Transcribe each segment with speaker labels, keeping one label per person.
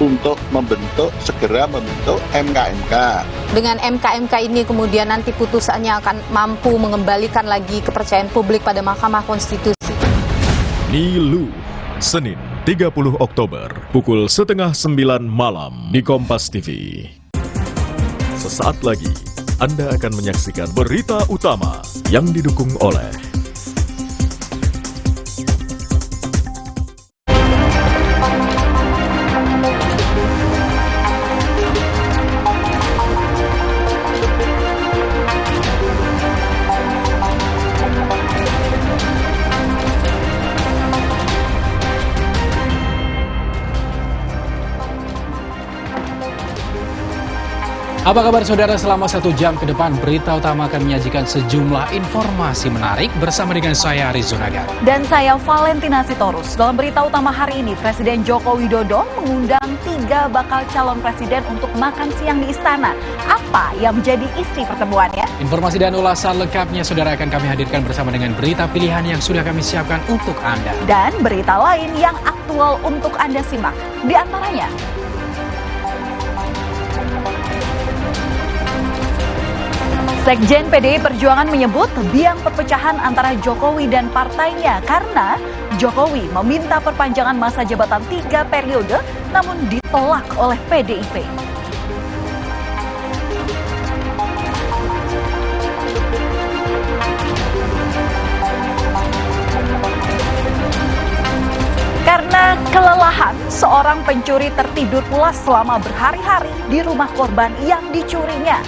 Speaker 1: untuk segera membentuk MK-MK.
Speaker 2: Dengan MK-MK ini kemudian nanti putusannya akan mampu mengembalikan lagi kepercayaan publik pada Mahkamah Konstitusi.
Speaker 3: Nilu, Senin 30 Oktober, pukul 8:30 malam di Kompas TV. Sesaat lagi, Anda akan menyaksikan berita utama yang didukung oleh
Speaker 4: Apa kabar saudara? Selama 1 jam ke depan, berita utama akan menyajikan sejumlah informasi menarik bersama dengan saya, Rizunaga.
Speaker 5: Dan saya, Valentina Sitorus. Dalam berita utama hari ini, Presiden Joko Widodo mengundang 3 bakal calon presiden untuk makan siang di istana. Apa yang menjadi isi pertemuannya?
Speaker 4: Informasi dan ulasan lengkapnya saudara akan kami hadirkan bersama dengan berita pilihan yang sudah kami siapkan untuk Anda.
Speaker 5: Dan berita lain yang aktual untuk Anda simak. Di antaranya, Sekjen PDI Perjuangan menyebut biang perpecahan antara Jokowi dan partainya karena Jokowi meminta perpanjangan masa jabatan 3 periode namun ditolak oleh PDIP. Karena kelelahan, seorang pencuri tertidur pulas selama berhari-hari di rumah korban yang dicurinya.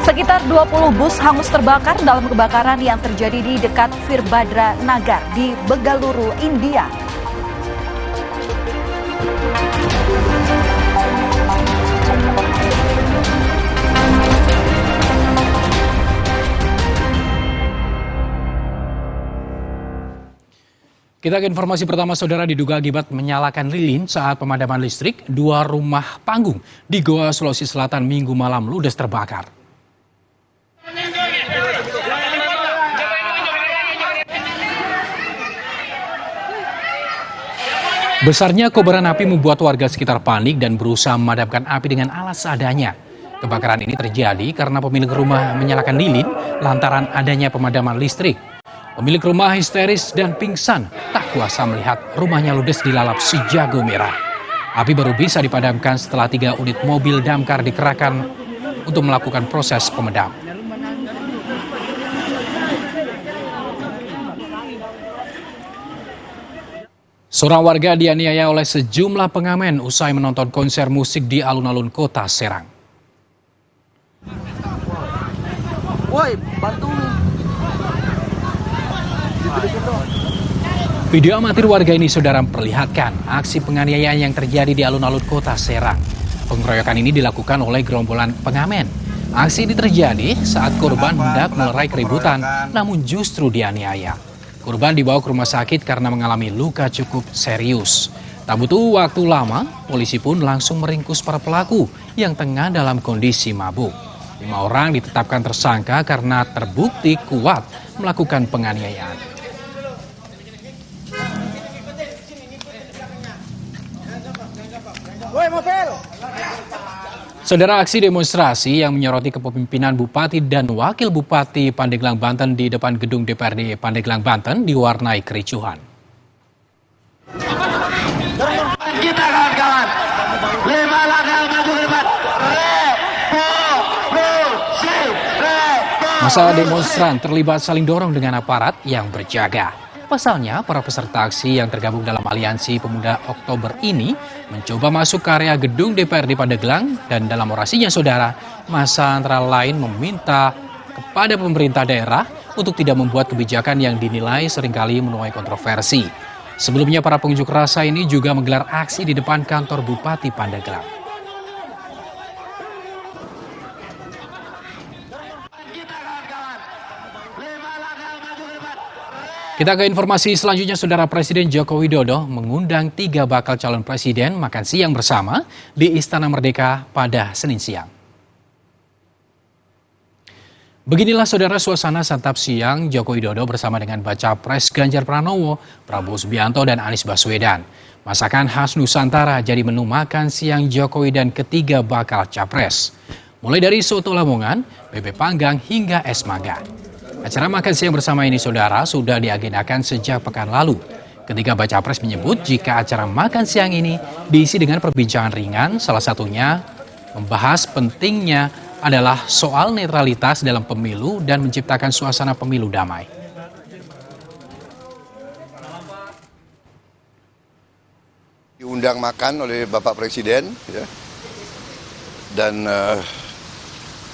Speaker 5: Sekitar 20 bus hangus terbakar dalam kebakaran yang terjadi di dekat Virbhadra Nagar di Begaluru, India.
Speaker 4: Kita ke informasi pertama saudara. Diduga akibat menyalakan lilin saat pemadaman listrik, 2 rumah panggung di Goa, Sulawesi Selatan Minggu malam ludes terbakar. Besarnya kobaran api membuat warga sekitar panik dan berusaha memadamkan api dengan alat seadanya. Kebakaran ini terjadi karena pemilik rumah menyalakan lilin lantaran adanya pemadaman listrik. Pemilik rumah histeris dan pingsan, tak kuasa melihat rumahnya ludes dilalap si jago merah. Api baru bisa dipadamkan setelah 3 unit mobil damkar dikerahkan untuk melakukan proses pemadam. Seorang warga dianiaya oleh sejumlah pengamen usai menonton konser musik di alun-alun kota Serang.
Speaker 6: Woi, bantu.
Speaker 4: Video amatir warga ini saudara memperlihatkan aksi penganiayaan yang terjadi di alun-alun kota Serang. Pengeroyokan ini dilakukan oleh gerombolan pengamen. Aksi ini terjadi saat korban hendak melerai keributan, namun justru dianiaya. Korban dibawa ke rumah sakit karena mengalami luka cukup serius. Tak butuh waktu lama, polisi pun langsung meringkus para pelaku yang tengah dalam kondisi mabuk. 5 orang ditetapkan tersangka karena terbukti kuat melakukan penganiayaan. Saudara, aksi demonstrasi yang menyoroti kepemimpinan Bupati dan Wakil Bupati Pandeglang, Banten di depan gedung DPRD Pandeglang, Banten diwarnai kericuhan.
Speaker 6: Kita kawan-kawan, 5 langkah maju ke depan.
Speaker 4: Masa demonstran terlibat saling dorong dengan aparat yang berjaga. Pasalnya, para peserta aksi yang tergabung dalam Aliansi Pemuda Oktober ini mencoba masuk ke area gedung DPRD Pandeglang dan dalam orasinya saudara, masa antara lain meminta kepada pemerintah daerah untuk tidak membuat kebijakan yang dinilai seringkali menuai kontroversi. Sebelumnya para pengunjuk rasa ini juga menggelar aksi di depan kantor Bupati Pandeglang. Kita ke informasi selanjutnya, saudara. Presiden Joko Widodo mengundang 3 bakal calon presiden makan siang bersama di Istana Merdeka pada Senin siang. Beginilah saudara suasana santap siang Joko Widodo bersama dengan Baca Pres Ganjar Pranowo, Prabowo Subianto, dan Anies Baswedan. Masakan khas Nusantara jadi menu makan siang Jokowi dan ketiga bakal capres. Mulai dari soto Lamongan, bebek panggang, hingga es mangga. Acara makan siang bersama ini saudara sudah diagendakan sejak pekan lalu. Ketiga Baca Pres menyebut jika acara makan siang ini diisi dengan perbincangan ringan, salah satunya membahas pentingnya adalah soal netralitas dalam pemilu dan menciptakan suasana pemilu damai.
Speaker 7: Diundang makan oleh Bapak Presiden, ya. Dan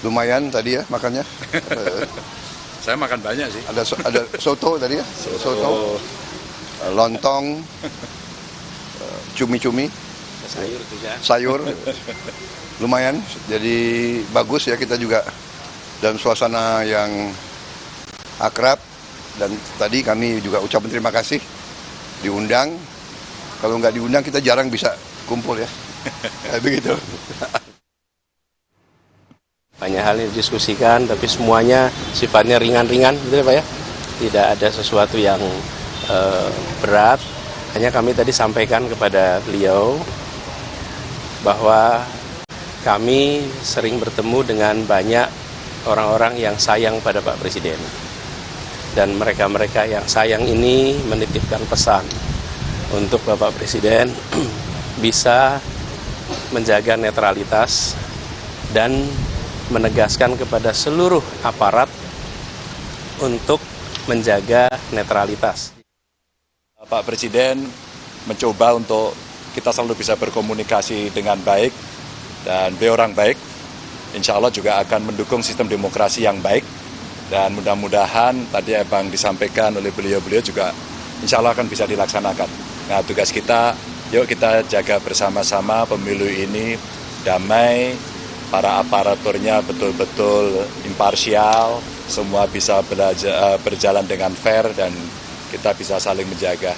Speaker 7: lumayan tadi ya makannya.
Speaker 8: Saya makan banyak sih.
Speaker 7: Ada soto tadi ya, soto, lontong, cumi-cumi, sayur. Lumayan, jadi bagus ya kita juga dalam suasana yang akrab, dan tadi kami juga ucapkan terima kasih diundang. Kalau nggak diundang kita jarang bisa kumpul ya, begitu.
Speaker 9: Banyak hal yang didiskusikan, tapi semuanya sifatnya ringan-ringan, gitu ya Pak ya. Tidak ada sesuatu yang berat. Hanya kami tadi sampaikan kepada beliau bahwa kami sering bertemu dengan banyak orang-orang yang sayang pada Pak Presiden. Dan mereka-mereka yang sayang ini menitipkan pesan untuk Bapak Presiden bisa menjaga netralitas dan menegaskan kepada seluruh aparat untuk menjaga netralitas.
Speaker 8: Pak Presiden mencoba untuk kita selalu bisa berkomunikasi dengan baik, dan beliau orang baik, insya Allah juga akan mendukung sistem demokrasi yang baik, dan mudah-mudahan tadi Bang disampaikan oleh beliau-beliau juga insya Allah akan bisa dilaksanakan. Nah, tugas kita, yuk kita jaga bersama-sama pemilu ini damai, para aparaturnya betul-betul imparsial, semua bisa berjalan dengan fair, dan kita bisa saling menjaga.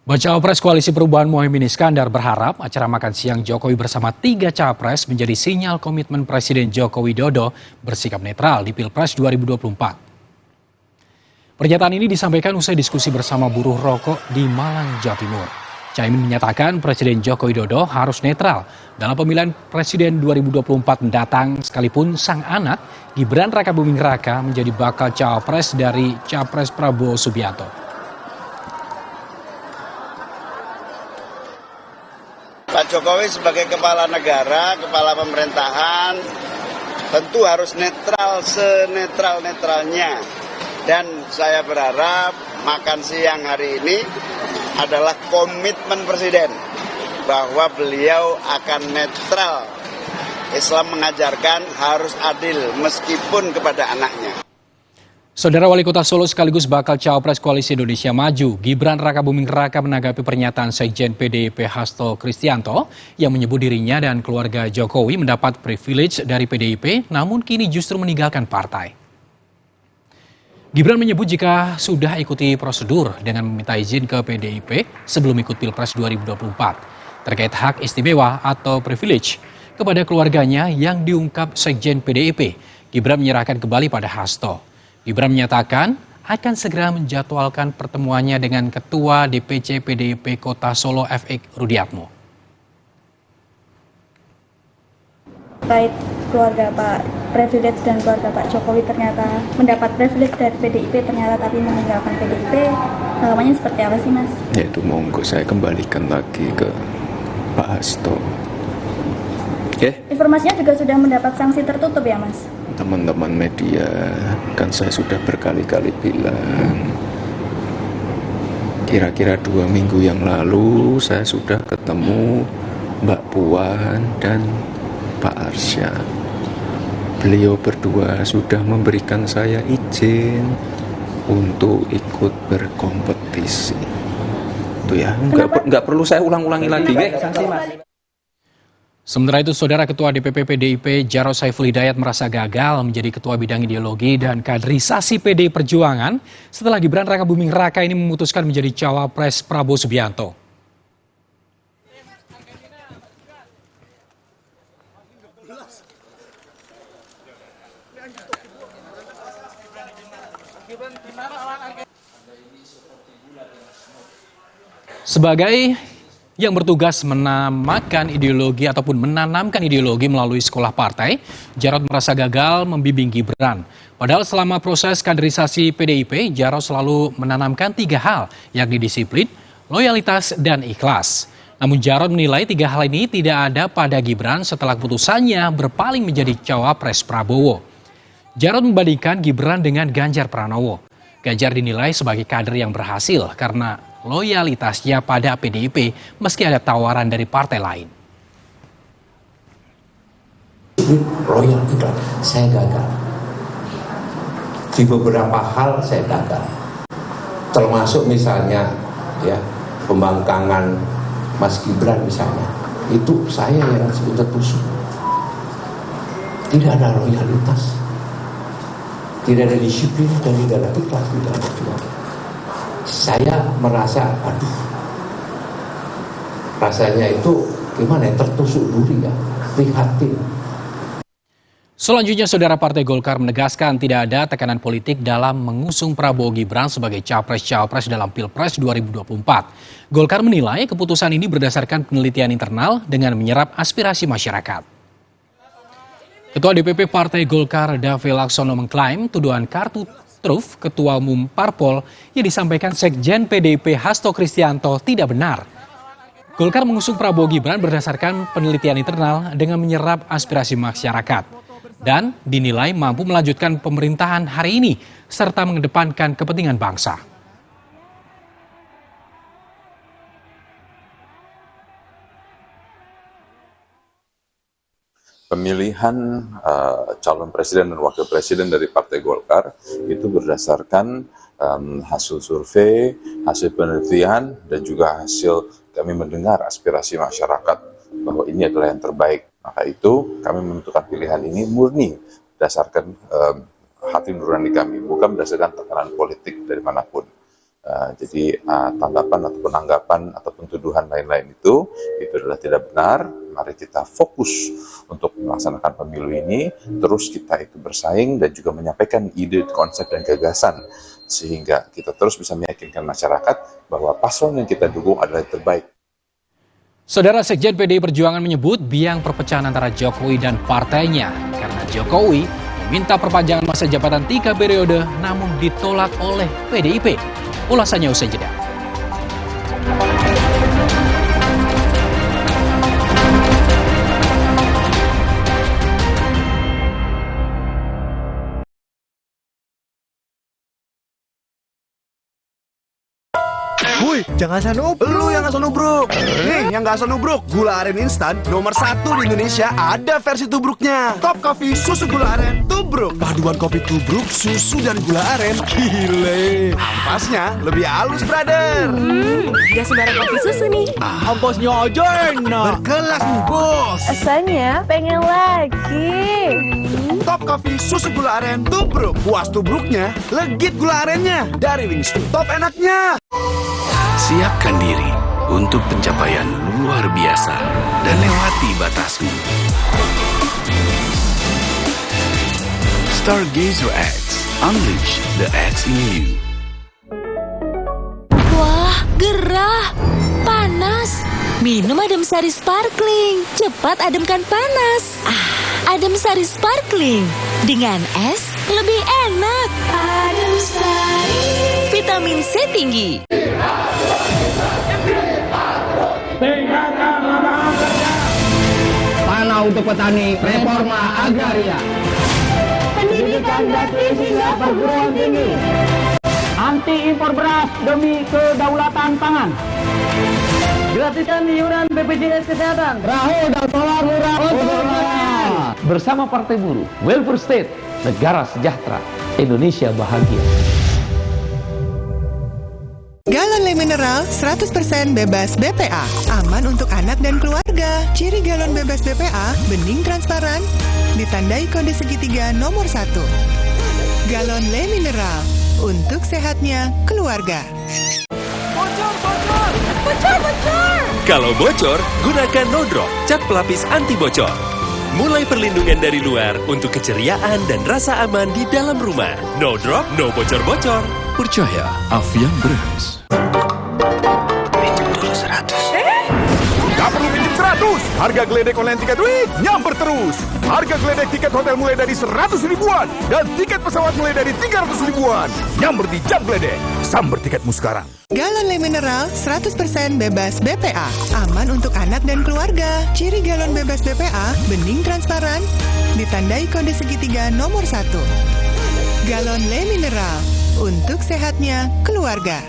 Speaker 4: Baca Pres Koalisi Perubahan Muhaimin Iskandar berharap acara makan siang Jokowi bersama tiga capres menjadi sinyal komitmen Presiden Joko Widodo bersikap netral di Pilpres 2024. Pernyataan ini disampaikan usai diskusi bersama buruh rokok di Malang, Jawa Timur. Caimin menyatakan Presiden Joko Widodo harus netral dalam pemilihan Presiden 2024 mendatang, sekalipun sang anak Gibran Rakabuming Raka menjadi bakal cawapres dari Capres Prabowo Subianto.
Speaker 10: Pak Jokowi sebagai kepala negara, kepala pemerintahan, tentu harus netral senetral-netralnya. Dan saya berharap makan siang hari ini adalah komitmen Presiden bahwa beliau akan netral. Islam mengajarkan harus adil meskipun kepada anaknya.
Speaker 4: Saudara Wali Kota Solo sekaligus bakal cawapres Koalisi Indonesia Maju, Gibran Rakabuming Raka menanggapi pernyataan Sekjen PDIP Hasto Kristianto yang menyebut dirinya dan keluarga Jokowi mendapat privilege dari PDIP, namun kini justru meninggalkan partai. Gibran menyebut jika sudah ikuti prosedur dengan meminta izin ke PDIP sebelum ikut Pilpres 2024 terkait hak istimewa atau privilege kepada keluarganya yang diungkap Sekjen PDIP, Gibran menyerahkan kembali pada Hasto. Gibran menyatakan akan segera menjadwalkan pertemuannya dengan Ketua DPC PDIP Kota Solo FX Rudiatmo.
Speaker 11: Terkait keluarga Pak Privilege dan keluarga Pak Jokowi ternyata mendapat privilege dari PDIP ternyata tapi meninggalkan PDIP, namanya seperti apa sih Mas?
Speaker 12: Ya itu monggo saya kembalikan lagi ke Pak Hasto. Oke?
Speaker 11: Informasinya juga sudah mendapat sanksi tertutup ya Mas?
Speaker 12: Teman-teman media, kan saya sudah berkali-kali bilang, kira-kira 2 minggu yang lalu saya sudah ketemu Mbak Puan dan Pak Arsyad. Beliau berdua sudah memberikan saya izin untuk ikut berkompetisi. Itu ya, nggak perlu saya ulang-ulangi lagi.
Speaker 4: Sementara itu, Saudara Ketua DPP PDIP Jarod Saiful Hidayat merasa gagal menjadi Ketua Bidang Ideologi dan Kaderisasi PDI Perjuangan setelah Gibran Rakabuming Raka ini memutuskan menjadi cawapres Prabowo Subianto. Sebagai yang bertugas menamakan ideologi ataupun menanamkan ideologi melalui sekolah partai, Jarod merasa gagal membimbing Gibran. Padahal selama proses kaderisasi PDIP, Jarod selalu menanamkan 3 hal, yakni disiplin, loyalitas, dan ikhlas. Namun Jarod menilai 3 hal ini tidak ada pada Gibran setelah keputusannya berpaling menjadi cawapres Prabowo. Jarod membandingkan Gibran dengan Ganjar Pranowo. Ganjar dinilai sebagai kader yang berhasil karena loyalitasnya pada PDIP meski ada tawaran dari partai lain.
Speaker 13: Loyal tidak, saya gagal. Di beberapa hal saya gagal. Termasuk misalnya ya pembangkangan Mas Gibran misalnya. Itu saya yang sebut tertusuk. Tidak ada loyalitas. Tidak ada disiplin dan tidak ada ikhlas, tidak ada juang. Saya merasa, aduh, rasanya itu gimana ya, tertusuk duri ya, prihatin.
Speaker 4: Selanjutnya, Saudara, Partai Golkar menegaskan tidak ada tekanan politik dalam mengusung Prabowo Gibran sebagai capres-cawapres dalam Pilpres 2024. Golkar menilai keputusan ini berdasarkan penelitian internal dengan menyerap aspirasi masyarakat. Ketua DPP Partai Golkar Dave Laksono mengklaim tuduhan kartu truf Ketua Umum Parpol yang disampaikan Sekjen PDIP Hasto Kristianto tidak benar. Golkar mengusung Prabowo Gibran berdasarkan penelitian internal dengan menyerap aspirasi masyarakat dan dinilai mampu melanjutkan pemerintahan hari ini serta mengedepankan kepentingan bangsa.
Speaker 14: Pemilihan calon presiden dan wakil presiden dari Partai Golkar itu berdasarkan hasil survei, hasil penelitian, dan juga hasil kami mendengar aspirasi masyarakat bahwa ini adalah yang terbaik. Maka itu kami menentukan pilihan ini murni berdasarkan hati nurani kami, bukan berdasarkan tekanan politik dari manapun. Jadi tanggapan ataupun anggapan ataupun tuduhan lain-lain itu adalah tidak benar. Mari kita fokus untuk melaksanakan pemilu ini, terus kita itu bersaing dan juga menyampaikan ide, konsep, dan gagasan sehingga kita terus bisa meyakinkan masyarakat bahwa paslon yang kita dukung adalah yang terbaik.
Speaker 4: Saudara, Sekjen PDI Perjuangan menyebut biang perpecahan antara Jokowi dan partainya karena Jokowi meminta perpanjangan masa jabatan 3 periode namun ditolak oleh PDIP. Ulasannya usai jeda.
Speaker 15: Woi, jangan asal nubruk. Lu yang asal nubruk. Nih, yang gak asal nubruk, gula aren instan nomor 1 di Indonesia ada versi tubruknya. Top Coffee susu gula aren tubruk. Paduan kopi tubruk, susu dan gula aren. Gile. Ampasnya lebih halus, brother.
Speaker 16: Gak sembarang kopi susu nih.
Speaker 15: Ampasnya aja enak. Berkelas nih, bos.
Speaker 16: Rasanya pengen lagi.
Speaker 15: Top Coffee susu gula aren tubruk. Puas tubruknya, legit gula arennya. Dari Wings Top enaknya.
Speaker 17: Siapkan diri untuk pencapaian luar biasa dan lewati batasmu. Stargazer X, unleash the X in you.
Speaker 16: Wah, gerah, panas. Minum Adem Sari Sparkling, cepat ademkan panas. Adem Sari Sparkling, dengan es lebih enak. Adem Sari, vitamin C tinggi.
Speaker 18: Panah untuk petani, reforma agraria.
Speaker 19: Pendidikan gratis hingga perguruan tinggi.
Speaker 18: Anti impor beras demi kedaulatan pangan.
Speaker 19: Gratiskan iuran BPJS Kesehatan.
Speaker 18: Perahu dan solar murah untuk rakyat. Bersama Partai Buruh, Welfare State, negara sejahtera, Indonesia bahagia.
Speaker 20: Galon Le Mineral 100% bebas BPA, aman untuk anak dan keluarga. Ciri galon bebas BPA, bening transparan, ditandai kode segitiga nomor 1. Galon Le Mineral, untuk sehatnya keluarga.
Speaker 19: Bocor, bocor! Bocor, bocor!
Speaker 21: Kalau bocor, gunakan No Drop, cat pelapis anti bocor. Mulai perlindungan dari luar untuk keceriaan dan rasa aman di dalam rumah. No drop, no bocor-bocor.
Speaker 17: Percaya Avian Brands.
Speaker 15: Pinjam dulu 100. Gak perlu pinjam 100. Harga geledek online tiket week nyamper terus. Harga geledek tiket hotel mulai dari 100 ribuan. Dan tiket pesawat mulai dari 300 ribuan. Nyamper di Jam Geledek. Samber tiketmu sekarang.
Speaker 20: Galon Le Mineral 100% bebas BPA. Aman untuk anak dan keluarga. Ciri galon bebas BPA, bening transparan, ditandai kode segitiga nomor 1. Galon Le Mineral, untuk sehatnya keluarga.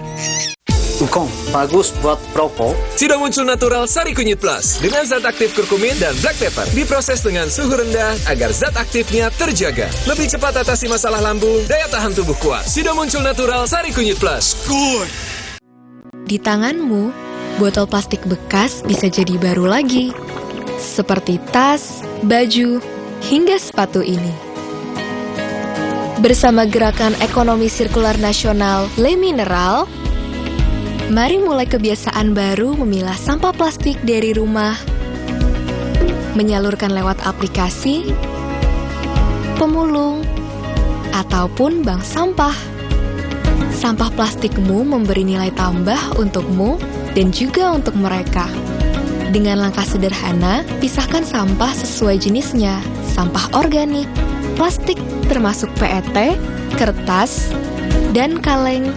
Speaker 22: Engkong, bagus buat propo.
Speaker 23: Sudah muncul natural Sari Kunyit Plus dengan zat aktif kurkumin dan black pepper. Diproses dengan suhu rendah agar zat aktifnya terjaga. Lebih cepat atasi masalah lambung, daya tahan tubuh kuat. Sudah muncul natural Sari Kunyit Plus. Good.
Speaker 24: Di tanganmu, botol plastik bekas bisa jadi baru lagi. Seperti tas, baju, hingga sepatu ini. Bersama Gerakan Ekonomi Sirkular Nasional Le Mineral, mari mulai kebiasaan baru memilah sampah plastik dari rumah, menyalurkan lewat aplikasi, pemulung, ataupun bank sampah. Sampah plastikmu memberi nilai tambah untukmu dan juga untuk mereka. Dengan langkah sederhana, pisahkan sampah sesuai jenisnya, sampah organik, plastik termasuk PET, kertas, dan kaleng,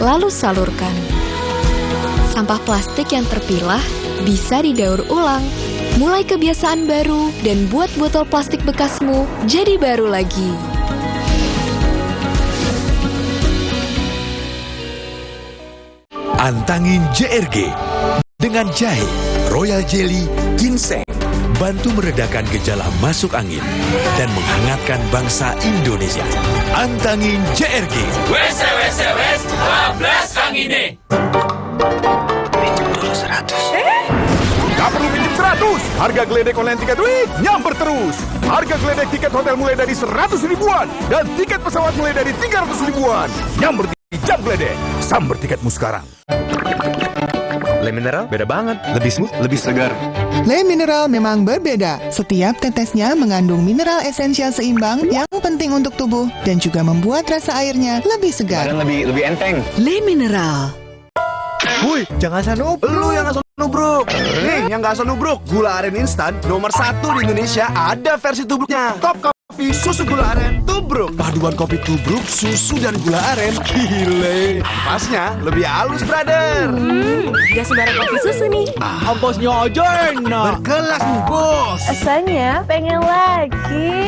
Speaker 24: lalu salurkan. Sampah plastik yang terpilah bisa didaur ulang. Mulai kebiasaan baru dan buat botol plastik bekasmu jadi baru lagi.
Speaker 25: Antangin JRG dengan jahe, royal jelly, ginseng, bantu meredakan gejala masuk angin dan menghangatkan bangsa Indonesia. Antangin JRG.
Speaker 19: Wes, 12 angine.
Speaker 15: Pinjam dulu 100. Gak perlu pinjam 100. Harga geledek online tiket week nyamper terus. Harga geledek tiket hotel mulai dari 100 ribuan. Dan tiket pesawat mulai dari 300 ribuan. Nyamper di Jam Geledek. Samber tiketmu sekarang.
Speaker 26: Le Mineral beda banget, lebih smooth, lebih segar.
Speaker 20: Le Mineral memang berbeda. Setiap tetesnya mengandung mineral esensial seimbang yang penting untuk tubuh dan juga membuat rasa airnya lebih segar.
Speaker 26: Dan lebih enteng.
Speaker 20: Le Mineral.
Speaker 15: Woi, jangan asal nubruk. Lu yang asal nubruk. Nih, yang gak asal nubruk. Gula aren instan nomor 1 di Indonesia ada versi tubruknya. Top Coffee susu gula aren tubruk. Paduan kopi tubruk, susu dan gula aren. Gile. Ampasnya lebih halus, brother.
Speaker 27: Gak sembarang kopi susu nih.
Speaker 15: Ampasnya aja enak. Berkelas nih, bos.
Speaker 27: Rasanya pengen lagi.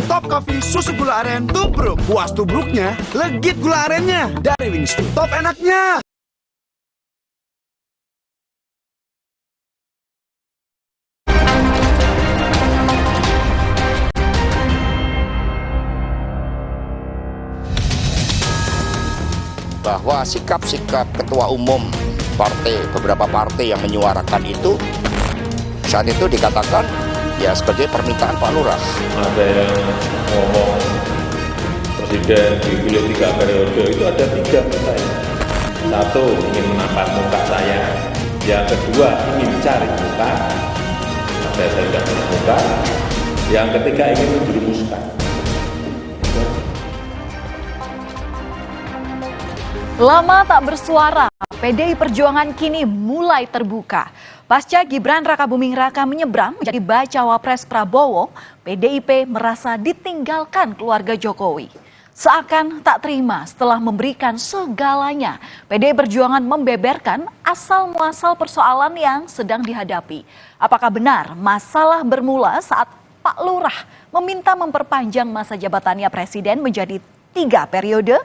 Speaker 15: Top Coffee susu gula aren tubruk. Puas tubruknya, legit gula arennya. Dari Wingstop, top enaknya.
Speaker 28: Bahwa sikap-sikap ketua umum beberapa partai yang menyuarakan itu saat itu dikatakan ya sebagai permintaan Pak Lurah.
Speaker 29: Ada yang ngomong presiden dipilih 3 periode itu ada 3 pertanyaan. 1, ingin menampar muka saya. Yang kedua, ingin cari muka. Saya sudah menemukan. Yang ketiga, ingin menjerumuskan.
Speaker 5: Lama tak bersuara, PDI Perjuangan kini mulai terbuka. Pasca Gibran Rakabuming Raka menyeberang menjadi bacawa pres Prabowo, PDIP merasa ditinggalkan keluarga Jokowi. Seakan tak terima setelah memberikan segalanya, PDI Perjuangan membeberkan asal-muasal persoalan yang sedang dihadapi. Apakah benar masalah bermula saat Pak Lurah meminta memperpanjang masa jabatannya presiden menjadi 3 periode?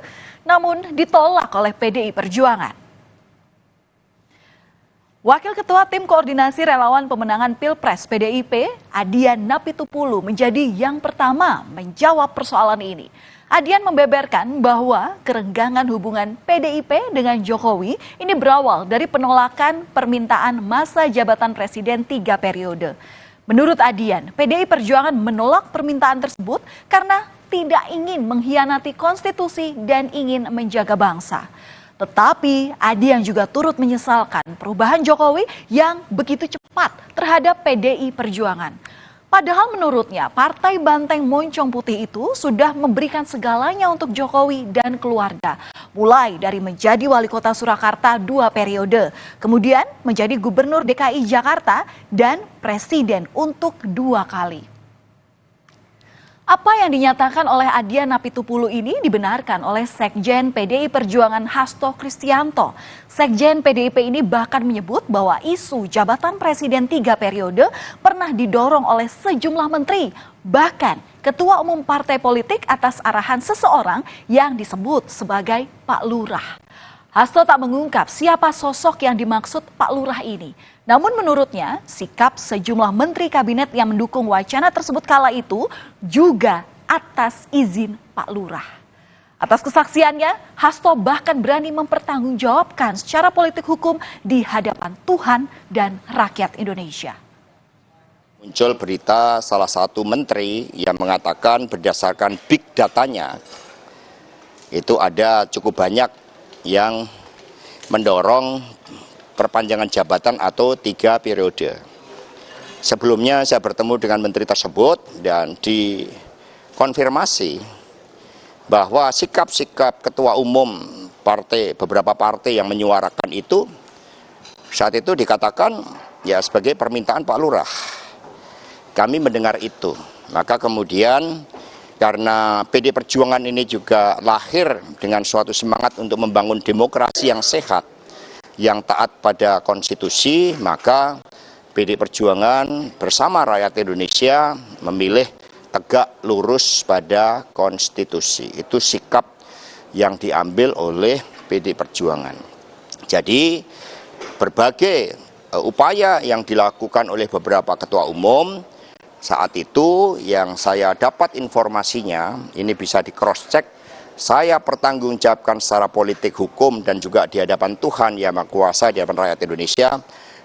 Speaker 5: Namun ditolak oleh PDI Perjuangan. Wakil Ketua Tim Koordinasi Relawan Pemenangan Pilpres PDIP, Adian Napitupulu, menjadi yang pertama menjawab persoalan ini. Adian membeberkan bahwa kerenggangan hubungan PDIP dengan Jokowi ini berawal dari penolakan permintaan masa jabatan presiden 3 periode. Menurut Adian, PDI Perjuangan menolak permintaan tersebut karena tidak ingin mengkhianati konstitusi dan ingin menjaga bangsa. Tetapi Adian juga turut menyesalkan perubahan Jokowi yang begitu cepat terhadap PDI Perjuangan. Padahal menurutnya, Partai Banteng Moncong Putih itu sudah memberikan segalanya untuk Jokowi dan keluarga. Mulai dari menjadi wali kota Surakarta 2 periode, kemudian menjadi gubernur DKI Jakarta, dan presiden untuk 2 kali. Apa yang dinyatakan oleh Adhiana Napitupulu ini dibenarkan oleh Sekjen PDI Perjuangan Hasto Kristianto. Sekjen PDIP ini bahkan menyebut bahwa isu jabatan presiden 3 periode pernah didorong oleh sejumlah menteri, bahkan ketua umum partai politik atas arahan seseorang yang disebut sebagai Pak Lurah. Hasto tak mengungkap siapa sosok yang dimaksud Pak Lurah ini. Namun menurutnya, sikap sejumlah menteri kabinet yang mendukung wacana tersebut kala itu juga atas izin Pak Lurah. Atas kesaksiannya, Hasto bahkan berani mempertanggungjawabkan secara politik hukum di hadapan Tuhan dan rakyat Indonesia.
Speaker 28: Muncul berita salah satu menteri yang mengatakan berdasarkan big datanya, itu ada cukup banyak yang mendorong perpanjangan jabatan atau 3 periode. Sebelumnya saya bertemu dengan menteri tersebut dan dikonfirmasi bahwa sikap-sikap ketua umum beberapa partai yang menyuarakan itu saat itu dikatakan ya sebagai permintaan Pak Lurah. Kami mendengar itu, maka kemudian karena PD Perjuangan ini juga lahir dengan suatu semangat untuk membangun demokrasi yang sehat, yang taat pada konstitusi, maka PD Perjuangan bersama rakyat Indonesia memilih tegak lurus pada konstitusi. Itu sikap yang diambil oleh PD Perjuangan. Jadi berbagai upaya yang dilakukan oleh beberapa ketua umum saat itu yang saya dapat informasinya, ini bisa di cross check, saya pertanggungjawabkan secara politik hukum dan juga di hadapan Tuhan Yang Maha Kuasa, di hadapan rakyat Indonesia,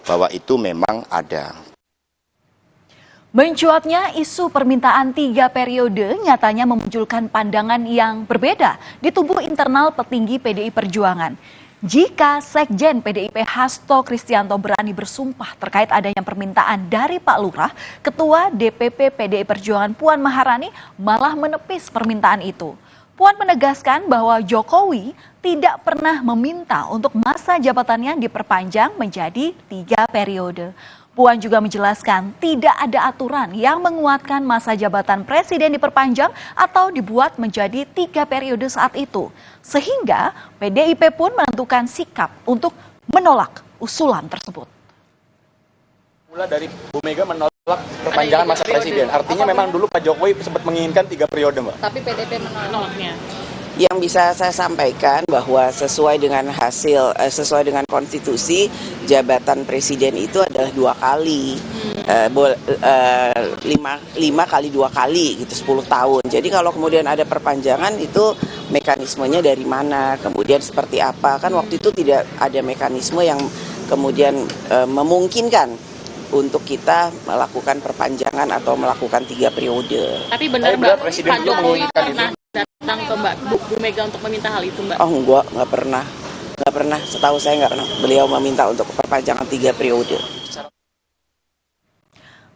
Speaker 28: bahwa itu memang ada.
Speaker 5: Mencuatnya isu permintaan 3 periode nyatanya memunculkan pandangan yang berbeda di tubuh internal petinggi PDI Perjuangan. Jika Sekjen PDIP Hasto Kristianto berani bersumpah terkait adanya permintaan dari Pak Lurah, Ketua DPP PDI Perjuangan Puan Maharani malah menepis permintaan itu. Puan menegaskan bahwa Jokowi tidak pernah meminta untuk masa jabatannya diperpanjang menjadi 3 periode. Puan juga menjelaskan tidak ada aturan yang menguatkan masa jabatan presiden diperpanjang atau dibuat menjadi 3 periode saat itu. Sehingga PDIP pun menentukan sikap untuk menolak usulan tersebut.
Speaker 1: Mula dari Bu Mega menolak perpanjangan masa presiden. Artinya memang dulu Pak Jokowi sempat menginginkan 3 periode, Mbak.
Speaker 2: Tapi PDIP menolaknya.
Speaker 3: Yang bisa saya sampaikan bahwa sesuai dengan sesuai dengan konstitusi, jabatan presiden itu adalah 2 kali, 5 kali 2 kali gitu, 10 tahun. Jadi kalau kemudian ada perpanjangan itu mekanismenya dari mana, kemudian seperti apa, kan waktu itu tidak ada mekanisme yang kemudian memungkinkan untuk kita melakukan perpanjangan atau melakukan 3 periode.
Speaker 2: Tapi benar Mbak, Presiden juga menginginkan itu. Datang ke Bu Mega untuk meminta hal itu, Mbak?
Speaker 3: Oh enggak, nggak pernah. Setahu saya nggak pernah beliau meminta untuk perpanjangan 3 periode.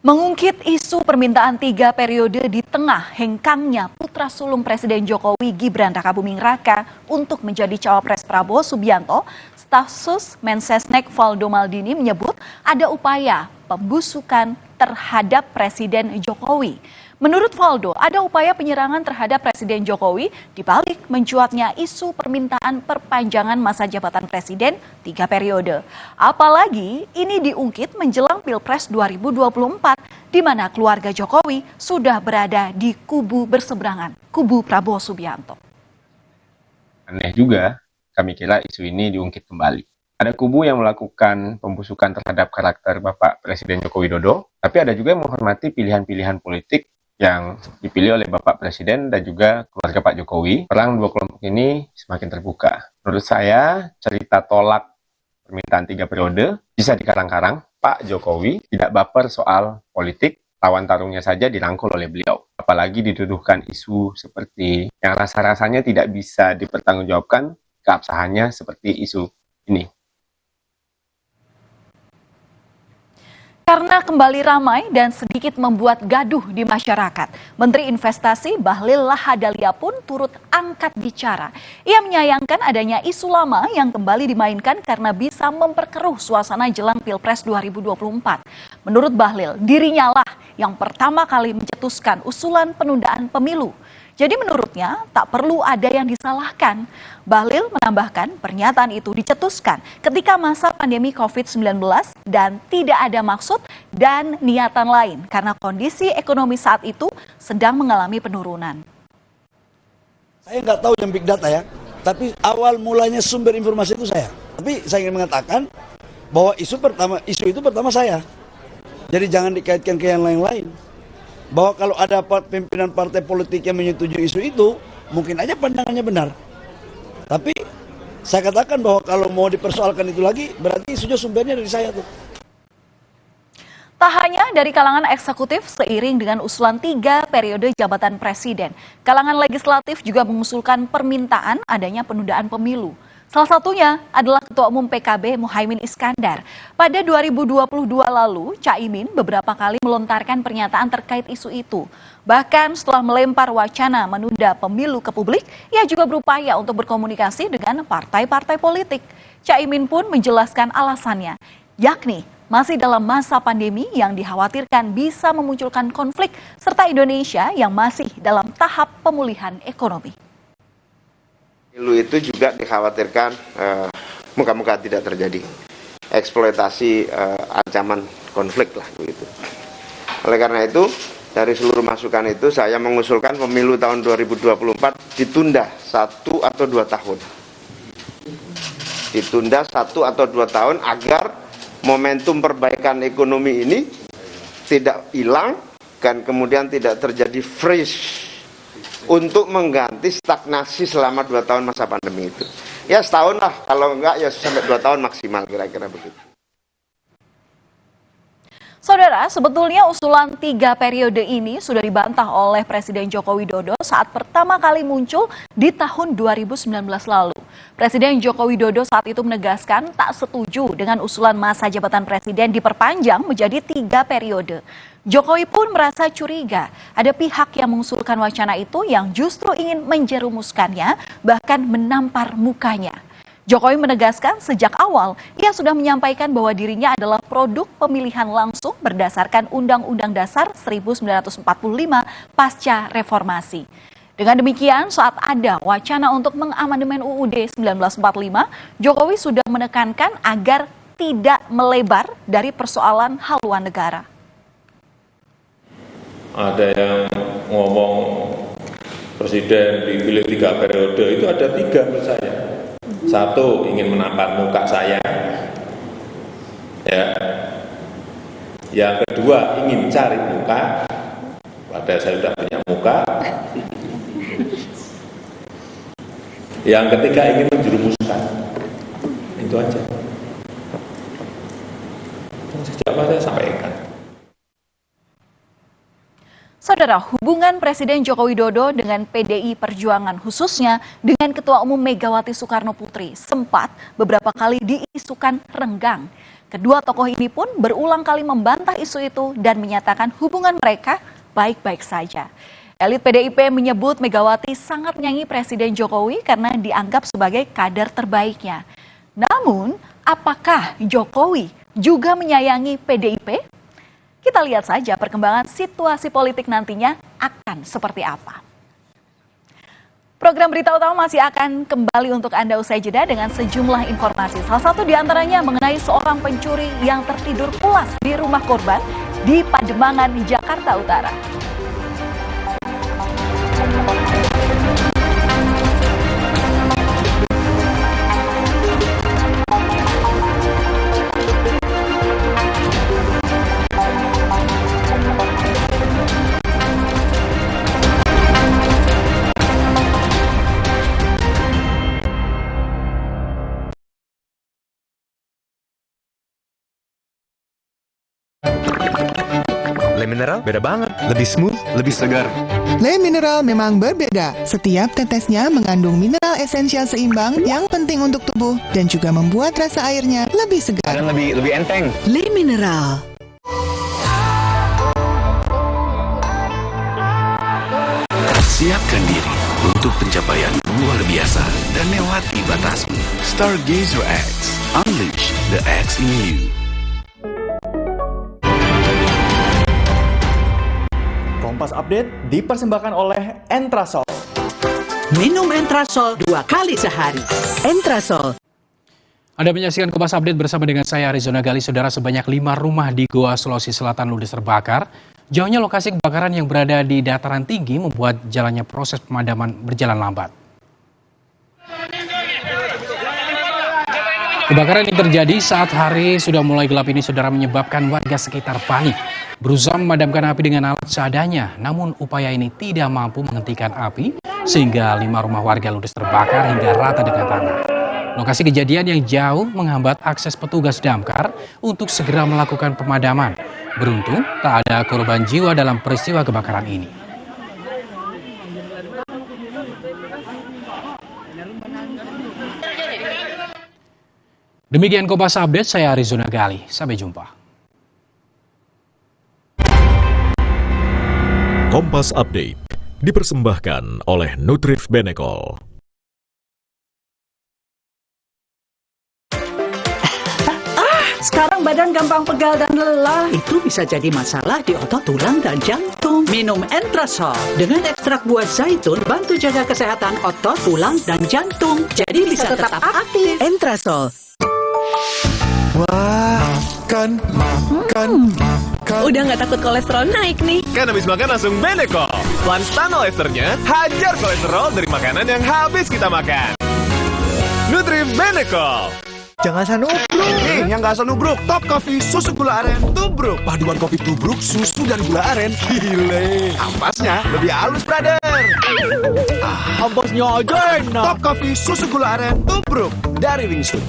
Speaker 5: Mengungkit isu permintaan 3 periode di tengah hengkangnya putra sulung Presiden Jokowi Gibran Rakabuming Raka untuk menjadi cawapres Prabowo Subianto, staf sus Mensesnek Valdo Maldini menyebut ada upaya pembusukan terhadap Presiden Jokowi. Menurut Valdo, ada upaya penyerangan terhadap Presiden Jokowi dibalik mencuatnya isu permintaan perpanjangan masa jabatan Presiden 3 periode. Apalagi ini diungkit menjelang Pilpres 2024, di mana keluarga Jokowi sudah berada di kubu berseberangan, kubu Prabowo Subianto.
Speaker 6: Aneh juga, kami kira isu ini diungkit kembali. Ada kubu yang melakukan pembusukan terhadap karakter Bapak Presiden Joko Widodo, tapi ada juga yang menghormati pilihan-pilihan politik yang dipilih oleh Bapak Presiden dan juga keluarga Pak Jokowi. Perang 2 kelompok ini semakin terbuka. Menurut saya, cerita tolak permintaan 3 periode bisa dikarang-karang. Pak Jokowi tidak baper soal politik, lawan tarungnya saja dirangkul oleh beliau. Apalagi dituduhkan isu seperti yang rasa-rasanya tidak bisa dipertanggungjawabkan keabsahannya seperti isu ini.
Speaker 5: Karena kembali ramai dan sedikit membuat gaduh di masyarakat, Menteri Investasi Bahlil Lahadalia pun turut angkat bicara. Ia menyayangkan adanya isu lama yang kembali dimainkan karena bisa memperkeruh suasana jelang Pilpres 2024. Menurut Bahlil, dirinya lah yang pertama kali mencetuskan usulan penundaan pemilu. Jadi menurutnya tak perlu ada yang disalahkan. Bahlil menambahkan pernyataan itu dicetuskan ketika masa pandemi COVID-19 dan tidak ada maksud dan niatan lain karena kondisi ekonomi saat itu sedang mengalami penurunan.
Speaker 4: Saya nggak tahu yang big data ya, tapi awal mulanya sumber informasi itu saya. Tapi saya ingin mengatakan bahwa isu itu pertama saya. Jadi jangan dikaitkan ke yang lain-lain. Bahwa kalau ada pimpinan partai politik yang menyetujui isu itu, mungkin aja pandangannya benar. Tapi saya katakan bahwa kalau mau dipersoalkan itu lagi, berarti isunya sumbernya dari saya tuh.
Speaker 5: Tak hanya dari kalangan eksekutif, seiring dengan usulan 3 periode jabatan presiden, kalangan legislatif juga mengusulkan permintaan adanya penundaan pemilu. Salah satunya adalah Ketua Umum PKB Muhaimin Iskandar. Pada 2022 lalu, Caimin beberapa kali melontarkan pernyataan terkait isu itu. Bahkan setelah melempar wacana menunda pemilu ke publik, ia juga berupaya untuk berkomunikasi dengan partai-partai politik. Caimin pun menjelaskan alasannya, yakni masih dalam masa pandemi yang dikhawatirkan bisa memunculkan konflik, serta Indonesia yang masih dalam tahap pemulihan ekonomi.
Speaker 7: Pemilu itu juga dikhawatirkan muka-muka tidak terjadi eksploitasi ancaman konflik lah begitu. Oleh karena itu dari seluruh masukan itu saya mengusulkan pemilu tahun 2024 ditunda 1 atau 2 tahun. Ditunda 1 atau 2 tahun agar momentum perbaikan ekonomi ini tidak hilang dan kemudian tidak terjadi freeze untuk mengganti stagnasi selama 2 tahun masa pandemi itu. Ya setahun lah, kalau enggak ya sampai 2 tahun maksimal kira-kira begitu.
Speaker 5: Saudara, sebetulnya usulan 3 periode ini sudah dibantah oleh Presiden Joko Widodo saat pertama kali muncul di tahun 2019 lalu. Presiden Joko Widodo saat itu menegaskan tak setuju dengan usulan masa jabatan presiden diperpanjang menjadi 3 periode. Jokowi pun merasa curiga ada pihak yang mengusulkan wacana itu yang justru ingin menjerumuskannya, bahkan menampar mukanya. Jokowi menegaskan sejak awal ia sudah menyampaikan bahwa dirinya adalah produk pemilihan langsung berdasarkan Undang-Undang Dasar 1945 pasca reformasi. Dengan demikian, saat ada wacana untuk mengamandemen UUD 1945, Jokowi sudah menekankan agar tidak melebar dari persoalan haluan negara.
Speaker 29: Ada yang ngomong presiden dipilih 3 periode, itu ada 3 menurut saya. 1, ingin menampar muka saya. Ya. Yang kedua, ingin cari muka. Padahal saya sudah punya muka. Yang ketiga, ingin menjerumuskan. Itu aja. Sejak awal saya sampaikan.
Speaker 5: Saudara, hubungan Presiden Joko Widodo dengan PDI Perjuangan khususnya dengan Ketua Umum Megawati Soekarno Putri sempat beberapa kali diisukan renggang. Kedua tokoh ini pun berulang kali membantah isu itu dan menyatakan hubungan mereka baik-baik saja. Elit PDIP menyebut Megawati sangat menyayangi Presiden Jokowi karena dianggap sebagai kader terbaiknya. Namun, apakah Jokowi juga menyayangi PDIP? Kita lihat saja perkembangan situasi politik nantinya akan seperti apa. Program Berita Utama masih akan kembali untuk Anda usai jeda dengan sejumlah informasi. Salah satu diantaranya mengenai seorang pencuri yang tertidur pulas di rumah korban di Pademangan, Jakarta Utara.
Speaker 26: Le Mineral beda banget, lebih smooth, lebih segar.
Speaker 20: Le Mineral memang berbeda. Setiap tetesnya mengandung mineral esensial seimbang yang penting untuk tubuh dan juga membuat rasa airnya lebih segar.
Speaker 26: Dan lebih enteng.
Speaker 20: Le Mineral.
Speaker 25: Siapkan diri untuk pencapaian luar biasa dan melewati batasmu. Stargazer X. Unleash the X in you.
Speaker 8: Kompas Update dipersembahkan oleh Entrasol.
Speaker 9: Minum Entrasol 2 kali sehari. Entrasol. Anda menyaksikan Kompas Update bersama dengan saya Arizona Gali. Saudara, sebanyak 5 rumah di Goa, Sulawesi Selatan ludes terbakar. Jauhnya lokasi kebakaran yang berada di dataran tinggi membuat jalannya proses pemadaman berjalan lambat. Kebakaran yang terjadi saat hari sudah mulai gelap ini, saudara, menyebabkan warga sekitar panik. Berusaha memadamkan api dengan alat seadanya, namun upaya ini tidak mampu menghentikan api sehingga 5 rumah warga ludes terbakar hingga rata dengan tanah. Lokasi kejadian yang jauh menghambat akses petugas damkar untuk segera melakukan pemadaman. Beruntung tak ada korban jiwa dalam peristiwa kebakaran ini. Demikian Kompas Update, saya Arizona Gali. Sampai jumpa.
Speaker 25: Kompas Update dipersembahkan oleh Nutrif Benecol.
Speaker 9: Sekarang badan gampang pegal dan lelah. Itu bisa jadi masalah di otot, tulang, dan jantung. Minum Entrasol. Dengan ekstrak buah zaitun, bantu jaga kesehatan otot, tulang, dan jantung. Jadi bisa tetap aktif. Entrasol.
Speaker 15: Wah, makan.
Speaker 27: Udah nggak takut kolesterol naik nih.
Speaker 23: Kan habis makan langsung Benecol. Lanstan esternya hajar kolesterol dari makanan yang habis kita makan. Nutrif Benecol.
Speaker 15: Jangan asal nubruk. Nih, yang nggak asal nubruk. Top Coffee susu gula aren tubruk. Paduan kopi tubruk, susu dan gula aren. Gile. Ampasnya lebih halus, brother.
Speaker 9: Ampasnya aja enak.
Speaker 15: Top Coffee susu gula aren tubruk dari Wingsuit.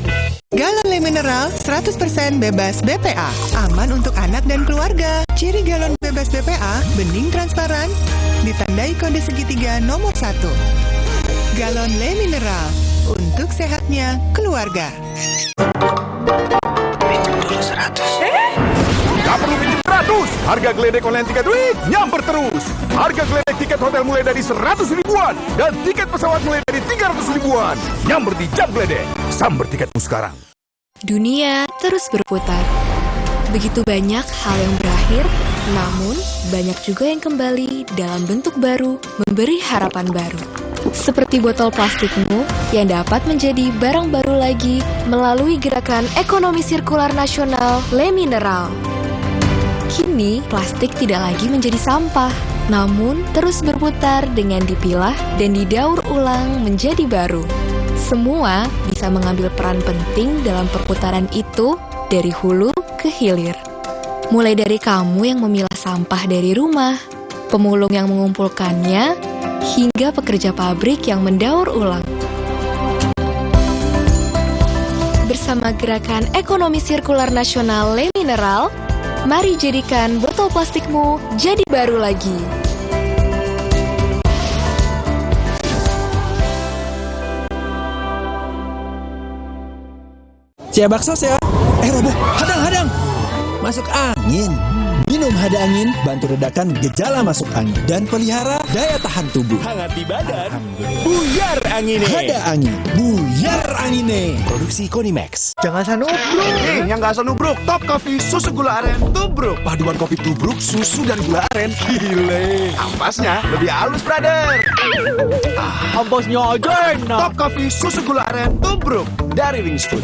Speaker 20: Galon Le Mineral 100% bebas BPA. Aman untuk anak dan keluarga. Ciri galon bebas BPA, bening transparan, ditandai kode segitiga nomor 1. Galon Le Mineral, untuk sehatnya keluarga.
Speaker 15: Pinjam dulu 100. Gak perlu pinjam 100. Harga geledek online tiket duit nyamper terus. Harga geledek tiket hotel mulai dari 100 ribuan. Dan tiket pesawat mulai dari 300 ribuan. Nyamper di Jam Geledek. Samber tiketmu sekarang.
Speaker 24: Dunia terus berputar. Begitu banyak hal yang berakhir, namun banyak juga yang kembali dalam bentuk baru, memberi harapan baru. Seperti botol plastikmu yang dapat menjadi barang baru lagi melalui gerakan ekonomi sirkular nasional Le Mineral. Kini, plastik tidak lagi menjadi sampah, namun terus berputar dengan dipilah dan didaur ulang menjadi baru. Semua bisa mengambil peran penting dalam perputaran itu dari hulu ke hilir. Mulai dari kamu yang memilah sampah dari rumah, pemulung yang mengumpulkannya, hingga pekerja pabrik yang mendaur ulang. Bersama gerakan ekonomi sirkular nasional Le Mineral, mari jadikan botol plastikmu jadi baru lagi.
Speaker 10: Cia bakso ya. Roboh, hadang. Masuk angin. Minum Hada Angin, bantu redakan gejala masuk angin dan pelihara daya tahan tubuh.
Speaker 23: Hangat di badan. Buyar angine.
Speaker 10: Hada Angin, buyar angine. Produksi Konimax.
Speaker 15: Jangan asal nubruk. Nih, yang nggak asal nubruk. Top Coffee susu gula aren tubruk. Paduan kopi tubruk, susu dan gula aren. Gile. Ampasnya lebih halus, brother.
Speaker 9: Ampasnya aja enak.
Speaker 15: Top Coffee susu gula aren tubruk dari Wingsuit.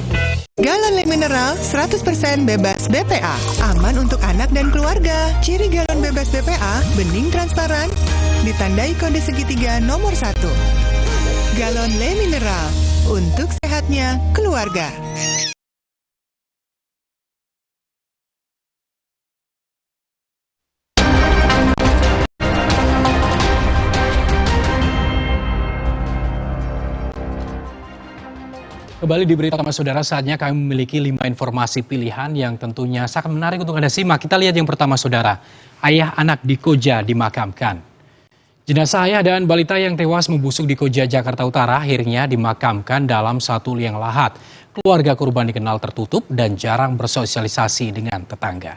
Speaker 20: Galon Le Mineral 100% bebas BPA. Aman untuk anak dan keluarga. Ciri galon bebas BPA, bening transparan, ditandai kode segitiga nomor 1. Galon Le Mineral, untuk sehatnya keluarga.
Speaker 9: Kembali di Berita Utama Saudara, saatnya kami memiliki 5 informasi pilihan yang tentunya sangat menarik untuk Anda simak. Kita lihat yang pertama, Saudara. Ayah anak di Koja dimakamkan. Jenazah ayah dan balita yang tewas membusuk di Koja, Jakarta Utara akhirnya dimakamkan dalam satu liang lahat. Keluarga korban dikenal tertutup dan jarang bersosialisasi dengan tetangga.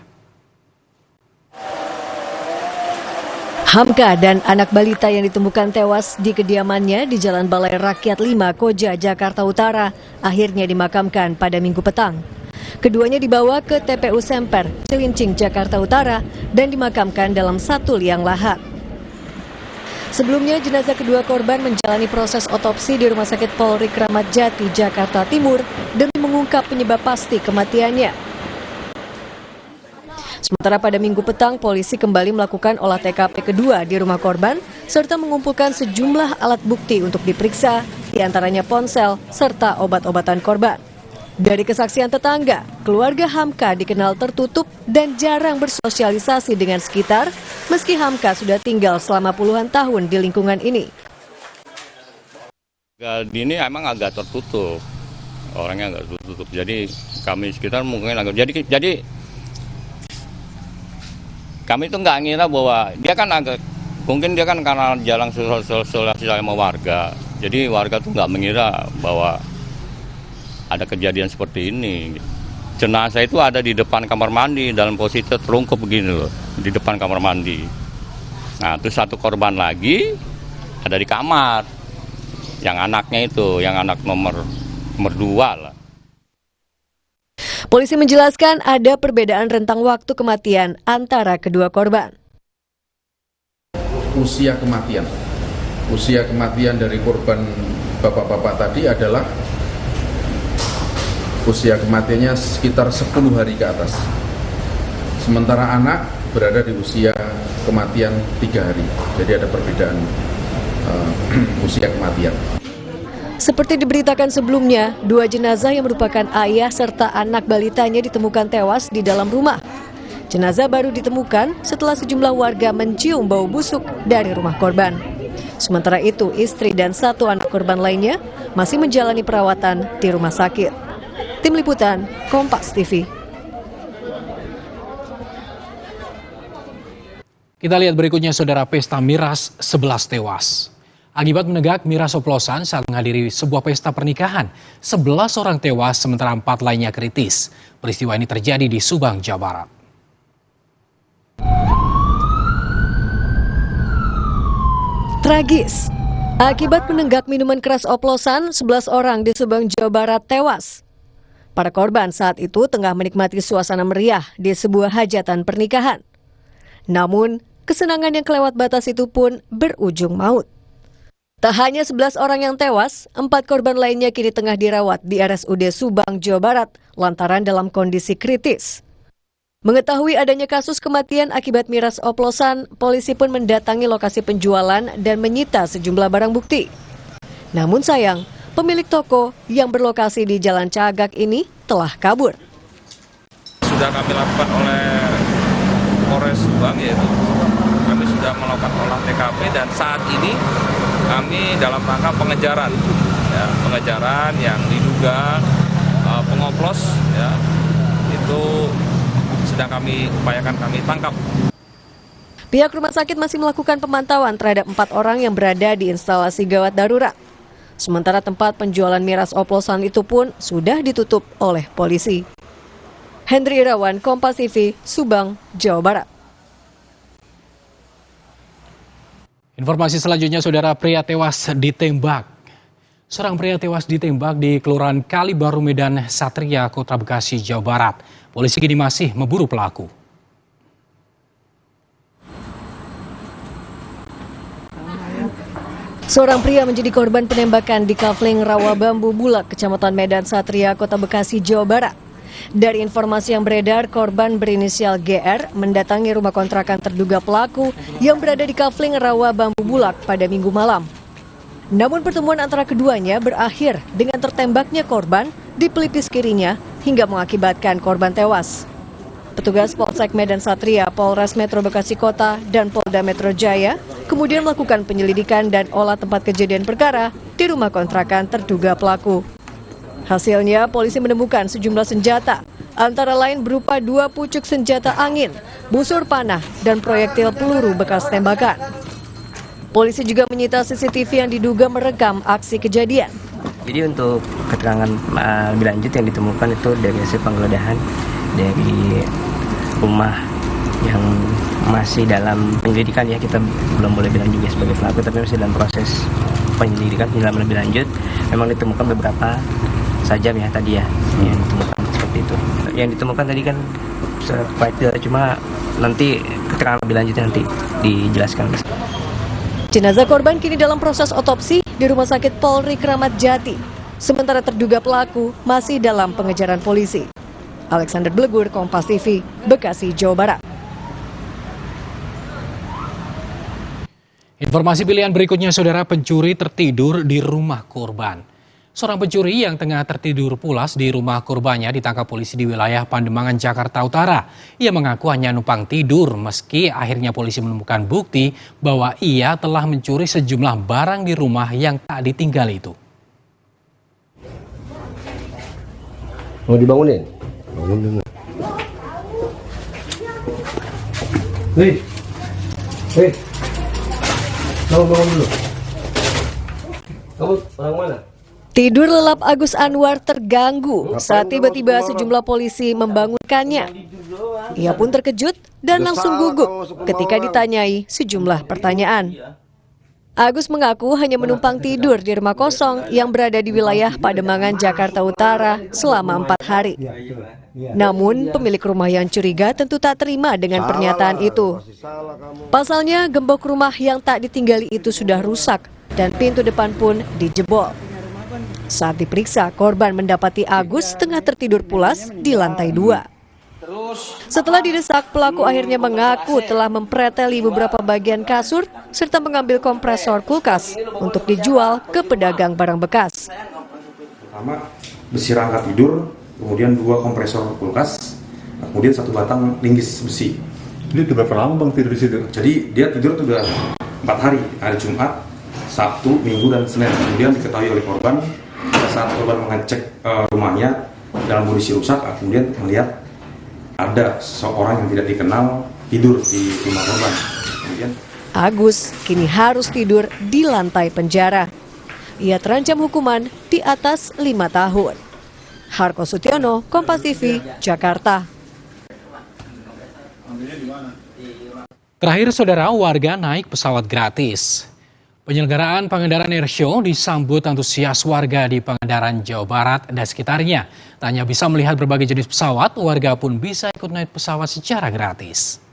Speaker 11: Hamka dan anak balita yang ditemukan tewas di kediamannya di Jalan Balai Rakyat 5, Koja, Jakarta Utara, akhirnya dimakamkan pada Minggu petang. Keduanya dibawa ke TPU Semper, Cilincing, Jakarta Utara dan dimakamkan dalam satu liang lahat. Sebelumnya, jenazah kedua korban menjalani proses otopsi di Rumah Sakit Polri Kramat Jati, Jakarta Timur demi mengungkap penyebab pasti kematiannya. Sementara pada Minggu petang, polisi kembali melakukan olah TKP kedua di rumah korban serta mengumpulkan sejumlah alat bukti untuk diperiksa, diantaranya ponsel serta obat-obatan korban. Dari kesaksian tetangga, keluarga Hamka dikenal tertutup dan jarang bersosialisasi dengan sekitar, meski Hamka sudah tinggal selama puluhan tahun di lingkungan ini.
Speaker 12: Ini emang agak tertutup, orangnya agak tertutup. Jadi kami sekitar mungkin agak jadi kami itu nggak ngira bahwa dia kan agak mungkin dia kan karena jarang sosialisasi sama warga. Jadi warga tuh nggak mengira bahwa ada kejadian seperti ini. Jenazah itu ada di depan kamar mandi dalam posisi terungkup begini loh, di depan kamar mandi. Nah, terus satu korban lagi ada di kamar. Yang anaknya itu, yang anak nomor 2 lah.
Speaker 11: Polisi menjelaskan ada perbedaan rentang waktu kematian antara kedua korban.
Speaker 13: Usia kematian dari korban bapak-bapak tadi adalah usia kematiannya sekitar 10 hari ke atas. Sementara anak berada di usia kematian 3 hari. Jadi ada perbedaan usia kematian.
Speaker 11: Seperti diberitakan sebelumnya, 2 jenazah yang merupakan ayah serta anak balitanya ditemukan tewas di dalam rumah. Jenazah baru ditemukan setelah sejumlah warga mencium bau busuk dari rumah korban. Sementara itu, istri dan 1 anak korban lainnya masih menjalani perawatan di rumah sakit. Tim Liputan, Kompas TV.
Speaker 9: Kita lihat berikutnya, saudara, pesta miras 11 tewas. Akibat menegak miras oplosan saat menghadiri sebuah pesta pernikahan, 11 orang tewas sementara 4 lainnya kritis. Peristiwa ini terjadi di Subang, Jawa Barat.
Speaker 11: Tragis. Akibat menenggak minuman keras oplosan, 11 orang di Subang, Jawa Barat tewas. Para korban saat itu tengah menikmati suasana meriah di sebuah hajatan pernikahan. Namun, kesenangan yang kelewat batas itu pun berujung maut. Tak hanya 11 orang yang tewas, 4 korban lainnya kini tengah dirawat di RSUD Subang, Jawa Barat lantaran dalam kondisi kritis. Mengetahui adanya kasus kematian akibat miras oplosan, polisi pun mendatangi lokasi penjualan dan menyita sejumlah barang bukti. Namun sayang, pemilik toko yang berlokasi di Jalan Cagak ini telah kabur.
Speaker 14: Sudah kami lakukan oleh Polres Subang, yaitu kami sudah melakukan olah TKP dan saat ini kami dalam rangka pengejaran yang diduga pengoplos, itu sedang kami upayakan kami tangkap.
Speaker 11: Pihak rumah sakit masih melakukan pemantauan terhadap 4 orang yang berada di instalasi gawat darurat. Sementara tempat penjualan miras oplosan itu pun sudah ditutup oleh polisi. Hendri Irawan, Kompas TV, Subang, Jawa Barat.
Speaker 9: Informasi selanjutnya, saudara, pria tewas ditembak. Seorang pria tewas ditembak di Kelurahan Kali Baru, Medan Satria, Kota Bekasi, Jawa Barat. Polisi kini masih memburu pelaku.
Speaker 11: Seorang pria menjadi korban penembakan di Kafling Rawa Bambu Bulak, Kecamatan Medan Satria, Kota Bekasi, Jawa Barat. Dari informasi yang beredar, korban berinisial GR mendatangi rumah kontrakan terduga pelaku yang berada di Kafling Rawa Bambu Bulak pada Minggu malam. Namun pertemuan antara keduanya berakhir dengan tertembaknya korban di pelipis kirinya hingga mengakibatkan korban tewas. Petugas Polsek Medan Satria, Polres Metro Bekasi Kota, dan Polda Metro Jaya kemudian melakukan penyelidikan dan olah tempat kejadian perkara di rumah kontrakan terduga pelaku. Hasilnya, polisi menemukan sejumlah senjata, antara lain berupa 2 pucuk senjata angin, busur panah, dan proyektil peluru bekas tembakan. Polisi juga menyita CCTV yang diduga merekam aksi kejadian.
Speaker 16: Jadi untuk keterangan lebih lanjut yang ditemukan itu dari hasil penggeledahan dari rumah yang masih dalam penyelidikan ya, kita belum boleh bilang juga sebagai pelaku, tapi masih dalam proses penyelidikan lebih lanjut. Memang ditemukan beberapa sajam ya tadi ya, yang ditemukan seperti itu. Yang ditemukan tadi kan cuma nanti keterangan lebih lanjutnya nanti dijelaskan.
Speaker 11: Jenazah korban kini dalam proses otopsi di Rumah Sakit Polri Kramat Jati. Sementara terduga pelaku masih dalam pengejaran polisi. Alexander Blegur, Kompas TV, Bekasi, Jawa Barat.
Speaker 9: Informasi pilihan berikutnya, saudara, pencuri tertidur di rumah korban. Seorang pencuri yang tengah tertidur pulas di rumah korbannya ditangkap polisi di wilayah Pademangan, Jakarta Utara. Ia mengaku hanya numpang tidur meski akhirnya polisi menemukan bukti bahwa ia telah mencuri sejumlah barang di rumah yang tak ditinggal itu.
Speaker 1: Mau dibangunin? Bangunin. Hei. Kamu bangun dulu. Kamu orang mana?
Speaker 11: Tidur lelap Agus Anwar terganggu saat tiba-tiba sejumlah polisi membangunkannya. Ia pun terkejut dan langsung gugup ketika ditanyai sejumlah pertanyaan. Agus mengaku hanya menumpang tidur di rumah kosong yang berada di wilayah Pademangan, Jakarta Utara selama 4 hari. Namun pemilik rumah yang curiga tentu tak terima dengan pernyataan itu. Pasalnya gembok rumah yang tak ditinggali itu sudah rusak dan pintu depan pun dijebol. Saat diperiksa, korban mendapati Agus tengah tertidur pulas di lantai 2. Setelah didesak, pelaku akhirnya mengaku telah mempreteli beberapa bagian kasur serta mengambil kompresor kulkas untuk dijual ke pedagang barang bekas.
Speaker 2: Pertama, besi rangka tidur, kemudian 2 kompresor kulkas, kemudian 1 batang linggis besi.
Speaker 3: Ini udah berapa lama Bang tidur di situ?
Speaker 2: Jadi dia tidur itu udah 4 hari, hari Jumat, Sabtu, Minggu, dan Senin. Kemudian diketahui oleh korban, saat korban mengecek rumahnya dalam kondisi rusak, kemudian melihat ada seorang yang tidak dikenal tidur di rumah korban. Kemudian
Speaker 11: Agus kini harus tidur di lantai penjara. Ia terancam hukuman di atas 5 tahun. Harko Sutiono, Kompas TV, Jakarta.
Speaker 9: Terakhir, saudara, warga naik pesawat gratis. Penyelenggaraan Pangandaran Airshow disambut antusias warga di Pangandaran, Jawa Barat dan sekitarnya. Tak hanya bisa melihat berbagai jenis pesawat, warga pun bisa ikut naik pesawat secara gratis.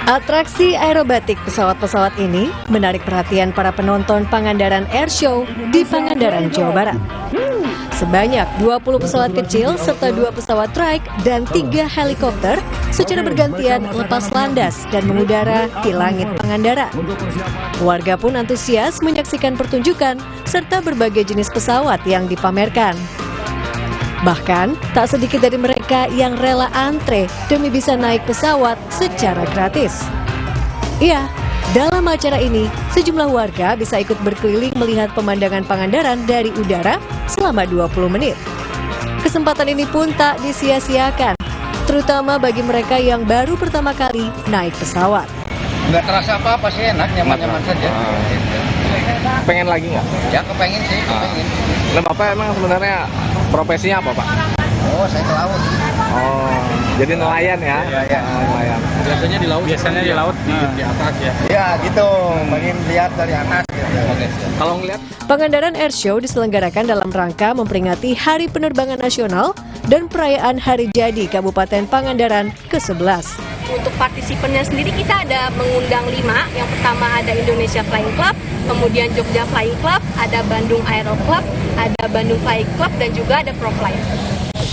Speaker 11: Atraksi aerobatik pesawat-pesawat ini menarik perhatian para penonton Pangandaran Airshow di Pangandaran, Jawa Barat. Sebanyak 20 pesawat kecil serta 2 pesawat trike dan 3 helikopter secara bergantian lepas landas dan mengudara di langit Pangandaran. Warga pun antusias menyaksikan pertunjukan serta berbagai jenis pesawat yang dipamerkan. Bahkan, tak sedikit dari mereka yang rela antre demi bisa naik pesawat secara gratis. Iya, dalam acara ini, sejumlah warga bisa ikut berkeliling melihat pemandangan Pangandaran dari udara selama 20 menit. Kesempatan ini pun tak disia-siakan, terutama bagi mereka yang baru pertama kali naik pesawat.
Speaker 17: Nggak terasa apa-apa sih, enak, nyaman-nyaman saja.
Speaker 18: Pengen lagi nggak?
Speaker 17: Ya, kepengen sih, kepengen.
Speaker 18: Nah, Bapak emang sebenarnya profesinya apa, Pak?
Speaker 17: Oh, saya ke laut.
Speaker 18: Oh, jadi nelayan ya?
Speaker 17: Iya.
Speaker 18: Nelayan.
Speaker 17: Biasanya di laut.
Speaker 18: Biasanya di laut, di atas ya?
Speaker 17: Iya, gitu. Pengen lihat dari atas gitu.
Speaker 18: Kalau ngeliat
Speaker 11: Pangandaran Airshow diselenggarakan dalam rangka memperingati Hari Penerbangan Nasional dan perayaan Hari Jadi Kabupaten Pangandaran ke-11.
Speaker 19: Untuk partisipannya sendiri kita ada mengundang 5. Yang pertama ada Indonesia Flying Club, kemudian Jogja Flying Club, ada Bandung Aero Club, ada Bandung Flying Club, dan juga ada Pro Flight.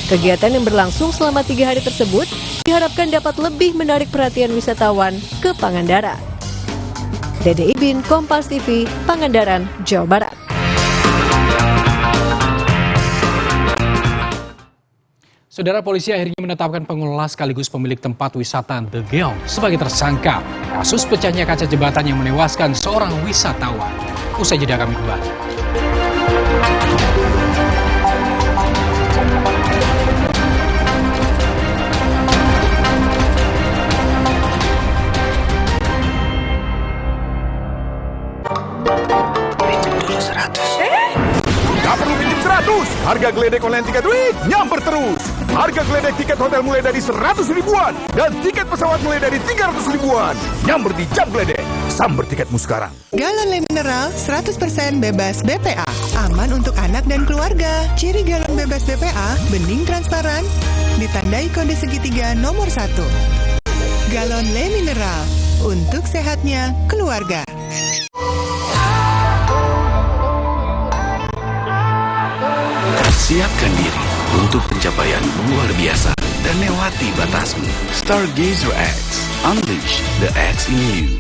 Speaker 11: Kegiatan yang berlangsung selama 3 hari tersebut diharapkan dapat lebih menarik perhatian wisatawan ke Pangandaran. Dede Ibin, Kompas TV, Pangandaran, Jawa Barat.
Speaker 9: Saudara, polisi akhirnya menetapkan pengelola sekaligus pemilik tempat wisata The Geong sebagai tersangka kasus pecahnya kaca jembatan yang menewaskan seorang wisatawan. Usai jeda kami kembali.
Speaker 15: Gak perlu pinjam 100, harga geledek online 3 duit nyamper terus.
Speaker 4: Harga geledek tiket hotel mulai dari 100 ribuan dan tiket pesawat mulai dari 300 ribuan. Nyamber di Jam Geledek. Samber tiketmu sekarang.
Speaker 20: Galon Le Mineral 100% bebas BPA. Aman untuk anak dan keluarga. Ciri galon bebas BPA, bening transparan, ditandai kode segitiga nomor 1. Galon Le Mineral, untuk sehatnya keluarga.
Speaker 25: Siapkan diri untuk pencapaian luar biasa dan lewati batasmu. Stargazer X, unleash the X in you.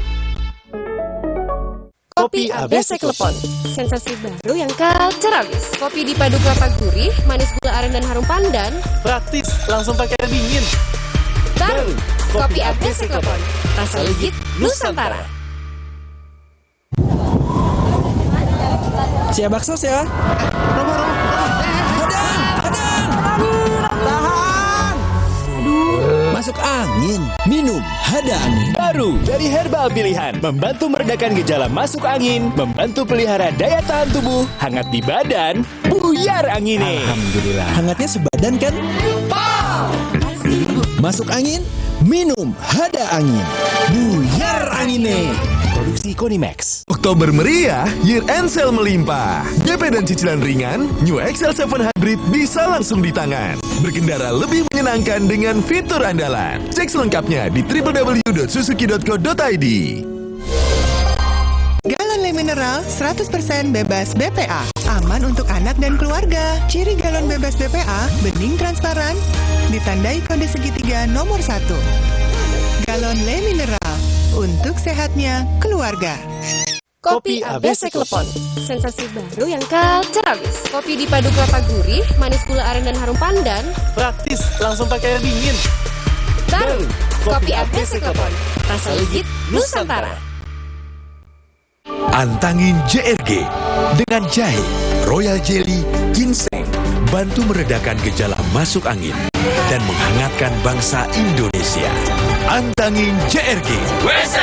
Speaker 5: Kopi ABC Klepon, sensasi baru yang culture abis. Kopi dipadu kelapa gurih, manis gula aren dan harum pandan.
Speaker 18: Praktis, langsung pakai air dingin.
Speaker 5: Baru, Kopi ABC Klepon, rasa legit Nusantara.
Speaker 10: Siap bakso ya? Masuk angin, minum Hada Angin.
Speaker 8: Baru dari herbal pilihan, membantu meredakan gejala masuk angin, membantu pelihara daya tahan tubuh, hangat di badan, buyar angine.
Speaker 10: Alhamdulillah. Hangatnya sebadan kan? Masuk angin, minum Hada Angin. Buyar angine. Produksi Konimax.
Speaker 4: Oktober meriah, year end sale melimpah. DP dan cicilan ringan, New XL7 Hybrid bisa langsung di tangan. Berkendara lebih menyenangkan dengan fitur andalan. Cek selengkapnya di www.suzuki.co.id.
Speaker 20: Galon Le Mineral 100% bebas BPA. Aman untuk anak dan keluarga. Ciri galon bebas BPA, bening transparan, ditandai kode segitiga nomor 1. Galon Le Mineral, untuk sehatnya keluarga.
Speaker 5: Kopi ABC Klepon, sensasi baru yang culture abis. Kopi dipadu kelapa gurih, manis gula aren dan harum pandan.
Speaker 18: Praktis, langsung pakai air dingin.
Speaker 5: Baru, Kopi ABC Klepon, rasa legit Nusantara.
Speaker 25: Antangin JRG dengan jahe, royal jelly, ginseng, bantu meredakan gejala masuk angin dan menghangatkan bangsa Indonesia. Antangin JRG.
Speaker 6: WS,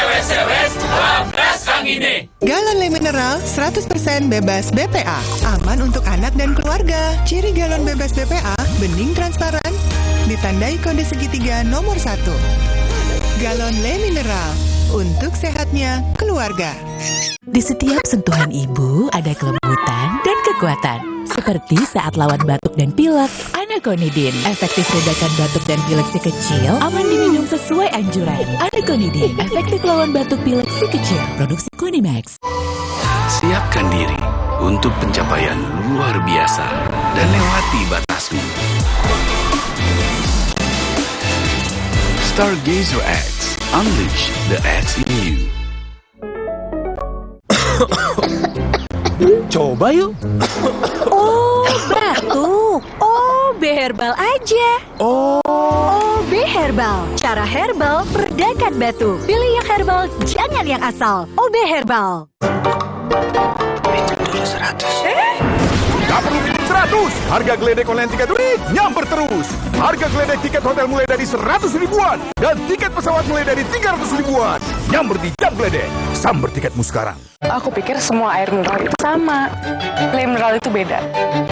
Speaker 6: bablas angine.
Speaker 20: Galon Le Mineral 100% bebas BPA. Aman untuk anak dan keluarga. Ciri galon bebas BPA, bening transparan, ditandai kode segitiga nomor 1. Galon Le Mineral, untuk sehatnya keluarga.
Speaker 7: Di setiap sentuhan ibu ada kelembutan dan kekuatan. Seperti saat lawan batuk dan pilek, Anaconidin efektif redakan batuk dan pilek si kecil, aman diminum sesuai anjuran. Anaconidin efektif lawan batuk pilek si kecil. Produksi Konimax.
Speaker 25: Siapkan diri untuk pencapaian luar biasa dan lewati batasmu. Stargazer X, unleash the X in you.
Speaker 10: Coba yuk.
Speaker 7: Oh, batuk. OB Herbal aja. OB Herbal. Cara herbal meredakan batuk. Pilih yang herbal, jangan yang asal. OB Herbal.
Speaker 10: Minjem dulu 100.
Speaker 4: Gak perlu minjem 100. Harga geledek online tiket unik nyamper terus. Harga geledek tiket hotel mulai dari 100 ribuan dan tiket pesawat mulai dari 300 ribuan. Nyamper di Jam Geledek. Samber tiketmu sekarang.
Speaker 21: Aku pikir semua air mineral itu sama. Le Mineral itu beda.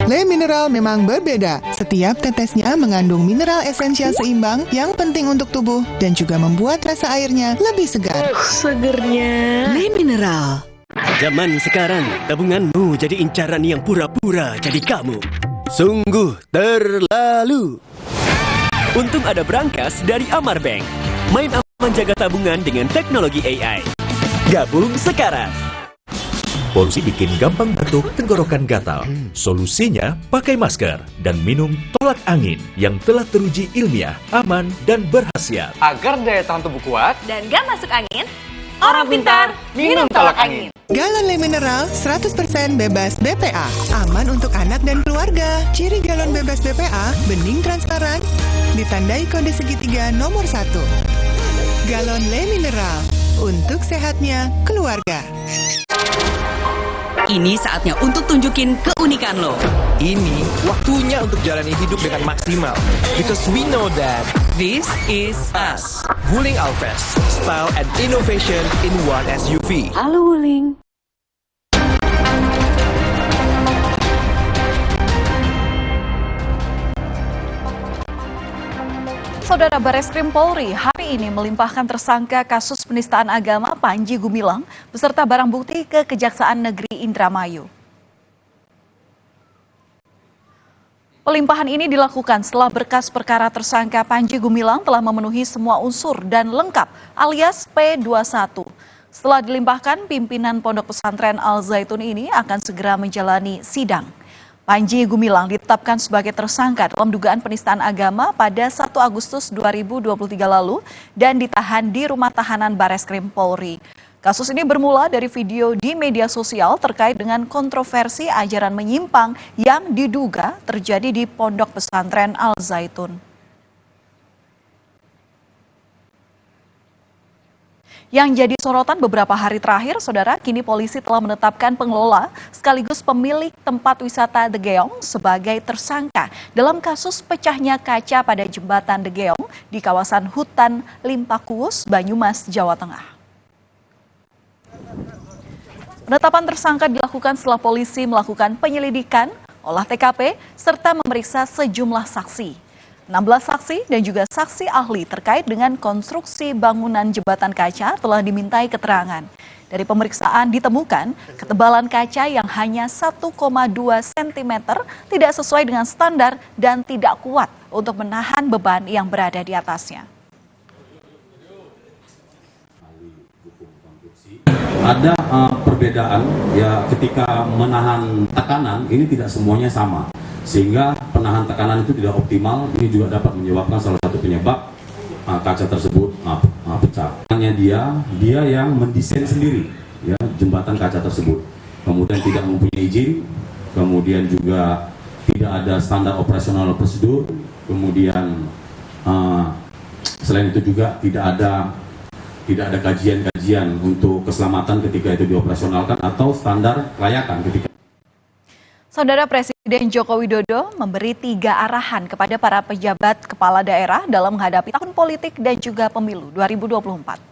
Speaker 20: Le Mineral memang berbeda. Setiap tetesnya mengandung mineral esensial seimbang yang penting untuk tubuh dan juga membuat rasa airnya lebih segar.
Speaker 21: Segernya.
Speaker 7: Le Mineral.
Speaker 10: Zaman sekarang, tabunganmu jadi incaran yang pura-pura jadi kamu. Sungguh terlalu. Untung ada Brankas dari Amar Bank. Main aman jaga tabungan dengan teknologi AI. Gabung sekarang.
Speaker 25: Polusi bikin gampang batuk, tenggorokan gatal. Solusinya pakai masker dan minum tolak angin yang telah teruji ilmiah, aman, dan berkhasiat.
Speaker 18: Agar daya tahan tubuh kuat
Speaker 5: Dan gak masuk angin, orang pintar minum tolak angin.
Speaker 20: Galon Le Mineral 100% bebas BPA. Aman untuk anak dan keluarga. Ciri galon bebas BPA, bening transparan, ditandai kode segitiga nomor 1. Galon Le Mineral, untuk sehatnya keluarga.
Speaker 7: Ini saatnya untuk tunjukin keunikan lo.
Speaker 10: Ini waktunya untuk jalani hidup dengan maksimal. Because we know that this is us. Wuling Alves, style and innovation in one SUV.
Speaker 7: Halo Wuling.
Speaker 12: Saudara, Bareskrim Polri hari ini melimpahkan tersangka kasus penistaan agama Panji Gumilang beserta barang bukti ke Kejaksaan Negeri Indramayu. Pelimpahan ini dilakukan setelah berkas perkara tersangka Panji Gumilang telah memenuhi semua unsur dan lengkap alias P21. Setelah dilimpahkan, pimpinan Pondok Pesantren Al Zaitun ini akan segera menjalani sidang. Panji Gumilang ditetapkan sebagai tersangka dalam dugaan penistaan agama pada 1 Agustus 2023 lalu dan ditahan di rumah tahanan Bareskrim Polri. Kasus ini bermula dari video di media sosial terkait dengan kontroversi ajaran menyimpang yang diduga terjadi di Pondok Pesantren Al Zaitun. Yang jadi sorotan beberapa hari terakhir, saudara, kini polisi telah menetapkan pengelola sekaligus pemilik tempat wisata The Geong sebagai tersangka dalam kasus pecahnya kaca pada jembatan The Geong di kawasan hutan Limpakuwus, Banyumas, Jawa Tengah. Penetapan tersangka dilakukan setelah polisi melakukan penyelidikan, olah TKP, serta memeriksa sejumlah saksi. 16 saksi dan juga saksi ahli terkait dengan konstruksi bangunan jembatan kaca telah dimintai keterangan. Dari pemeriksaan ditemukan ketebalan kaca yang hanya 1,2 cm tidak sesuai dengan standar dan tidak kuat untuk menahan beban yang berada di atasnya.
Speaker 13: Ada perbedaan ya ketika menahan tekanan ini tidak semuanya sama. Sehingga penahan tekanan itu tidak optimal, ini juga dapat menyebabkan salah satu penyebab kaca tersebut pecah. Hanya dia yang mendesain sendiri ya jembatan kaca tersebut, kemudian tidak mempunyai izin, kemudian juga tidak ada standar operasional prosedur, kemudian selain itu juga tidak ada kajian-kajian untuk keselamatan ketika itu dioperasionalkan atau standar kelayakan ketika.
Speaker 12: Saudara, Presiden Joko Widodo memberi 3 arahan kepada para pejabat kepala daerah dalam menghadapi tahun politik dan juga pemilu 2024.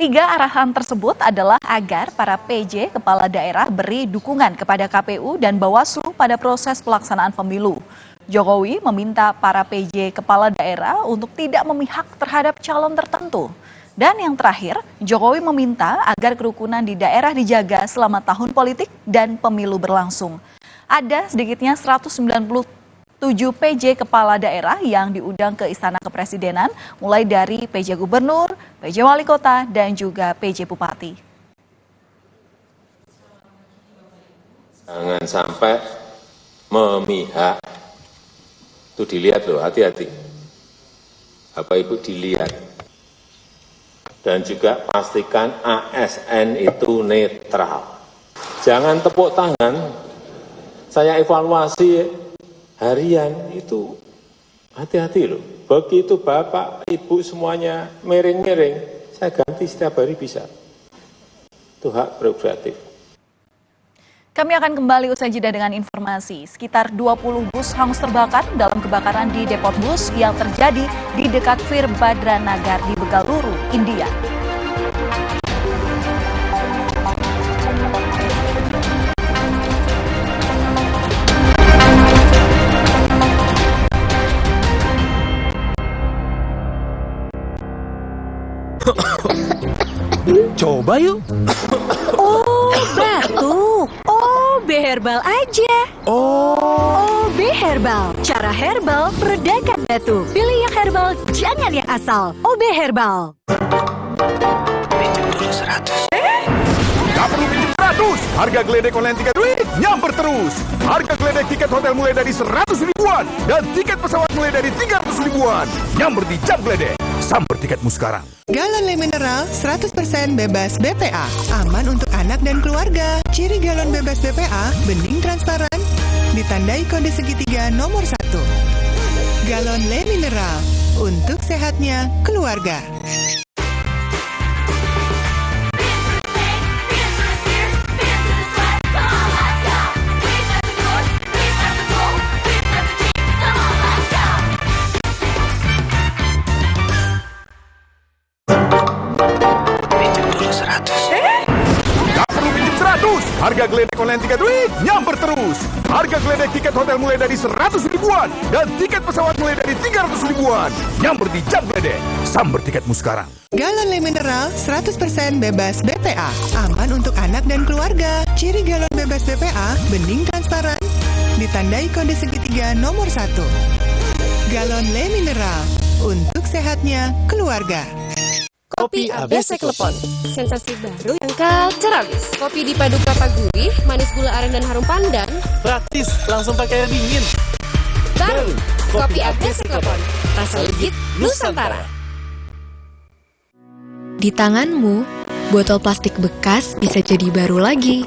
Speaker 12: 3 arahan tersebut adalah agar para PJ kepala daerah beri dukungan kepada KPU dan Bawaslu pada proses pelaksanaan pemilu. Jokowi meminta para PJ kepala daerah untuk tidak memihak terhadap calon tertentu. Dan yang terakhir, Jokowi meminta agar kerukunan di daerah dijaga selama tahun politik dan pemilu berlangsung. Ada sedikitnya 197 PJ kepala daerah yang diundang ke Istana Kepresidenan, mulai dari PJ Gubernur, PJ Wali Kota, dan juga PJ Bupati.
Speaker 22: Jangan sampai memihak. Itu dilihat loh, hati-hati. Bapak Ibu dilihat. Dan juga pastikan ASN itu netral. Jangan tepuk tangan, saya evaluasi harian itu hati-hati loh. Begitu Bapak, Ibu semuanya miring-miring, saya ganti setiap hari bisa. Itu hak prerogatif.
Speaker 12: Kami akan kembali usai jeda dengan informasi. Sekitar 20 bus hangus terbakar dalam kebakaran di depot bus yang terjadi di dekat Virbhadranagar di Bengaluru, India.
Speaker 8: Coba yuk.
Speaker 7: Oh, batuk. OB Herbal aja. OB Herbal. Cara herbal meredakan batuk. Pilih yang herbal, jangan yang asal. OB Herbal.
Speaker 8: Pinjam dulu 100.
Speaker 4: Gak perlu pinjam 100. Harga geledek online 3 duit nyamper terus. Harga geledek tiket hotel mulai dari 100 ribuan dan tiket pesawat mulai dari 300 ribuan. Nyamper di Jam Geledek. Samper tiketmu sekarang.
Speaker 20: Galon Le Mineral 100% bebas BPA. Aman untuk anak dan keluarga. Ciri galon bebas BPA, bening transparan, ditandai kode segitiga nomor 1. Galon Le Mineral, untuk sehatnya keluarga.
Speaker 4: Gak perlu pinjam
Speaker 1: 100. Harga geledek online tiket week nyamber terus. Harga geledek tiket hotel mulai dari 100 ribuan dan tiket pesawat mulai dari 300 ribuan. Nyamber di Jam Geledek. Samber tiketmu sekarang.
Speaker 20: Galon Le Mineral 100% bebas BPA. Aman untuk anak dan keluarga. Ciri galon bebas BPA, bening transparan. Ditandai kode segitiga nomor 1. Galon Le Mineral. Untuk sehatnya keluarga.
Speaker 5: Kopi ABC Klepon, sensasi baru yang culture abis. Kopi dipadu kelapa gurih, manis gula aren dan harum pandan.
Speaker 18: Praktis, langsung pakai air dingin.
Speaker 5: Baru, Kopi ABC Klepon, rasa legit Nusantara.
Speaker 14: Di tanganmu, botol plastik bekas bisa jadi baru lagi.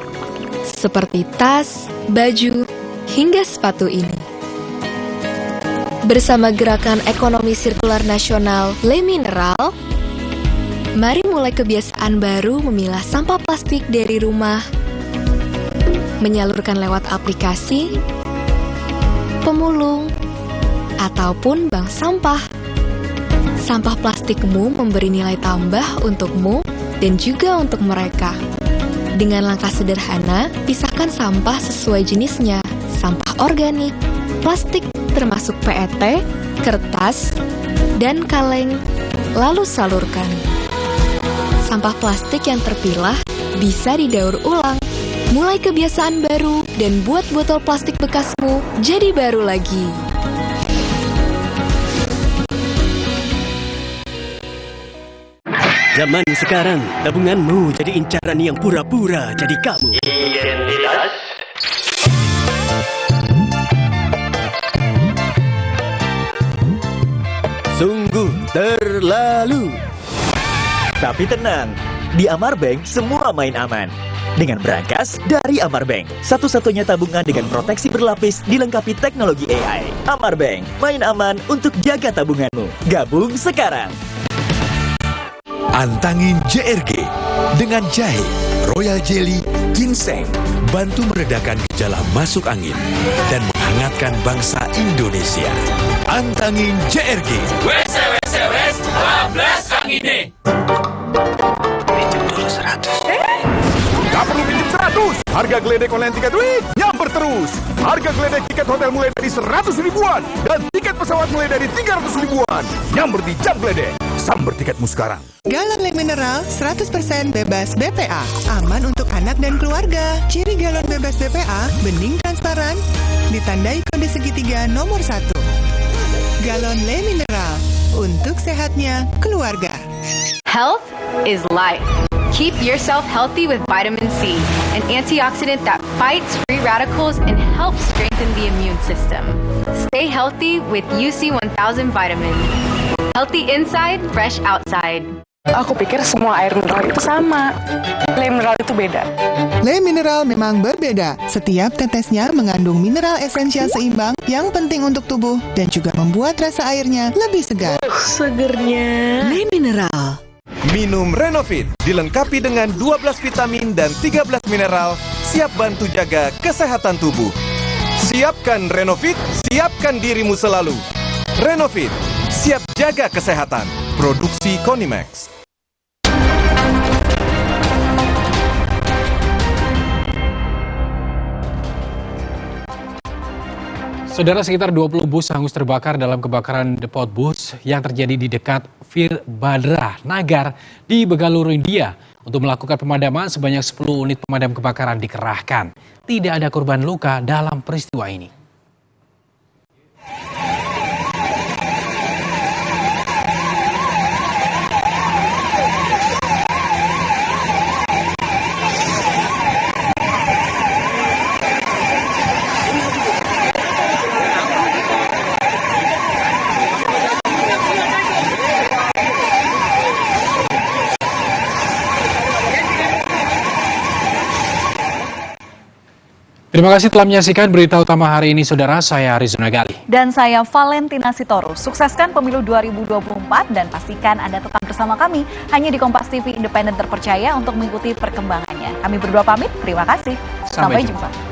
Speaker 14: Seperti tas, baju, hingga sepatu ini. Bersama Gerakan Ekonomi Sirkular Nasional Le Mineral, mari mulai kebiasaan baru memilah sampah plastik dari rumah, menyalurkan lewat aplikasi, pemulung, ataupun bank sampah. Sampah plastikmu memberi nilai tambah untukmu dan juga untuk mereka. Dengan langkah sederhana, pisahkan sampah sesuai jenisnya, sampah organik, plastik termasuk PET, kertas, dan kaleng, lalu salurkan. Sampah plastik yang terpilah bisa didaur ulang. Mulai kebiasaan baru dan buat botol plastik bekasmu jadi baru lagi.
Speaker 10: Zaman sekarang, tabunganmu jadi incaran yang pura-pura jadi kamu. Identitas. Sungguh terlalu.
Speaker 8: Tapi tenang, di Amarbank semua main aman. Dengan berangkas dari Amarbank, satu-satunya tabungan dengan proteksi berlapis dilengkapi teknologi AI. Amarbank, main aman untuk jaga tabunganmu. Gabung sekarang.
Speaker 25: Antangin JRG dengan jahe, royal jelly, ginseng, bantu meredakan gejala masuk angin dan menghangatkan bangsa Indonesia. Antangin JRG.
Speaker 6: WC 12 angine.
Speaker 1: Pinjam dulu 100. Gak perlu pinjam 100. Harga geledek online tiket week nyamber terus. Harga geledek tiket hotel mulai dari 100 ribuan dan tiket pesawat mulai dari 300 ribuan. Nyamber di Jam Geledek. Samber tiketmu sekarang.
Speaker 20: Galon Le Mineral 100% bebas BPA. Aman untuk anak dan keluarga. Ciri galon bebas BPA, bening transparan. Ditandai kode segitiga nomor 1. Galon Le Mineral. Untuk sehatnya keluarga.
Speaker 16: Health is life. Keep yourself healthy with vitamin C, an antioxidant that fights free radicals and helps strengthen the immune system. Stay healthy with UC 1000 vitamin. Healthy inside, fresh outside.
Speaker 21: Aku pikir semua air mineral itu sama. Le Mineral itu beda.
Speaker 20: Le Mineral memang berbeda. Setiap tetesnya mengandung mineral esensial seimbang yang penting untuk tubuh dan juga membuat rasa airnya lebih segar.
Speaker 21: Segernya.
Speaker 20: Le Mineral.
Speaker 23: Minum Renovit, dilengkapi dengan 12 vitamin dan 13 mineral, siap bantu jaga kesehatan tubuh. Siapkan Renovit, siapkan dirimu selalu. Renovit, siap jaga kesehatan. Produksi Konimax.
Speaker 9: Saudara, sekitar 20 bus hangus terbakar dalam kebakaran depot bus yang terjadi di dekat Virbhadra Nagar di Begaluru, India. Untuk melakukan pemadaman, sebanyak 10 unit pemadam kebakaran dikerahkan. Tidak ada korban luka dalam peristiwa ini. Terima kasih telah menyaksikan berita utama hari ini, saudara. Saya Rizona Gali.
Speaker 12: Dan saya Valentina Sitorus. Sukseskan pemilu 2024 dan pastikan Anda tetap bersama kami hanya di Kompas TV Independen terpercaya untuk mengikuti perkembangannya. Kami berdua pamit, terima kasih. Sampai jumpa.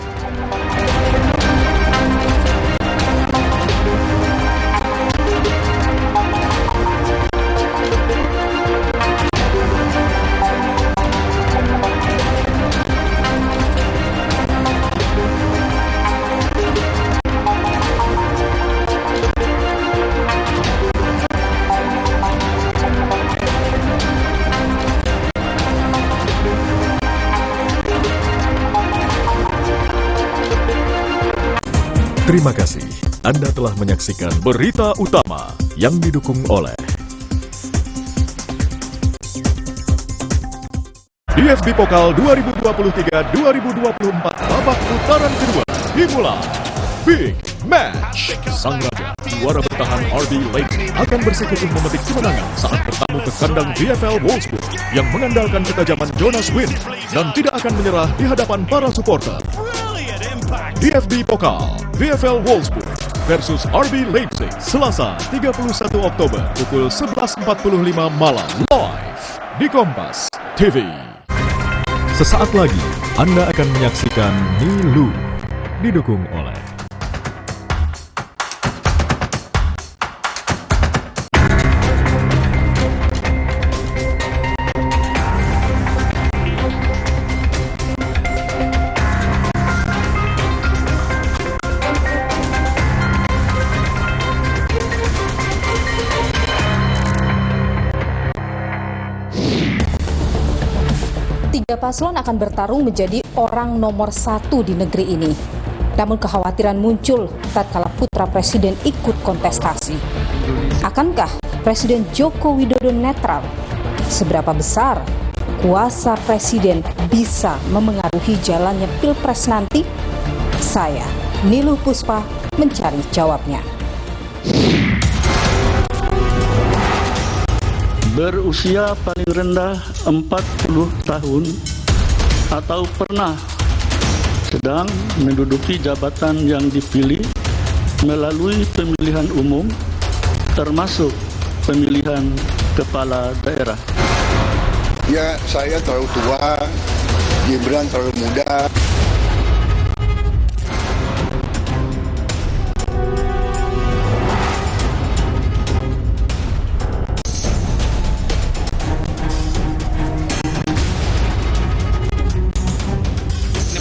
Speaker 1: Terima kasih. Anda telah menyaksikan berita utama yang didukung oleh DFB Pokal 2023-2024 babak putaran kedua dimulai. Big Match. Sang Raja, juara bertahan RB Leipzig akan bersikukuh memetik kemenangan saat bertamu ke kandang VfL Wolfsburg yang mengandalkan ketajaman Jonas Wind dan tidak akan menyerah di hadapan para supporter. DFB Pokal, VfL Wolfsburg versus RB Leipzig, Selasa 31 Oktober pukul 11.45 malam live di Kompas TV. Sesaat lagi Anda akan menyaksikan Nilu didukung oleh
Speaker 2: Tiga paslon akan bertarung menjadi orang nomor 1 di negeri ini. Namun kekhawatiran muncul tatkala putra presiden ikut kontestasi. Akankah Presiden Joko Widodo netral? Seberapa besar kuasa presiden bisa memengaruhi jalannya Pilpres nanti? Saya, Nilu Puspa, mencari jawabnya.
Speaker 3: Berusia paling rendah 40 tahun atau pernah sedang menduduki jabatan yang dipilih melalui pemilihan umum termasuk pemilihan kepala daerah.
Speaker 17: Ya, saya terlalu tua, Gibran terlalu muda.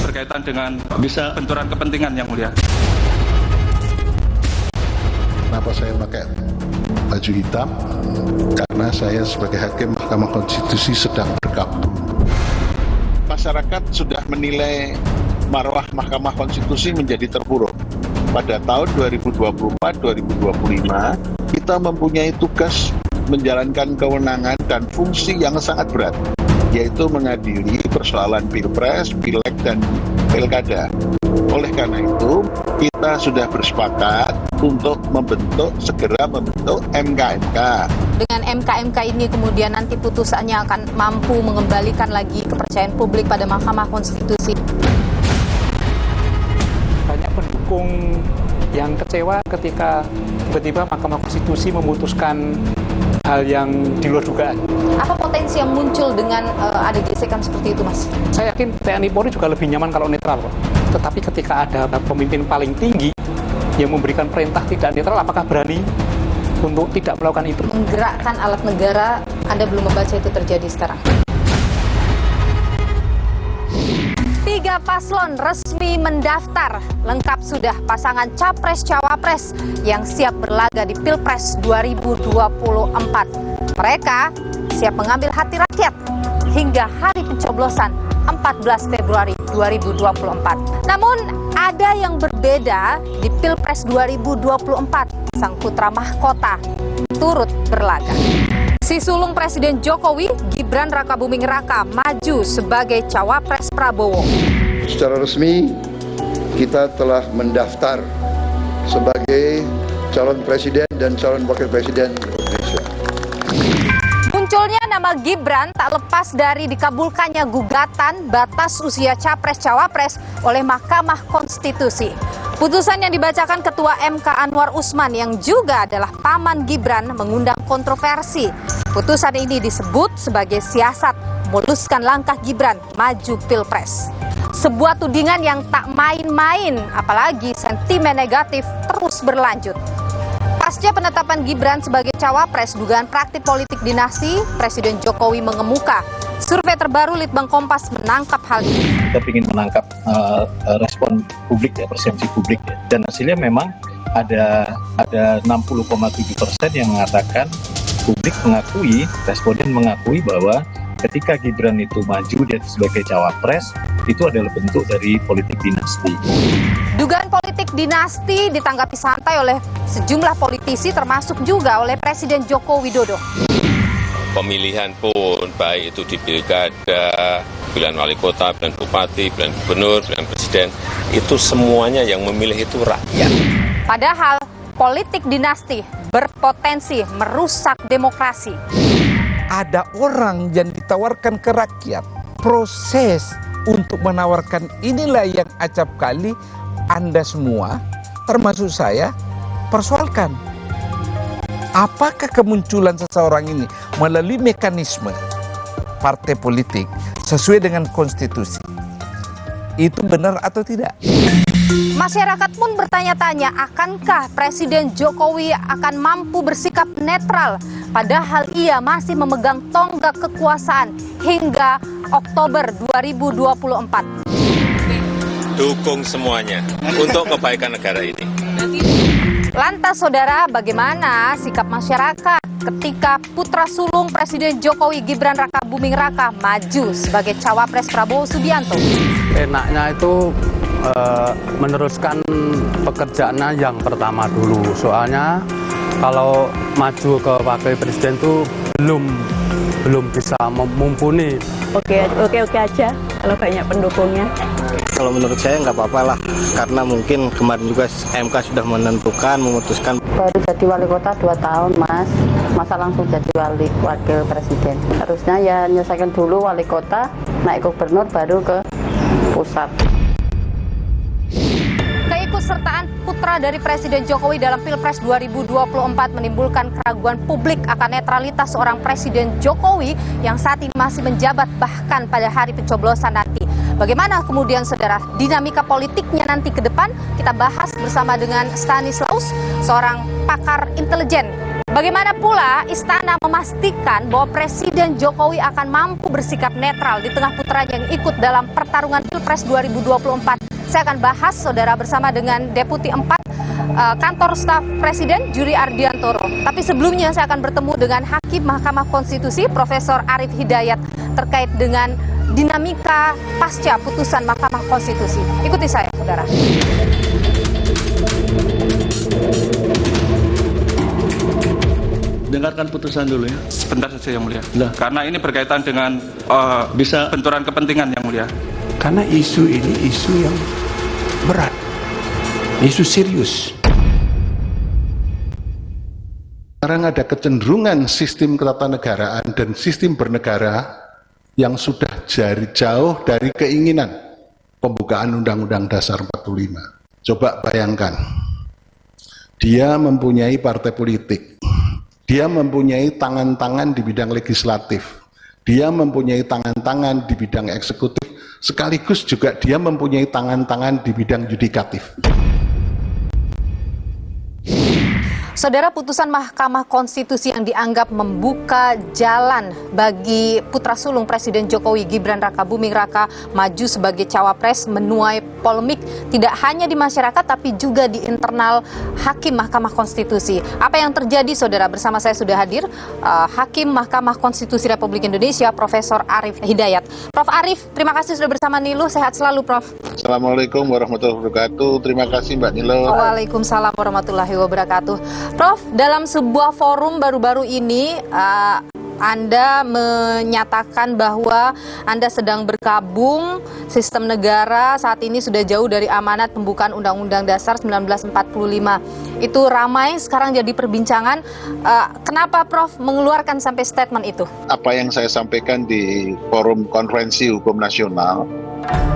Speaker 19: Berkaitan dengan benturan kepentingan yang mulia.
Speaker 17: Kenapa saya pakai baju hitam? Karena saya sebagai hakim Mahkamah Konstitusi sedang berkabung. Masyarakat sudah menilai marwah Mahkamah Konstitusi menjadi terpuruk. Pada tahun 2024-2025 kita mempunyai tugas menjalankan kewenangan dan fungsi yang sangat berat, yaitu mengadili persoalan pilpres, pileg, dan pilkada. Oleh karena itu, kita sudah bersepakat untuk segera membentuk MK-MK.
Speaker 2: Dengan MK-MK ini kemudian nanti putusannya akan mampu mengembalikan lagi kepercayaan publik pada Mahkamah Konstitusi.
Speaker 24: Banyak pendukung yang kecewa ketika tiba-tiba Mahkamah Konstitusi memutuskan hal yang di luar dugaan.
Speaker 2: Apa potensi yang muncul dengan ada gesekan seperti itu, Mas?
Speaker 24: Saya yakin TNI Polri juga lebih nyaman kalau netral kok. Tetapi ketika ada pemimpin paling tinggi yang memberikan perintah tidak netral, apakah berani untuk tidak melakukan itu?
Speaker 2: Menggerakkan alat negara, Anda belum membaca itu terjadi sekarang. 3 paslon resmi mendaftar. Lengkap sudah pasangan Capres-Cawapres yang siap berlaga di Pilpres 2024. Mereka siap mengambil hati rakyat hingga hari pencoblosan 14 Februari 2024. Namun ada yang berbeda di Pilpres 2024. Sang putra mahkota turut berlaga. Si sulung Presiden Jokowi, Gibran Rakabuming Raka, maju sebagai Cawapres Prabowo.
Speaker 17: Secara resmi, kita telah mendaftar sebagai calon presiden dan calon wakil presiden Indonesia.
Speaker 2: Munculnya nama Gibran tak lepas dari dikabulkannya gugatan batas usia Capres-Cawapres oleh Mahkamah Konstitusi. Putusan yang dibacakan Ketua MK Anwar Usman yang juga adalah paman Gibran mengundang kontroversi. Putusan ini disebut sebagai siasat memuluskan langkah Gibran maju Pilpres. Sebuah tudingan yang tak main-main, apalagi sentimen negatif terus berlanjut. Pasca penetapan Gibran sebagai cawapres, dugaan praktik politik dinasti, Presiden Jokowi mengemuka. Survei terbaru Litbang Kompas menangkap hal ini.
Speaker 26: Kita ingin menangkap respon publik ya, persepsi publik ya. Dan hasilnya memang ada 60,7% yang mengatakan publik mengakui, responden mengakui bahwa ketika Gibran itu maju dia sebagai cawapres, itu adalah bentuk dari politik dinasti.
Speaker 2: Dugaan politik dinasti ditanggapi santai oleh sejumlah politisi termasuk juga oleh Presiden Joko Widodo.
Speaker 4: Pemilihan pun baik itu di pilkada, pilihan wali kota, pilihan bupati, pilihan gubernur, pilihan presiden, itu semuanya yang memilih itu rakyat.
Speaker 2: Padahal politik dinasti berpotensi merusak demokrasi.
Speaker 7: Ada orang yang ditawarkan ke rakyat, proses untuk menawarkan inilah yang acap kali Anda semua, termasuk saya, persoalkan. Apakah kemunculan seseorang ini melalui mekanisme partai politik sesuai dengan konstitusi? Itu benar atau tidak?
Speaker 2: Masyarakat pun bertanya-tanya, akankah Presiden Jokowi akan mampu bersikap netral padahal ia masih memegang tonggak kekuasaan hingga Oktober 2024?
Speaker 4: Dukung semuanya untuk kebaikan negara ini.
Speaker 2: Lantas saudara, bagaimana sikap masyarakat ketika putra sulung Presiden Jokowi Gibran Raka Buming Raka maju sebagai cawapres Prabowo Subianto?
Speaker 11: Enaknya itu meneruskan pekerjaannya yang pertama dulu. Soalnya kalau maju ke wakil presiden itu belum bisa mumpuni.
Speaker 13: Oke aja kalau banyak pendukungnya.
Speaker 15: Kalau menurut saya nggak apa-apa lah, karena mungkin kemarin juga MK sudah memutuskan.
Speaker 22: Baru jadi wali kota 2 tahun mas, masa langsung jadi wakil presiden. Harusnya ya menyelesaikan dulu wali kota, naik gubernur baru ke pusat.
Speaker 2: Keikutsertaan putra dari Presiden Jokowi dalam Pilpres 2024 menimbulkan keraguan publik akan netralitas seorang Presiden Jokowi yang saat ini masih menjabat bahkan pada hari pencoblosan nanti. Bagaimana kemudian saudara dinamika politiknya nanti ke depan? Kita bahas bersama dengan Stanislaus, seorang pakar intelijen. Bagaimana pula Istana memastikan bahwa Presiden Jokowi akan mampu bersikap netral di tengah putranya yang ikut dalam pertarungan Pilpres 2024? Saya akan bahas saudara bersama dengan Deputi 4 Kantor Staf Presiden Juri Ardiantoro. Tapi sebelumnya saya akan bertemu dengan Hakim Mahkamah Konstitusi Profesor Arif Hidayat terkait dengan dinamika pasca putusan Mahkamah Konstitusi. Ikuti saya saudara.
Speaker 3: Dengarkan putusan dulu ya.
Speaker 19: Sebentar saja yang mulia. Karena ini berkaitan dengan
Speaker 3: bisa
Speaker 19: benturan kepentingan yang mulia.
Speaker 27: Karena isu ini isu yang berat, isu serius.
Speaker 28: Sekarang ada kecenderungan sistem ketatanegaraan dan sistem bernegara yang sudah jauh dari keinginan pembukaan Undang-Undang Dasar 45. Coba bayangkan, dia mempunyai partai politik, dia mempunyai tangan-tangan di bidang legislatif, dia mempunyai tangan-tangan di bidang eksekutif, sekaligus juga dia mempunyai tangan-tangan di bidang yudikatif.
Speaker 2: Saudara, putusan Mahkamah Konstitusi yang dianggap membuka jalan bagi putra sulung Presiden Jokowi Gibran Raka Buming Raka maju sebagai cawapres menuai polemik tidak hanya di masyarakat tapi juga di internal Hakim Mahkamah Konstitusi. Apa yang terjadi saudara? Bersama saya sudah hadir Hakim Mahkamah Konstitusi Republik Indonesia Profesor Arif Hidayat. Prof Arif, terima kasih sudah bersama Nilu. Sehat selalu Prof.
Speaker 17: Assalamualaikum warahmatullahi wabarakatuh. Terima kasih Mbak Nilo.
Speaker 2: Waalaikumsalam warahmatullahi wabarakatuh. Prof, dalam sebuah forum baru-baru ini Anda menyatakan bahwa Anda sedang bergabung sistem negara saat ini sudah jauh dari amanat pembukaan Undang-Undang Dasar 1945. Itu ramai sekarang jadi perbincangan. Kenapa Prof mengeluarkan sampai statement itu?
Speaker 17: Apa yang saya sampaikan di forum konferensi hukum nasional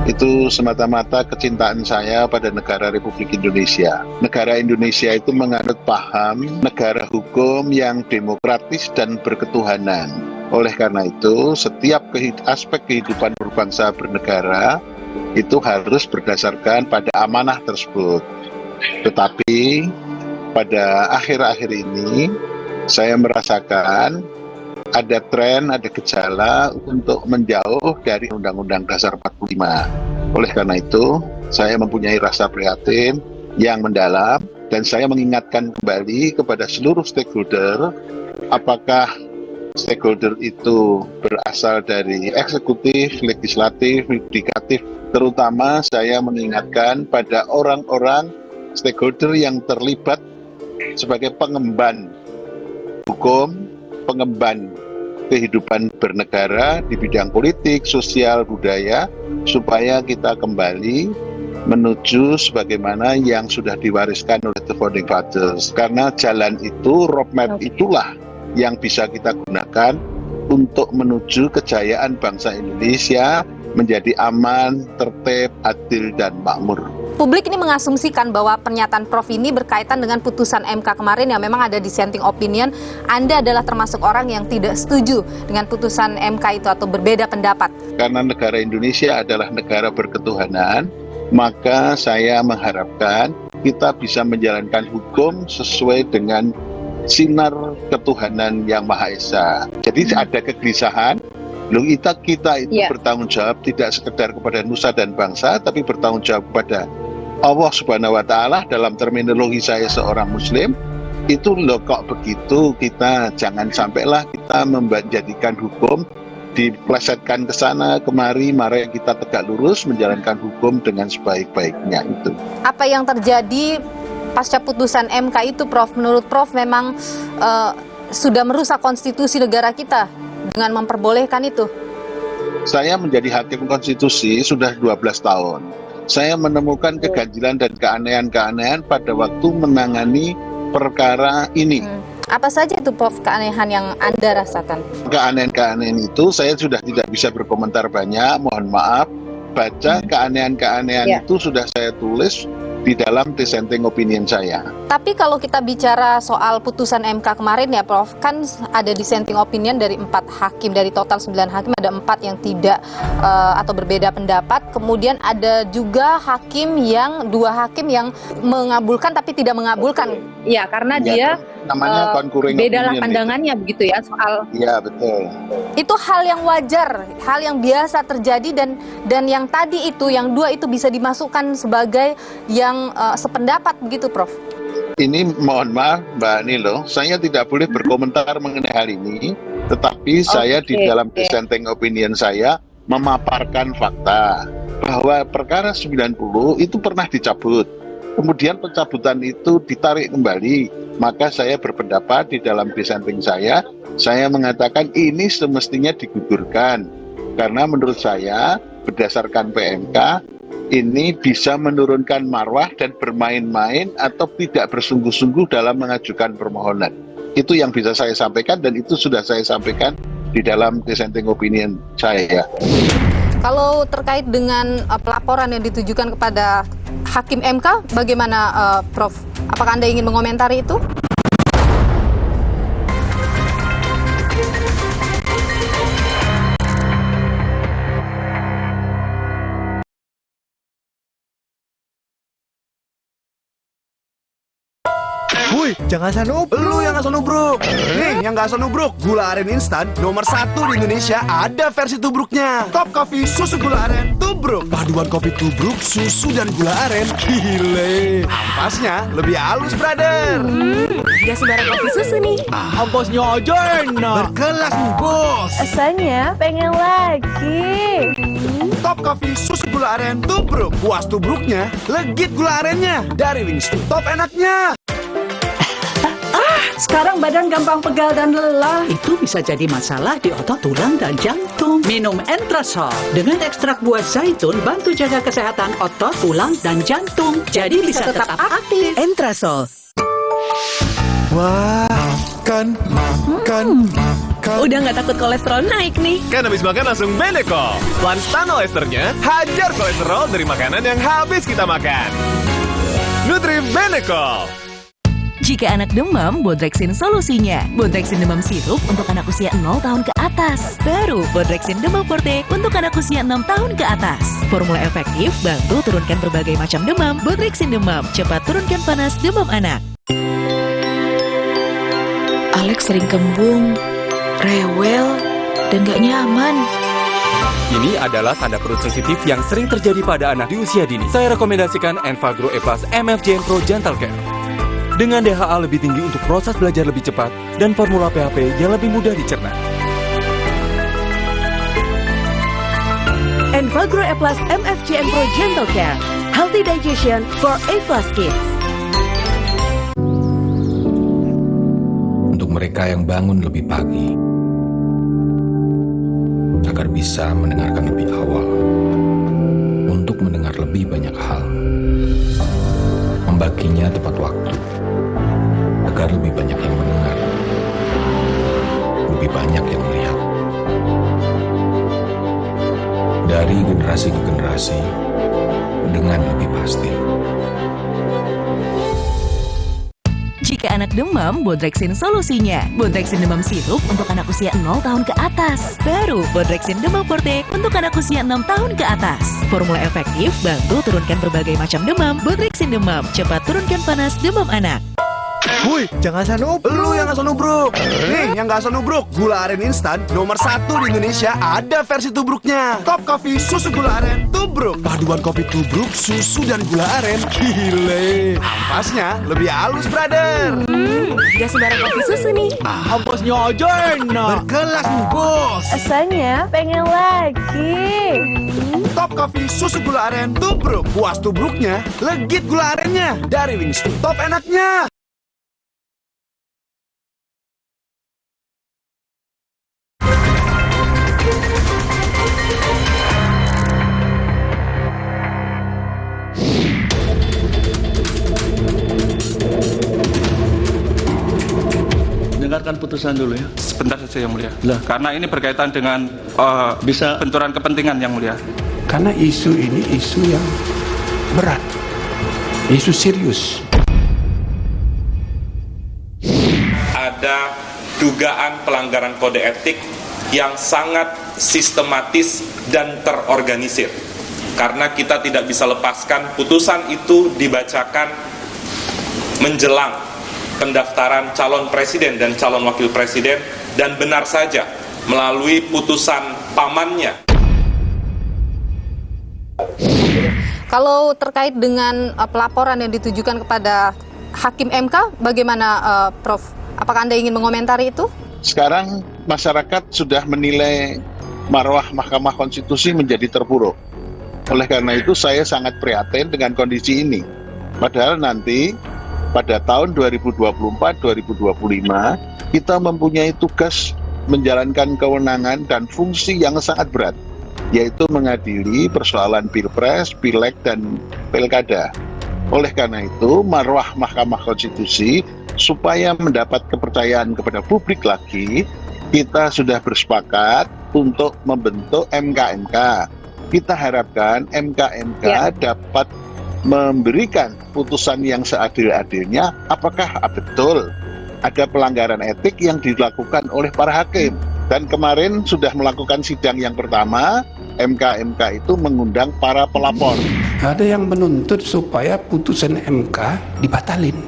Speaker 17: itu semata-mata kecintaan saya pada negara Republik Indonesia. Negara Indonesia itu menganut paham negara hukum yang demokratis dan berketuhanan. Oleh karena itu, setiap aspek kehidupan berbangsa bernegara itu harus berdasarkan pada amanah tersebut. Tetapi pada akhir-akhir ini saya merasakan ada tren, ada gejala untuk menjauh dari Undang-Undang Dasar 45. Oleh karena itu, saya mempunyai rasa prihatin yang mendalam dan saya mengingatkan kembali kepada seluruh stakeholder apakah stakeholder itu berasal dari eksekutif, legislatif, yudikatif. Terutama saya mengingatkan pada orang-orang stakeholder yang terlibat sebagai pengemban hukum, pengemban kehidupan bernegara di bidang politik, sosial, budaya, supaya kita kembali menuju sebagaimana yang sudah diwariskan oleh the founding fathers. Karena jalan itu, roadmap itulah yang bisa kita gunakan untuk menuju kejayaan bangsa Indonesia menjadi aman, tertib, adil, dan makmur.
Speaker 2: Publik ini mengasumsikan bahwa pernyataan Prof ini berkaitan dengan putusan MK kemarin yang memang ada dissenting opinion. Anda adalah termasuk orang yang tidak setuju dengan putusan MK itu atau berbeda pendapat.
Speaker 17: Karena negara Indonesia adalah negara berketuhanan, maka saya mengharapkan kita bisa menjalankan hukum sesuai dengan sinar ketuhanan yang Maha Esa. Jadi ada kegelisahan, loh kita itu bertanggung jawab tidak sekedar kepada nusa dan bangsa, tapi bertanggung jawab kepada Allah Subhanahu wa Ta'ala. Dalam terminologi saya seorang Muslim, itu loh kok begitu, kita jangan sampailah kita menjadikan hukum diplesetkan ke sana kemari, mari kita tegak lurus menjalankan hukum dengan sebaik-baiknya itu.
Speaker 2: Apa yang terjadi pasca putusan MK itu, Prof, menurut Prof memang sudah merusak konstitusi negara kita dengan memperbolehkan itu?
Speaker 17: Saya menjadi hakim konstitusi sudah 12 tahun. Saya menemukan keganjilan dan keanehan-keanehan pada waktu menangani perkara ini.
Speaker 2: Apa saja itu, Prof, keanehan yang Anda rasakan?
Speaker 17: Keanehan-keanehan itu saya sudah tidak bisa berkomentar banyak, mohon maaf. Baca keanehan-keanehan itu sudah saya tulis di dalam dissenting opinion saya.
Speaker 2: Tapi kalau kita bicara soal putusan MK kemarin ya, Prof, kan ada dissenting opinion dari 4 hakim, dari total 9 hakim ada 4 yang tidak atau berbeda pendapat. Kemudian ada juga2 hakim yang mengabulkan tapi tidak mengabulkan. Ya, karena dia
Speaker 17: namanya
Speaker 2: bedalah pandangannya itu. Begitu ya soal.
Speaker 17: Iya, betul.
Speaker 2: Itu hal yang wajar, hal yang biasa terjadi, dan yang tadi itu, yang 2 itu bisa dimasukkan sebagai yang sependapat begitu, Prof.
Speaker 17: Ini mohon maaf Mbak Nilo, saya tidak boleh berkomentar mengenai hal ini, tetapi saya di dalam dissenting opinion saya memaparkan fakta bahwa perkara 90 itu pernah dicabut. Kemudian pencabutan itu ditarik kembali, maka saya berpendapat di dalam dissenting saya mengatakan ini semestinya digugurkan. Karena menurut saya berdasarkan PMK ini bisa menurunkan marwah dan bermain-main atau tidak bersungguh-sungguh dalam mengajukan permohonan. Itu yang bisa saya sampaikan dan itu sudah saya sampaikan di dalam dissenting opinion saya.
Speaker 2: Kalau terkait dengan pelaporan yang ditujukan kepada Hakim MK, bagaimana Prof? Apakah Anda ingin mengomentari itu?
Speaker 5: Wuih, jangan asal nubruk. Lu yang asal nubruk. Nih, yang gak asal nubruk, gula aren instan nomor 1 di Indonesia ada versi tubruknya. Top Coffee susu gula aren tubruk. Paduan kopi tubruk, susu dan gula aren. Gile. Ampasnya lebih halus, brother.
Speaker 6: Gak sembarang kopi susu nih.
Speaker 5: Ampasnya aja enak. Berkelas nih, bos.
Speaker 6: Rasanya pengen lagi.
Speaker 5: Top Coffee susu gula aren tubruk. Puas tubruknya, legit gula arennya. Dari Wingstop, top enaknya.
Speaker 8: Sekarang badan gampang pegal dan lelah. Itu bisa jadi masalah di otot, tulang, dan jantung. Minum Entrasol. Dengan ekstrak buah zaitun, bantu jaga kesehatan otot, tulang, dan jantung. Jadi bisa tetap aktif. Entrasol.
Speaker 5: Wah, makan.
Speaker 8: Udah nggak takut kolesterol naik nih.
Speaker 23: Kan habis makan langsung Benecol. Lanstan esternya, hajar kolesterol dari makanan yang habis kita makan. Nutri Benecol.
Speaker 10: Jika anak demam, Bodrexin solusinya. Bodrexin demam sirup untuk anak usia 0 tahun ke atas. Baru Bodrexin demam forte untuk anak usia 6 tahun ke atas. Formula efektif bantu turunkan berbagai macam demam. Bodrexin demam cepat turunkan panas demam anak.
Speaker 8: Alex sering kembung, rewel, dan gak nyaman.
Speaker 23: Ini adalah tanda perut sensitif yang sering terjadi pada anak di usia dini. Saya rekomendasikan Enfagro E Plus MFJN Pro Gentle Care.
Speaker 9: dengan DHA lebih tinggi untuk proses belajar lebih cepat dan formula PHP yang lebih mudah dicerna.
Speaker 6: Envagro E Plus MFCN Pro Gentle Care, healthy digestion for A Plus kids.
Speaker 12: Untuk mereka yang bangun lebih pagi, agar bisa mendengarkan lebih awal, untuk mendengar lebih banyak hal, membaginya tepat waktu, agar lebih banyak yang mendengar, lebih banyak yang melihat. Dari generasi ke generasi, dengan lebih pasti.
Speaker 10: Jika anak demam, Bodrexin solusinya. Bodrexin demam sirup untuk anak usia 0 tahun ke atas. Baru Bodrexin demam forte untuk anak usia 6 tahun ke atas. Formula efektif bantu turunkan berbagai macam demam. Bodrexin demam cepat turunkan panas demam anak.
Speaker 5: Woi, jangan asal nubruk. Lu yang asal nubruk. Nih, yang gak asal nubruk, gula aren instan nomor 1 di Indonesia ada versi tubruknya. Top Coffee susu gula aren tubruk. Paduan kopi tubruk, susu dan gula aren. Gile. Ampasnya lebih halus, brother.
Speaker 6: Gak sembarang kopi susu nih.
Speaker 5: Ampasnya aja enak. Berkelas, bos.
Speaker 6: Rasanya pengen lagi.
Speaker 5: Top Coffee susu gula aren tubruk. Puas tubruknya, legit gula arennya. Dari Wings, top enaknya.
Speaker 3: Dengarkan putusan dulu ya.
Speaker 19: Sebentar saja yang mulia. Karena ini berkaitan dengan
Speaker 3: bisa
Speaker 19: benturan kepentingan yang mulia.
Speaker 27: Karena isu ini isu yang berat, isu serius.
Speaker 4: Ada dugaan pelanggaran kode etik yang sangat sistematis dan terorganisir. Karena kita tidak bisa lepaskan putusan itu dibacakan menjelang pendaftaran calon presiden dan calon wakil presiden, dan benar saja melalui putusan pamannya.
Speaker 2: Kalau terkait dengan pelaporan yang ditujukan kepada Hakim MK, bagaimana Prof? Apakah Anda ingin mengomentari itu?
Speaker 17: Sekarang masyarakat sudah menilai marwah Mahkamah Konstitusi menjadi terpuruk. Oleh karena itu saya sangat prihatin dengan kondisi ini. Padahal nanti pada tahun 2024-2025 kita mempunyai tugas menjalankan kewenangan dan fungsi yang sangat berat, yaitu mengadili persoalan pilpres, pileg, dan pilkada. Oleh karena itu, marwah Mahkamah Konstitusi supaya mendapat kepercayaan kepada publik lagi, kita sudah bersepakat untuk membentuk MK-MK. Kita harapkan MK-MK dapat memberikan putusan yang seadil-adilnya apakah betul ada pelanggaran etik yang dilakukan oleh para hakim. Dan kemarin sudah melakukan sidang yang pertama, MK-MK itu mengundang para pelapor.
Speaker 27: Ada yang menuntut supaya putusan MK dibatalin.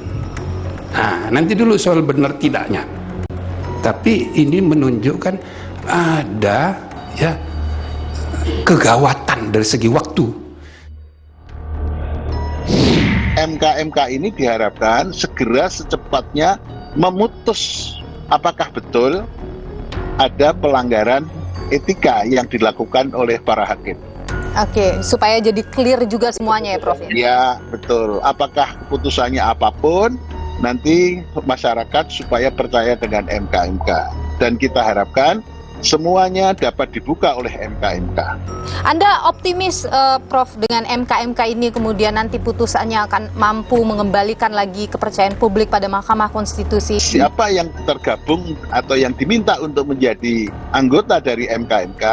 Speaker 27: Nah, nanti dulu soal benar tidaknya. Tapi ini menunjukkan ada ya kegawatan dari segi waktu.
Speaker 17: MK-MK ini diharapkan segera secepatnya memutus apakah betul ada pelanggaran etika yang dilakukan oleh para hakim.
Speaker 2: Oke, supaya jadi clear juga semuanya ya Prof?
Speaker 17: Ya, betul. Apakah keputusannya apapun, nanti masyarakat supaya percaya dengan MK-MK. Dan kita harapkan semuanya dapat dibuka oleh MK-MK. Anda
Speaker 2: optimis, Prof, dengan MK-MK ini kemudian nanti putusannya akan mampu mengembalikan lagi kepercayaan publik pada Mahkamah Konstitusi?
Speaker 17: Siapa yang tergabung atau yang diminta untuk menjadi anggota dari MK-MK,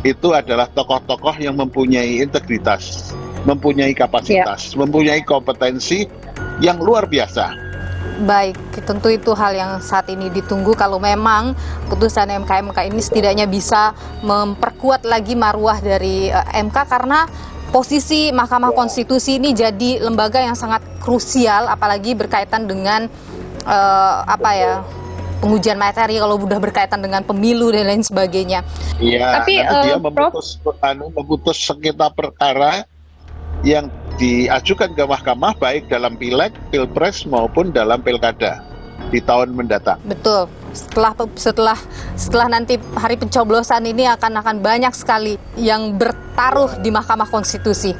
Speaker 17: itu adalah tokoh-tokoh yang mempunyai integritas, mempunyai kapasitas, mempunyai kompetensi yang luar biasa.
Speaker 2: Baik, tentu itu hal yang saat ini ditunggu kalau memang putusan MK-MK ini setidaknya bisa memperkuat lagi marwah dari MK, karena posisi Mahkamah Konstitusi ini jadi lembaga yang sangat krusial, apalagi berkaitan dengan pengujian materi kalau sudah berkaitan dengan pemilu dan lain sebagainya.
Speaker 17: Iya, tapi dia memutus sengketa perkara yang diajukan ke mahkamah baik dalam pileg, pilpres maupun dalam pilkada di tahun mendatang.
Speaker 2: Betul. Setelah nanti hari pencoblosan ini akan banyak sekali yang bertaruh di Mahkamah Konstitusi.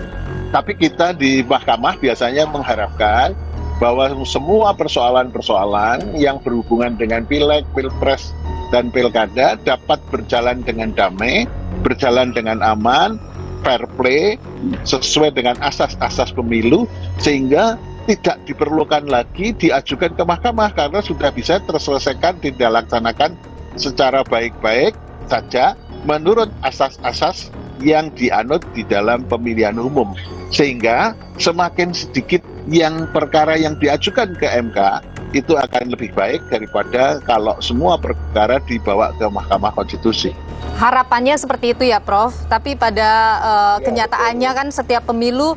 Speaker 17: Tapi kita di mahkamah biasanya mengharapkan bahwa semua persoalan-persoalan yang berhubungan dengan pileg, pilpres, dan pilkada dapat berjalan dengan damai, berjalan dengan aman, fair play, sesuai dengan asas-asas pemilu, sehingga tidak diperlukan lagi diajukan ke mahkamah karena sudah bisa terselesaikan, dilaksanakan secara baik-baik saja menurut asas-asas yang dianut di dalam pemilihan umum. Sehingga semakin sedikit yang perkara yang diajukan ke MK itu akan lebih baik daripada kalau semua perkara dibawa ke Mahkamah Konstitusi.
Speaker 2: Harapannya seperti itu ya, Prof. Tapi pada kenyataannya kan setiap pemilu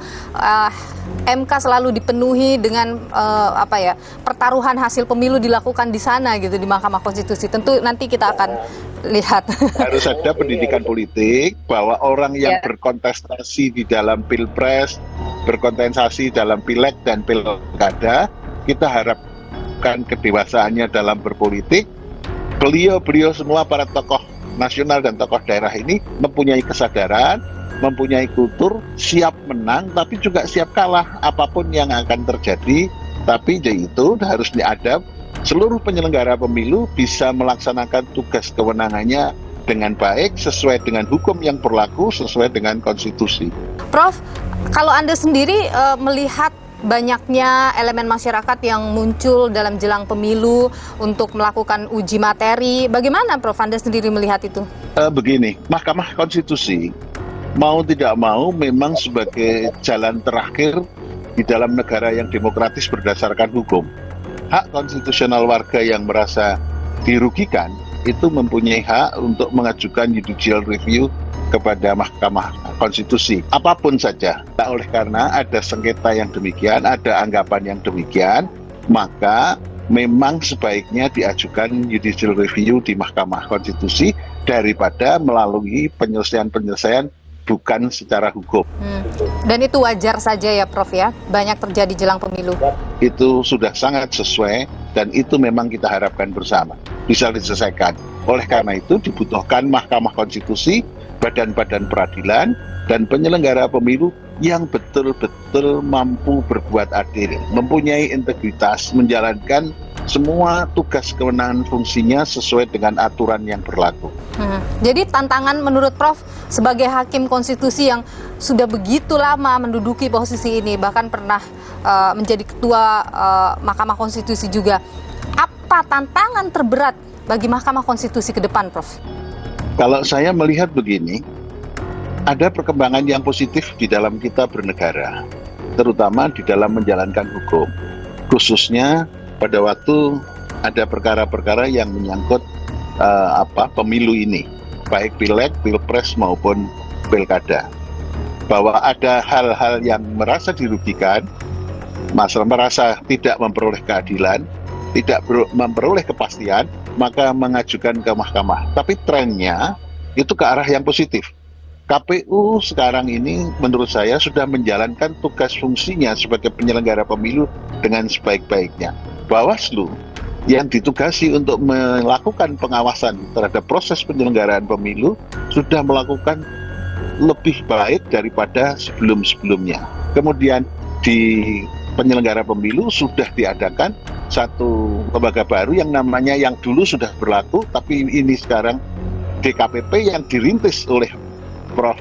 Speaker 2: MK selalu dipenuhi dengan pertaruhan hasil pemilu dilakukan di sana gitu, di Mahkamah Konstitusi. Tentu nanti kita akan lihat. Harus ada pendidikan politik bahwa orang yang berkontestasi di dalam pilpres, berkontestasi dalam pileg dan pilkada, kita harapkan kedewasaannya dalam berpolitik. Beliau semua para tokoh nasional dan tokoh daerah ini mempunyai kesadaran, mempunyai kultur, siap menang tapi juga siap kalah apapun yang akan terjadi. Tapi itu harus diadap, seluruh penyelenggara pemilu bisa melaksanakan tugas kewenangannya dengan baik, sesuai dengan hukum yang berlaku, sesuai dengan konstitusi. Prof, kalau Anda sendiri melihat banyaknya elemen masyarakat yang muncul dalam jelang pemilu untuk melakukan uji materi, bagaimana Prof Anda sendiri melihat itu? Begini, Mahkamah Konstitusi mau tidak mau memang sebagai jalan terakhir di dalam negara yang demokratis berdasarkan hukum. Hak konstitusional warga yang merasa dirugikan itu mempunyai hak untuk mengajukan judicial review kepada Mahkamah Konstitusi, apapun saja. Oleh karena ada sengketa yang demikian, ada anggapan yang demikian, maka memang sebaiknya diajukan judicial review di Mahkamah Konstitusi daripada melalui penyelesaian-penyelesaian bukan secara hukum. Dan itu wajar saja ya Prof ya, banyak terjadi jelang pemilu. Itu sudah sangat sesuai dan itu memang kita harapkan bersama bisa diselesaikan. Oleh karena itu dibutuhkan Mahkamah Konstitusi, badan-badan peradilan, dan penyelenggara pemilu yang betul-betul mampu berbuat adil, mempunyai integritas, menjalankan semua tugas kewenangan fungsinya sesuai dengan aturan yang berlaku. Jadi tantangan menurut Prof sebagai hakim konstitusi yang sudah begitu lama menduduki posisi ini, bahkan pernah menjadi ketua Mahkamah Konstitusi juga, apa tantangan terberat bagi Mahkamah Konstitusi ke depan, Prof? Kalau saya melihat begini, ada perkembangan yang positif di dalam kita bernegara, terutama di dalam menjalankan hukum, khususnya pada waktu ada perkara-perkara yang menyangkut pemilu ini, baik pileg, pilpres maupun pilkada, bahwa ada hal-hal yang merasa dirugikan, merasa tidak memperoleh keadilan, tidak memperoleh kepastian, maka mengajukan ke mahkamah. Tapi trennya itu ke arah yang positif. KPU sekarang ini menurut saya sudah menjalankan tugas fungsinya sebagai penyelenggara pemilu dengan sebaik-baiknya. Bawaslu yang ditugasi untuk melakukan pengawasan terhadap proses penyelenggaraan pemilu sudah melakukan lebih baik daripada sebelum-sebelumnya. Kemudian di penyelenggara pemilu sudah diadakan satu lembaga baru yang namanya, yang dulu sudah berlaku tapi ini sekarang DKPP yang dirintis oleh Prof.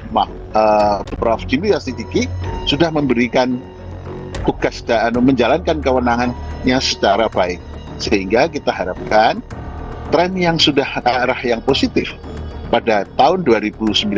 Speaker 2: Jimmy Sidiki, sudah memberikan tugas dan menjalankan kewenangannya secara baik, sehingga kita harapkan tren yang sudah ke arah yang positif pada tahun 2019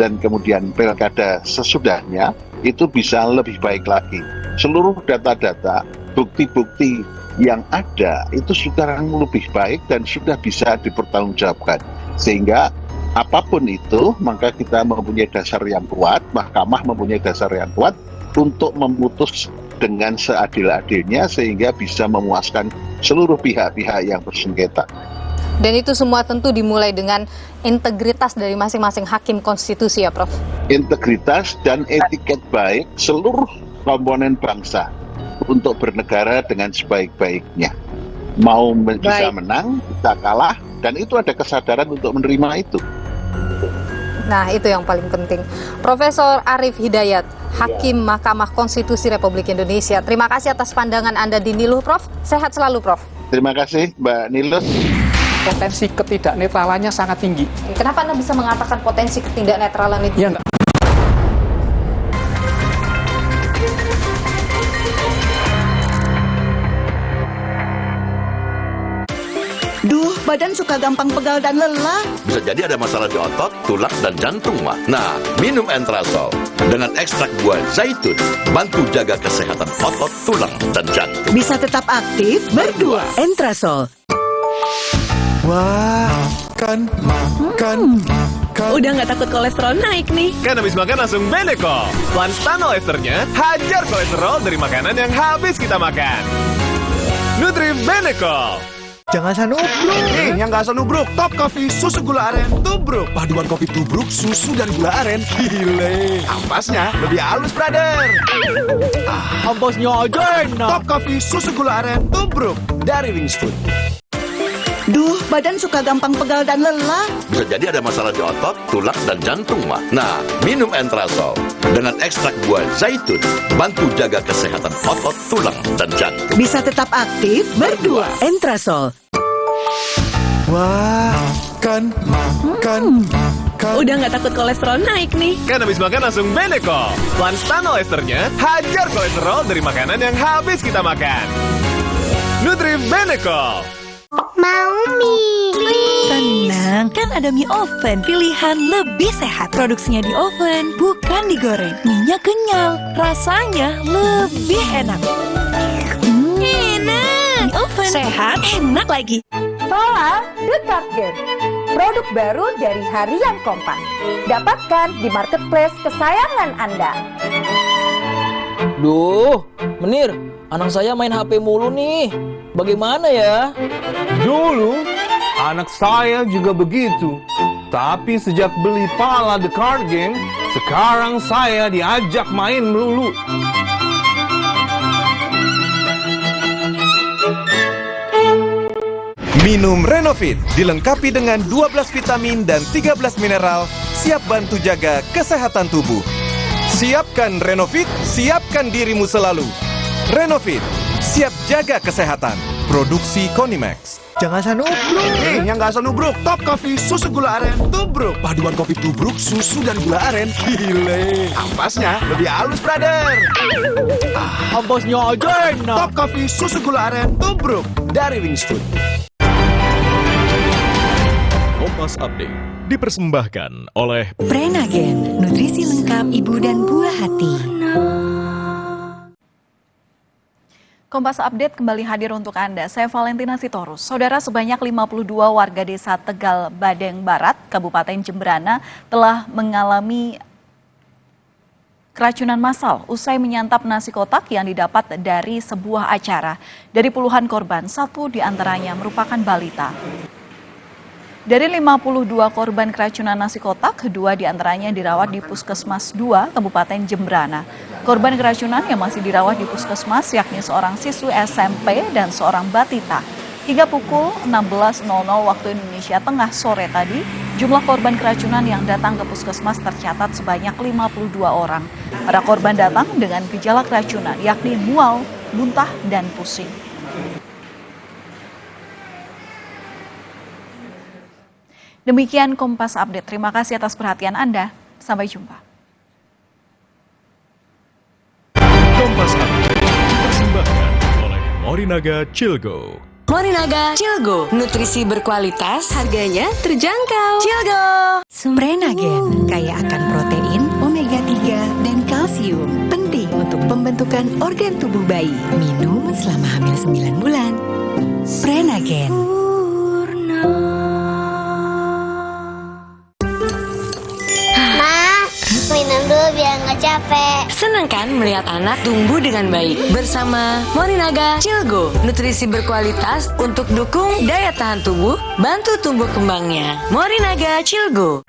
Speaker 2: dan kemudian pilkada sesudahnya itu bisa lebih baik lagi. Seluruh data-data, bukti-bukti yang ada itu sekarang lebih baik dan sudah bisa dipertanggungjawabkan, sehingga apapun itu, maka kita mempunyai dasar yang kuat, mahkamah mempunyai dasar yang kuat untuk memutus dengan seadil-adilnya sehingga bisa memuaskan seluruh pihak-pihak yang bersengketa. Dan itu semua tentu dimulai dengan integritas dari masing-masing hakim konstitusi ya Prof?
Speaker 17: integritas dan etiket baik seluruh komponen bangsa untuk bernegara dengan sebaik-baiknya. Mau bisa menang, bisa kalah, dan itu ada kesadaran untuk menerima itu.
Speaker 2: Nah, itu yang paling penting. Profesor Arief Hidayat, Hakim Mahkamah Konstitusi Republik Indonesia. Terima kasih atas pandangan Anda di Niluh, Prof. Sehat selalu, Prof.
Speaker 17: Terima kasih, Mbak Niluh.
Speaker 1: Potensi ketidaknetralannya sangat tinggi.
Speaker 2: Kenapa Anda bisa mengatakan potensi ketidaknetralan itu?
Speaker 1: Ya, enggak.
Speaker 8: Duh, badan suka gampang pegal dan lelah.
Speaker 14: Bisa jadi ada masalah di otot, tulang, dan jantung, mah. Nah, minum Entrasol dengan ekstrak buah zaitun, bantu jaga kesehatan otot, tulang, dan jantung.
Speaker 8: Bisa tetap aktif berdua. Entrasol.
Speaker 23: Wah, makan.
Speaker 10: Udah nggak takut kolesterol naik nih.
Speaker 23: Kan habis makan langsung Benecol. Lanstan esternya hajar kolesterol dari makanan yang habis kita makan. Nutri Benecol.
Speaker 5: Jangan asal nubruk. Nih, yang nggak asal nubruk. Top Coffee susu gula aren tubruk. Paduan kopi tubruk, susu dan gula aren. Gile. Ampasnya lebih halus, brother.
Speaker 1: Ampasnya aja enak.
Speaker 5: Top Coffee susu gula aren tubruk dari Wings Food.
Speaker 8: Duh, badan suka gampang pegal dan lelah.
Speaker 14: Bisa jadi ada masalah di otot, tulang, dan jantung, mah. Nah, minum Entrasol dengan ekstrak buah zaitun, bantu jaga kesehatan otot, tulang, dan jantung.
Speaker 8: Bisa tetap aktif berdua. Entrasol.
Speaker 23: Wah, makan.
Speaker 10: Udah nggak takut kolesterol naik nih.
Speaker 23: Kan habis makan langsung Benecol. Lanstan esternya hajar kolesterol dari makanan yang habis kita makan. Nutri Benecol.
Speaker 10: Mau mie. Tenang, kan ada mie oven. Pilihan lebih sehat. Produksinya di oven, bukan digoreng. Mie-nya kenyal, rasanya lebih enak. Enak. Mie oven, sehat, enak lagi.
Speaker 6: Solar The Card Game, produk baru dari Harian Kompas. Dapatkan di marketplace kesayangan Anda.
Speaker 16: Duh, Menir, anak saya main HP mulu nih. Bagaimana ya?
Speaker 18: Dulu, anak saya juga begitu. Tapi sejak beli Pala The Card Game, sekarang saya diajak main melulu.
Speaker 23: Minum Renovit, dilengkapi dengan 12 vitamin dan 13 mineral, siap bantu jaga kesehatan tubuh. Siapkan Renovit, siapkan dirimu selalu. Renovit, siap jaga kesehatan. Produksi Konimax.
Speaker 5: Jangan asal nubruk. Nih, yang nggak asal nubruk. Top Coffee susu gula aren tubruk. Paduan kopi tubruk, susu dan gula aren. Gile. Ampasnya lebih halus, brother.
Speaker 1: Ampasnya aja enak.
Speaker 5: Top Coffee susu gula aren tubruk dari Wings Food.
Speaker 23: Kompas Update dipersembahkan oleh
Speaker 10: Prenagen, nutrisi lengkap ibu dan buah hati.
Speaker 20: Kompas Update kembali hadir untuk Anda. Saya Valentina Sitorus. Saudara, sebanyak 52 warga desa Tegal Badeng Barat, Kabupaten Jemberana telah mengalami keracunan massal usai menyantap nasi kotak yang didapat dari sebuah acara. Dari puluhan korban, 1 diantaranya merupakan balita. Dari 52 korban keracunan nasi kotak, 2 diantaranya dirawat di Puskesmas 2, Kabupaten Jemberana. Korban keracunan yang masih dirawat di Puskesmas yakni seorang siswi SMP dan seorang batita. Hingga pukul 16.00 waktu Indonesia Tengah sore tadi, jumlah korban keracunan yang datang ke Puskesmas tercatat sebanyak 52 orang. Para korban datang dengan gejala keracunan yakni mual, muntah, dan pusing. Demikian Kompas Update. Terima kasih atas perhatian Anda. Sampai jumpa.
Speaker 23: Kompas Update dipersembahkan oleh Morinaga Chilgo.
Speaker 10: Morinaga Chilgo, nutrisi berkualitas, harganya terjangkau. Chilgo. Prenagen, kaya akan protein, omega 3, dan kalsium. Penting untuk pembentukan organ tubuh bayi. Minum selama hamil 9 bulan. Prenagen.
Speaker 21: Minum dulu biar nggak capek.
Speaker 10: Senang kan melihat anak tumbuh dengan baik bersama Morinaga Chilgo, nutrisi berkualitas untuk dukung daya tahan tubuh, bantu tumbuh kembangnya. Morinaga Chilgo.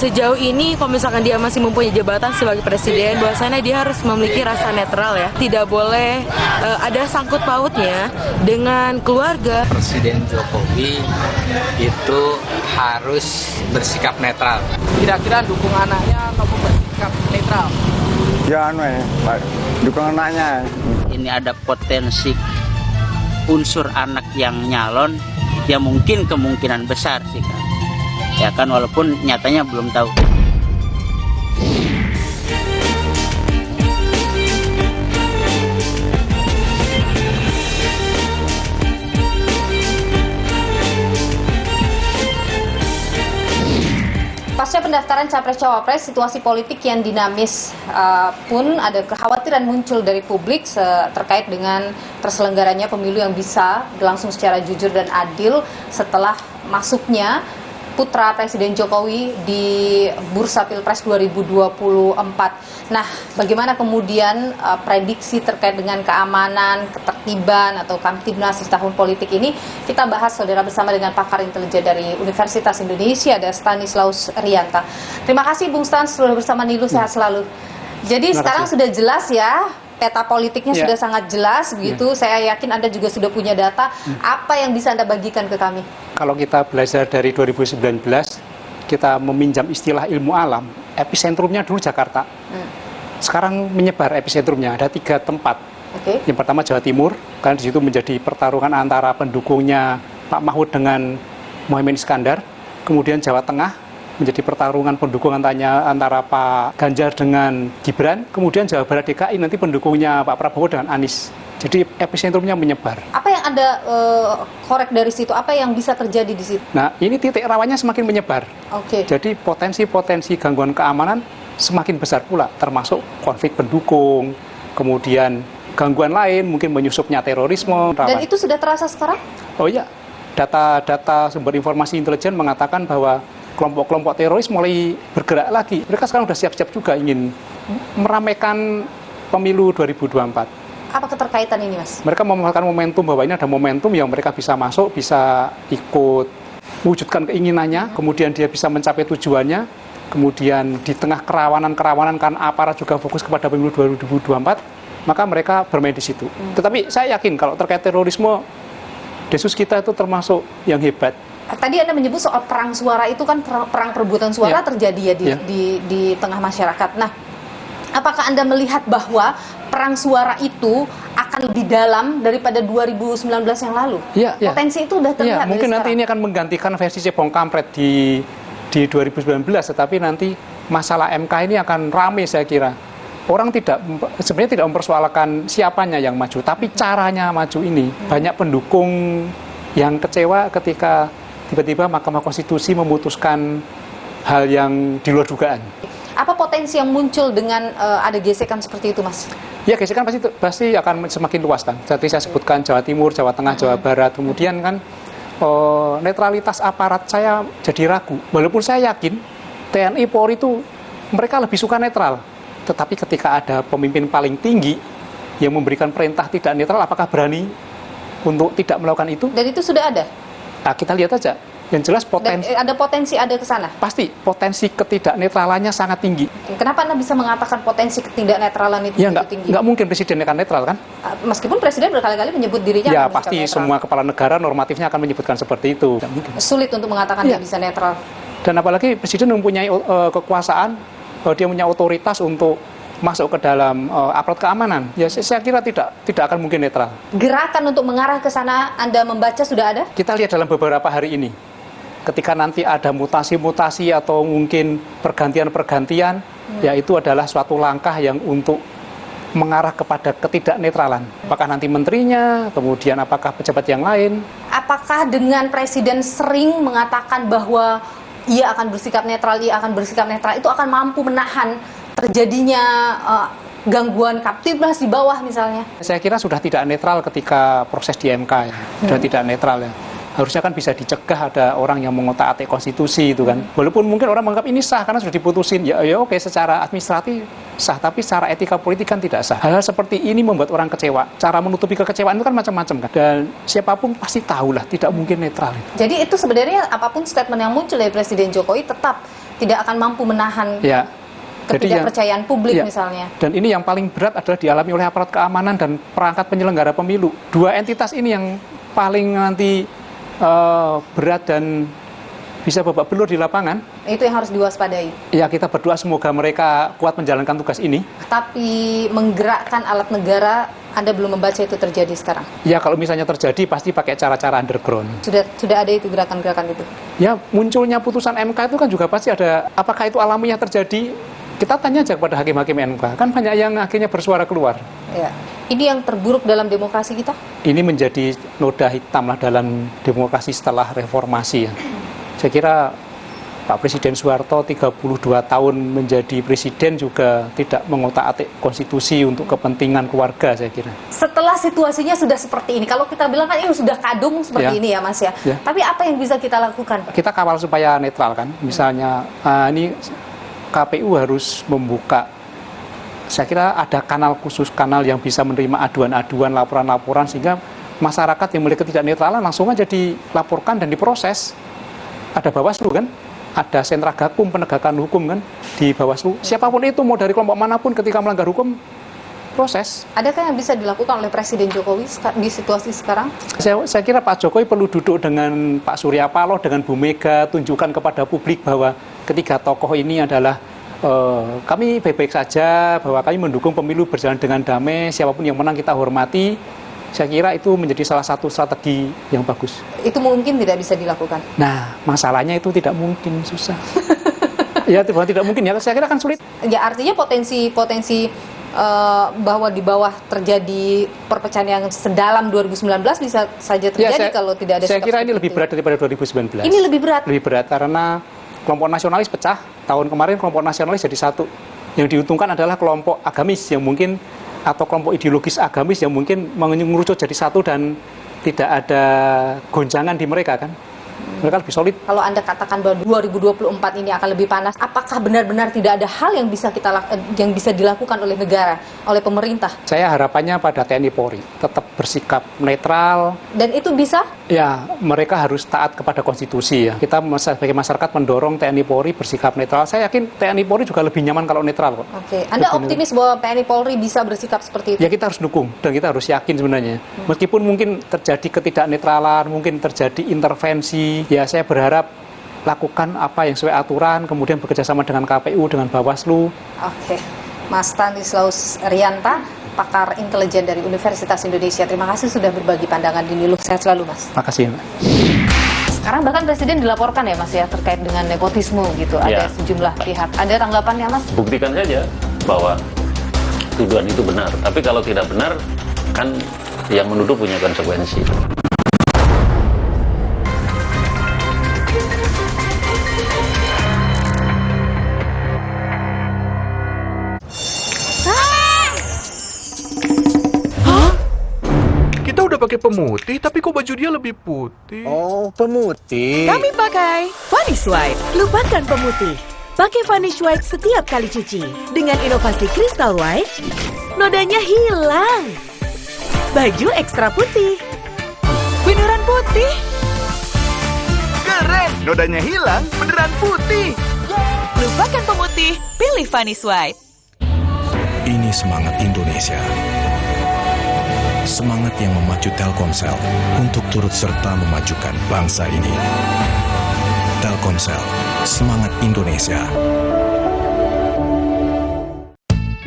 Speaker 7: sejauh ini kalau misalkan dia masih mempunyai jabatan sebagai presiden, bahwasanya dia harus memiliki rasa netral ya. Tidak boleh ada sangkut pautnya dengan keluarga.
Speaker 11: Presiden Jokowi itu harus bersikap netral.
Speaker 1: Kira-kira dukung anaknya atau bersikap netral?
Speaker 13: Ya, dukung anaknya.
Speaker 15: Ini ada potensi unsur anak yang nyalon, ya mungkin kemungkinan besar sih kan. Ya kan, walaupun nyatanya belum tahu.
Speaker 2: Pasca pendaftaran Capres-Cawapres, situasi politik yang dinamis pun ada kekhawatiran muncul dari publik terkait dengan terselenggaranya pemilu yang bisa berlangsung secara jujur dan adil setelah masuknya putra Presiden Jokowi di bursa Pilpres 2024. Nah, bagaimana kemudian prediksi terkait dengan keamanan, ketertiban atau Kamtibnas di tahun politik ini? Kita bahas, saudara, bersama dengan pakar intelijen dari Universitas Indonesia, ada Stanislaus Rianta. Terima kasih Bung Stan sudah bersama Nilu, sehat selalu. Jadi sekarang sudah jelas ya, peta politiknya sudah sangat jelas begitu. Saya yakin Anda juga sudah punya data. Apa yang bisa Anda bagikan ke kami?
Speaker 1: Kalau kita belajar dari 2019, kita meminjam istilah ilmu alam, episentrumnya dulu Jakarta. Sekarang menyebar episentrumnya, ada 3 tempat. Yang pertama Jawa Timur, karena di situ menjadi pertarungan antara pendukungnya Pak Mahfud dengan Muhaimin Iskandar. Kemudian Jawa Tengah, menjadi pertarungan pendukung antara Pak Ganjar dengan Gibran. Kemudian Jawa Barat DKI nanti pendukungnya Pak Prabowo dengan Anies. Jadi episentrumnya menyebar.
Speaker 2: Apa yang Anda korek dari situ? Apa yang bisa terjadi di situ?
Speaker 1: Nah, ini titik rawannya semakin menyebar. Jadi potensi-potensi gangguan keamanan semakin besar pula, termasuk konflik pendukung, kemudian gangguan lain, mungkin menyusupnya terorisme.
Speaker 2: Dan itu sudah terasa sekarang?
Speaker 1: Oh iya, data sumber informasi intelijen mengatakan bahwa kelompok-kelompok teroris mulai bergerak lagi. Mereka sekarang sudah siap-siap juga ingin meramaikan pemilu 2024.
Speaker 2: Apa keterkaitan ini, Mas?
Speaker 1: Mereka memanfaatkan momentum bahwa ini ada momentum yang mereka bisa masuk, bisa ikut mewujudkan keinginannya, kemudian dia bisa mencapai tujuannya, kemudian di tengah kerawanan-kerawanan karena aparat juga fokus kepada pemilu 2024, maka mereka bermain di situ. Tetapi saya yakin kalau terkait terorisme, Densus kita itu termasuk yang hebat.
Speaker 2: Tadi Anda menyebut soal perang suara itu kan perang perebutan suara terjadi ya di tengah masyarakat. Nah, apakah Anda melihat bahwa perang suara itu akan lebih dalam daripada 2019 yang lalu? Potensi itu sudah terlihat.
Speaker 1: Mungkin nanti ini akan menggantikan versi cebong kampret di 2019, tetapi nanti masalah MK ini akan ramai saya kira. Orang sebenarnya tidak mempersoalkan siapanya yang maju, tapi caranya maju ini. Banyak pendukung yang kecewa ketika tiba-tiba Mahkamah Konstitusi memutuskan hal yang di luar dugaan.
Speaker 2: Apa potensi yang muncul dengan ada gesekan seperti itu, Mas?
Speaker 1: Ya, gesekan pasti akan semakin luas kan. Jadi saya sebutkan Jawa Timur, Jawa Tengah, Jawa Barat. Kemudian kan netralitas aparat saya jadi ragu. Walaupun saya yakin TNI Polri itu mereka lebih suka netral. Tetapi ketika ada pemimpin paling tinggi yang memberikan perintah tidak netral, apakah berani untuk tidak melakukan itu?
Speaker 2: Dan itu sudah ada?
Speaker 1: Nah, kita lihat aja. Yang jelas potensi
Speaker 2: ada ke sana?
Speaker 1: Pasti, potensi ketidaknetralannya sangat tinggi.
Speaker 2: Kenapa Anda bisa mengatakan potensi ketidaknetralan itu tinggi?
Speaker 1: Nggak mungkin presiden akan netral kan?
Speaker 2: Meskipun presiden berkali-kali menyebut dirinya
Speaker 1: ya pasti semua kepala negara normatifnya akan menyebutkan seperti itu.
Speaker 2: Sulit untuk mengatakan dia bisa netral.
Speaker 1: Dan apalagi presiden mempunyai kekuasaan, dia punya otoritas untuk masuk ke dalam aparat keamanan. Ya saya kira tidak akan mungkin netral.
Speaker 2: Gerakan untuk mengarah ke sana Anda membaca sudah ada?
Speaker 1: Kita lihat dalam beberapa hari ini. Ketika nanti ada mutasi-mutasi atau mungkin pergantian-pergantian, ya itu adalah suatu langkah yang untuk mengarah kepada ketidaknetralan. Apakah nanti menterinya, kemudian apakah pejabat yang lain?
Speaker 2: Apakah dengan presiden sering mengatakan bahwa ia akan bersikap netral, itu akan mampu menahan terjadinya gangguan Kamtibnas di bawah misalnya?
Speaker 1: Saya kira sudah tidak netral ketika proses di MK ya. Sudah tidak netral ya. Harusnya kan bisa dicegah ada orang yang mengotak-atik konstitusi itu kan. Walaupun mungkin orang menganggap ini sah karena sudah diputusin. Ya oke, secara administratif sah, tapi secara etika politik kan tidak sah. Hal-hal seperti ini membuat orang kecewa. Cara menutupi kekecewaan itu kan macam-macam kan. Dan siapapun pasti tahulah tidak mungkin netral.
Speaker 2: Jadi itu sebenarnya apapun statement yang muncul dari Presiden Jokowi tetap tidak akan mampu menahan ketidakpercayaan publik misalnya. Dan ini yang paling berat adalah dialami oleh aparat keamanan dan perangkat penyelenggara pemilu. Dua entitas ini yang paling nanti berat dan bisa babak belur di lapangan. Itu yang harus diwaspadai.
Speaker 1: Ya, kita berdoa semoga mereka kuat menjalankan tugas ini.
Speaker 2: Tapi menggerakkan alat negara, Anda belum membaca itu terjadi sekarang?
Speaker 1: Ya, kalau misalnya terjadi pasti pakai cara-cara underground.
Speaker 2: Sudah ada itu gerakan-gerakan itu?
Speaker 1: Ya, munculnya putusan MK itu kan juga pasti ada, apakah itu alamiah terjadi? Kita tanya aja kepada hakim-hakim MK, kan banyak yang akhirnya bersuara keluar.
Speaker 2: Ya. Ini yang terburuk dalam demokrasi kita? Ini
Speaker 1: menjadi noda hitam lah dalam demokrasi setelah reformasi ya. Saya kira Pak Presiden Soeharto 32 tahun menjadi presiden juga tidak mengotak-atik konstitusi untuk kepentingan keluarga, saya kira. Setelah situasinya sudah seperti ini, kalau kita bilang kan ini sudah kadung seperti ini ya Mas ya. Tapi apa yang bisa kita lakukan? Kita kawal supaya netral kan. Misalnya ini KPU harus membuka, saya kira ada kanal khusus, kanal yang bisa menerima aduan-aduan, laporan-laporan, sehingga masyarakat yang memiliki ketidaknetralan langsung aja dilaporkan dan diproses. Ada Bawaslu kan, ada sentra gakum penegakan hukum kan di Bawaslu. Siapapun itu, mau dari kelompok manapun, ketika melanggar hukum, proses. Adakah yang bisa dilakukan oleh Presiden Jokowi di situasi sekarang? Saya kira Pak Jokowi perlu duduk dengan Pak Surya Paloh, dengan Bu Mega, tunjukkan kepada publik bahwa ketiga tokoh ini adalah kami baik-baik saja, bahwa kami mendukung pemilu berjalan dengan damai, siapapun yang menang kita hormati. Saya kira itu menjadi salah satu strategi yang bagus. Itu mungkin tidak bisa dilakukan? Nah, masalahnya itu tidak mungkin, susah. Ya, tidak mungkin ya, saya kira kan sulit. Ya, artinya potensi bahwa di bawah terjadi perpecahan yang sedalam 2019 bisa saja terjadi kalau tidak ada. Saya kira ini lebih berat daripada 2019. Ini lebih berat? Lebih berat karena kelompok nasionalis pecah. Tahun kemarin kelompok nasionalis jadi satu. Yang diuntungkan adalah kelompok agamis yang mungkin, atau kelompok ideologis agamis yang mungkin mengerucut jadi satu dan tidak ada gonjangan di mereka kan. Mereka lebih solid. Kalau Anda katakan bahwa 2024 ini akan lebih panas, apakah benar-benar tidak ada hal yang bisa dilakukan oleh negara, oleh pemerintah? Saya harapannya pada TNI Polri tetap bersikap netral. Dan itu bisa? Ya, mereka harus taat kepada konstitusi ya. Kita sebagai masyarakat mendorong TNI Polri bersikap netral. Saya yakin TNI Polri juga lebih nyaman kalau netral kok. Oke. Anda optimis bahwa TNI Polri bisa bersikap seperti itu? Ya, kita harus dukung dan kita harus yakin sebenarnya. Meskipun mungkin terjadi ketidaknetralan, mungkin terjadi intervensi, ya saya berharap lakukan apa yang sesuai aturan, kemudian bekerjasama dengan KPU, dengan Bawaslu. Oke. Mas Stanislaus Rianta, pakar intelijen dari Universitas Indonesia. Terima kasih sudah berbagi pandangan di Niluh. Sehat selalu, Mas. Terima kasih, Mbak. Sekarang bahkan Presiden dilaporkan ya, Mas ya, terkait dengan nepotisme gitu. Ada sejumlah pihak. Ada tanggapannya, Mas?
Speaker 3: Buktikan saja bahwa tuduhan itu benar. Tapi kalau tidak benar, kan yang menuduh punya konsekuensi.
Speaker 9: Pakai pemutih, tapi kok baju dia lebih putih?
Speaker 12: Oh, pemutih.
Speaker 22: Kami pakai Vanish White. Lupakan pemutih. Pakai Vanish White setiap kali cuci. Dengan inovasi Crystal White, nodanya hilang. Baju ekstra putih. Beneran putih.
Speaker 9: Keren, nodanya hilang, beneran putih.
Speaker 22: Lupakan pemutih, pilih Vanish White.
Speaker 24: Ini semangat Indonesia. Semangat yang memacu Telkomsel untuk turut serta memajukan bangsa ini. Telkomsel, semangat Indonesia.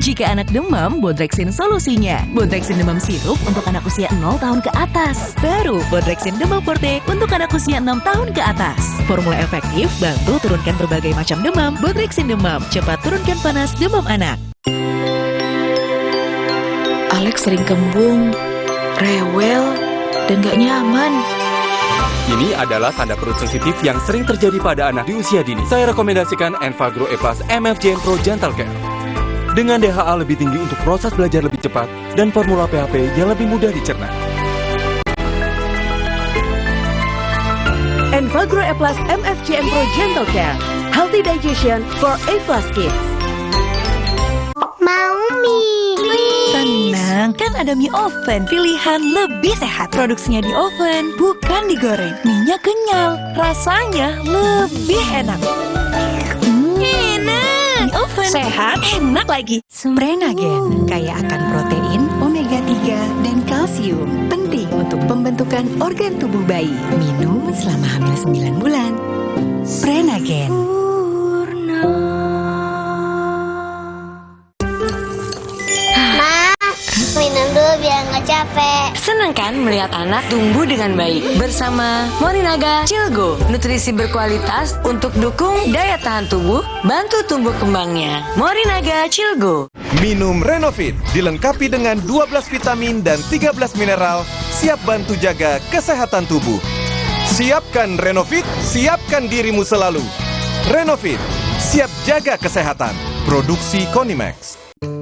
Speaker 10: Jika anak demam, Bodrexin solusinya. Bodrexin demam sirup untuk anak usia 0 tahun ke atas. Baru Bodrexin demam forte untuk anak usia 6 tahun ke atas. Formula efektif bantu turunkan berbagai macam demam. Bodrexin demam, cepat turunkan panas demam anak.
Speaker 7: Alex sering kembung, rewel, dan gak nyaman.
Speaker 18: Ini adalah tanda perut sensitif yang sering terjadi pada anak di usia dini. Saya rekomendasikan Enfagro E Plus MFGN Pro Gentle Care. Dengan DHA lebih tinggi untuk proses belajar lebih cepat dan formula PHP yang lebih mudah dicerna.
Speaker 22: Enfagro E Plus MFGN Pro Gentle Care. Healthy digestion for A Plus kids.
Speaker 21: Mau mie.
Speaker 10: Tenang, kan ada mie oven, pilihan lebih sehat. Produksinya di oven, bukan digoreng. Mie-nya kenyal, rasanya lebih enak.
Speaker 22: enak.
Speaker 10: Di oven.
Speaker 22: Sehat, enak lagi.
Speaker 4: Prenagen kaya akan protein, omega 3, dan kalsium. Penting untuk pembentukan organ tubuh bayi. Minum selama hamil 9 bulan. Prenagen.
Speaker 21: Minum dulu biar nggak capek.
Speaker 22: Senang kan melihat anak tumbuh dengan baik bersama Morinaga Cilgo, nutrisi berkualitas untuk dukung daya tahan tubuh, bantu tumbuh kembangnya. Morinaga Cilgo.
Speaker 23: Minum Renovit dilengkapi dengan 12 vitamin dan 13 mineral, siap bantu jaga kesehatan tubuh. Siapkan Renovit, siapkan dirimu selalu. Renovit, siap jaga kesehatan. Produksi Konimax.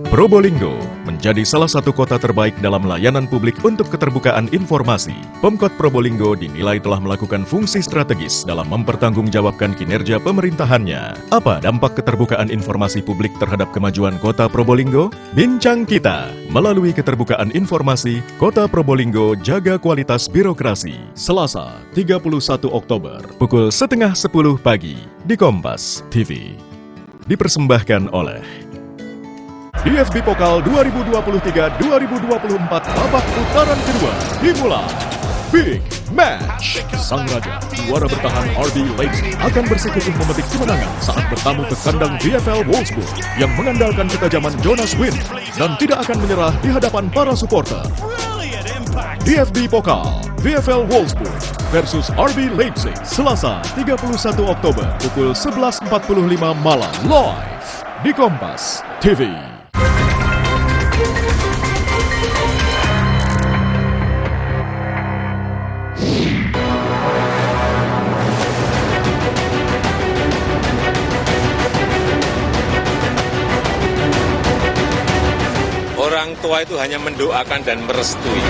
Speaker 12: Probolinggo menjadi salah satu kota terbaik dalam layanan publik untuk keterbukaan informasi. Pemkot Probolinggo dinilai telah melakukan fungsi strategis dalam mempertanggungjawabkan kinerja pemerintahannya. Apa dampak keterbukaan informasi publik terhadap kemajuan kota Probolinggo? Bincang kita melalui keterbukaan informasi, Kota Probolinggo jaga kualitas birokrasi. Selasa, 31 Oktober, pukul 9:30 pagi di Kompas TV. Dipersembahkan oleh DFB Pokal 2023-2024 babak putaran kedua dimulai. Big Match. Sang Raja, juara bertahan RB Leipzig akan bersikukuh memetik kemenangan saat bertamu ke kandang VfL Wolfsburg yang mengandalkan ketajaman Jonas Wind dan tidak akan menyerah di hadapan para supporter. DFB Pokal VfL Wolfsburg versus RB Leipzig, Selasa 31 Oktober pukul 11.45 malam live di Kompas TV.
Speaker 17: Orang tua itu hanya mendoakan dan merestui.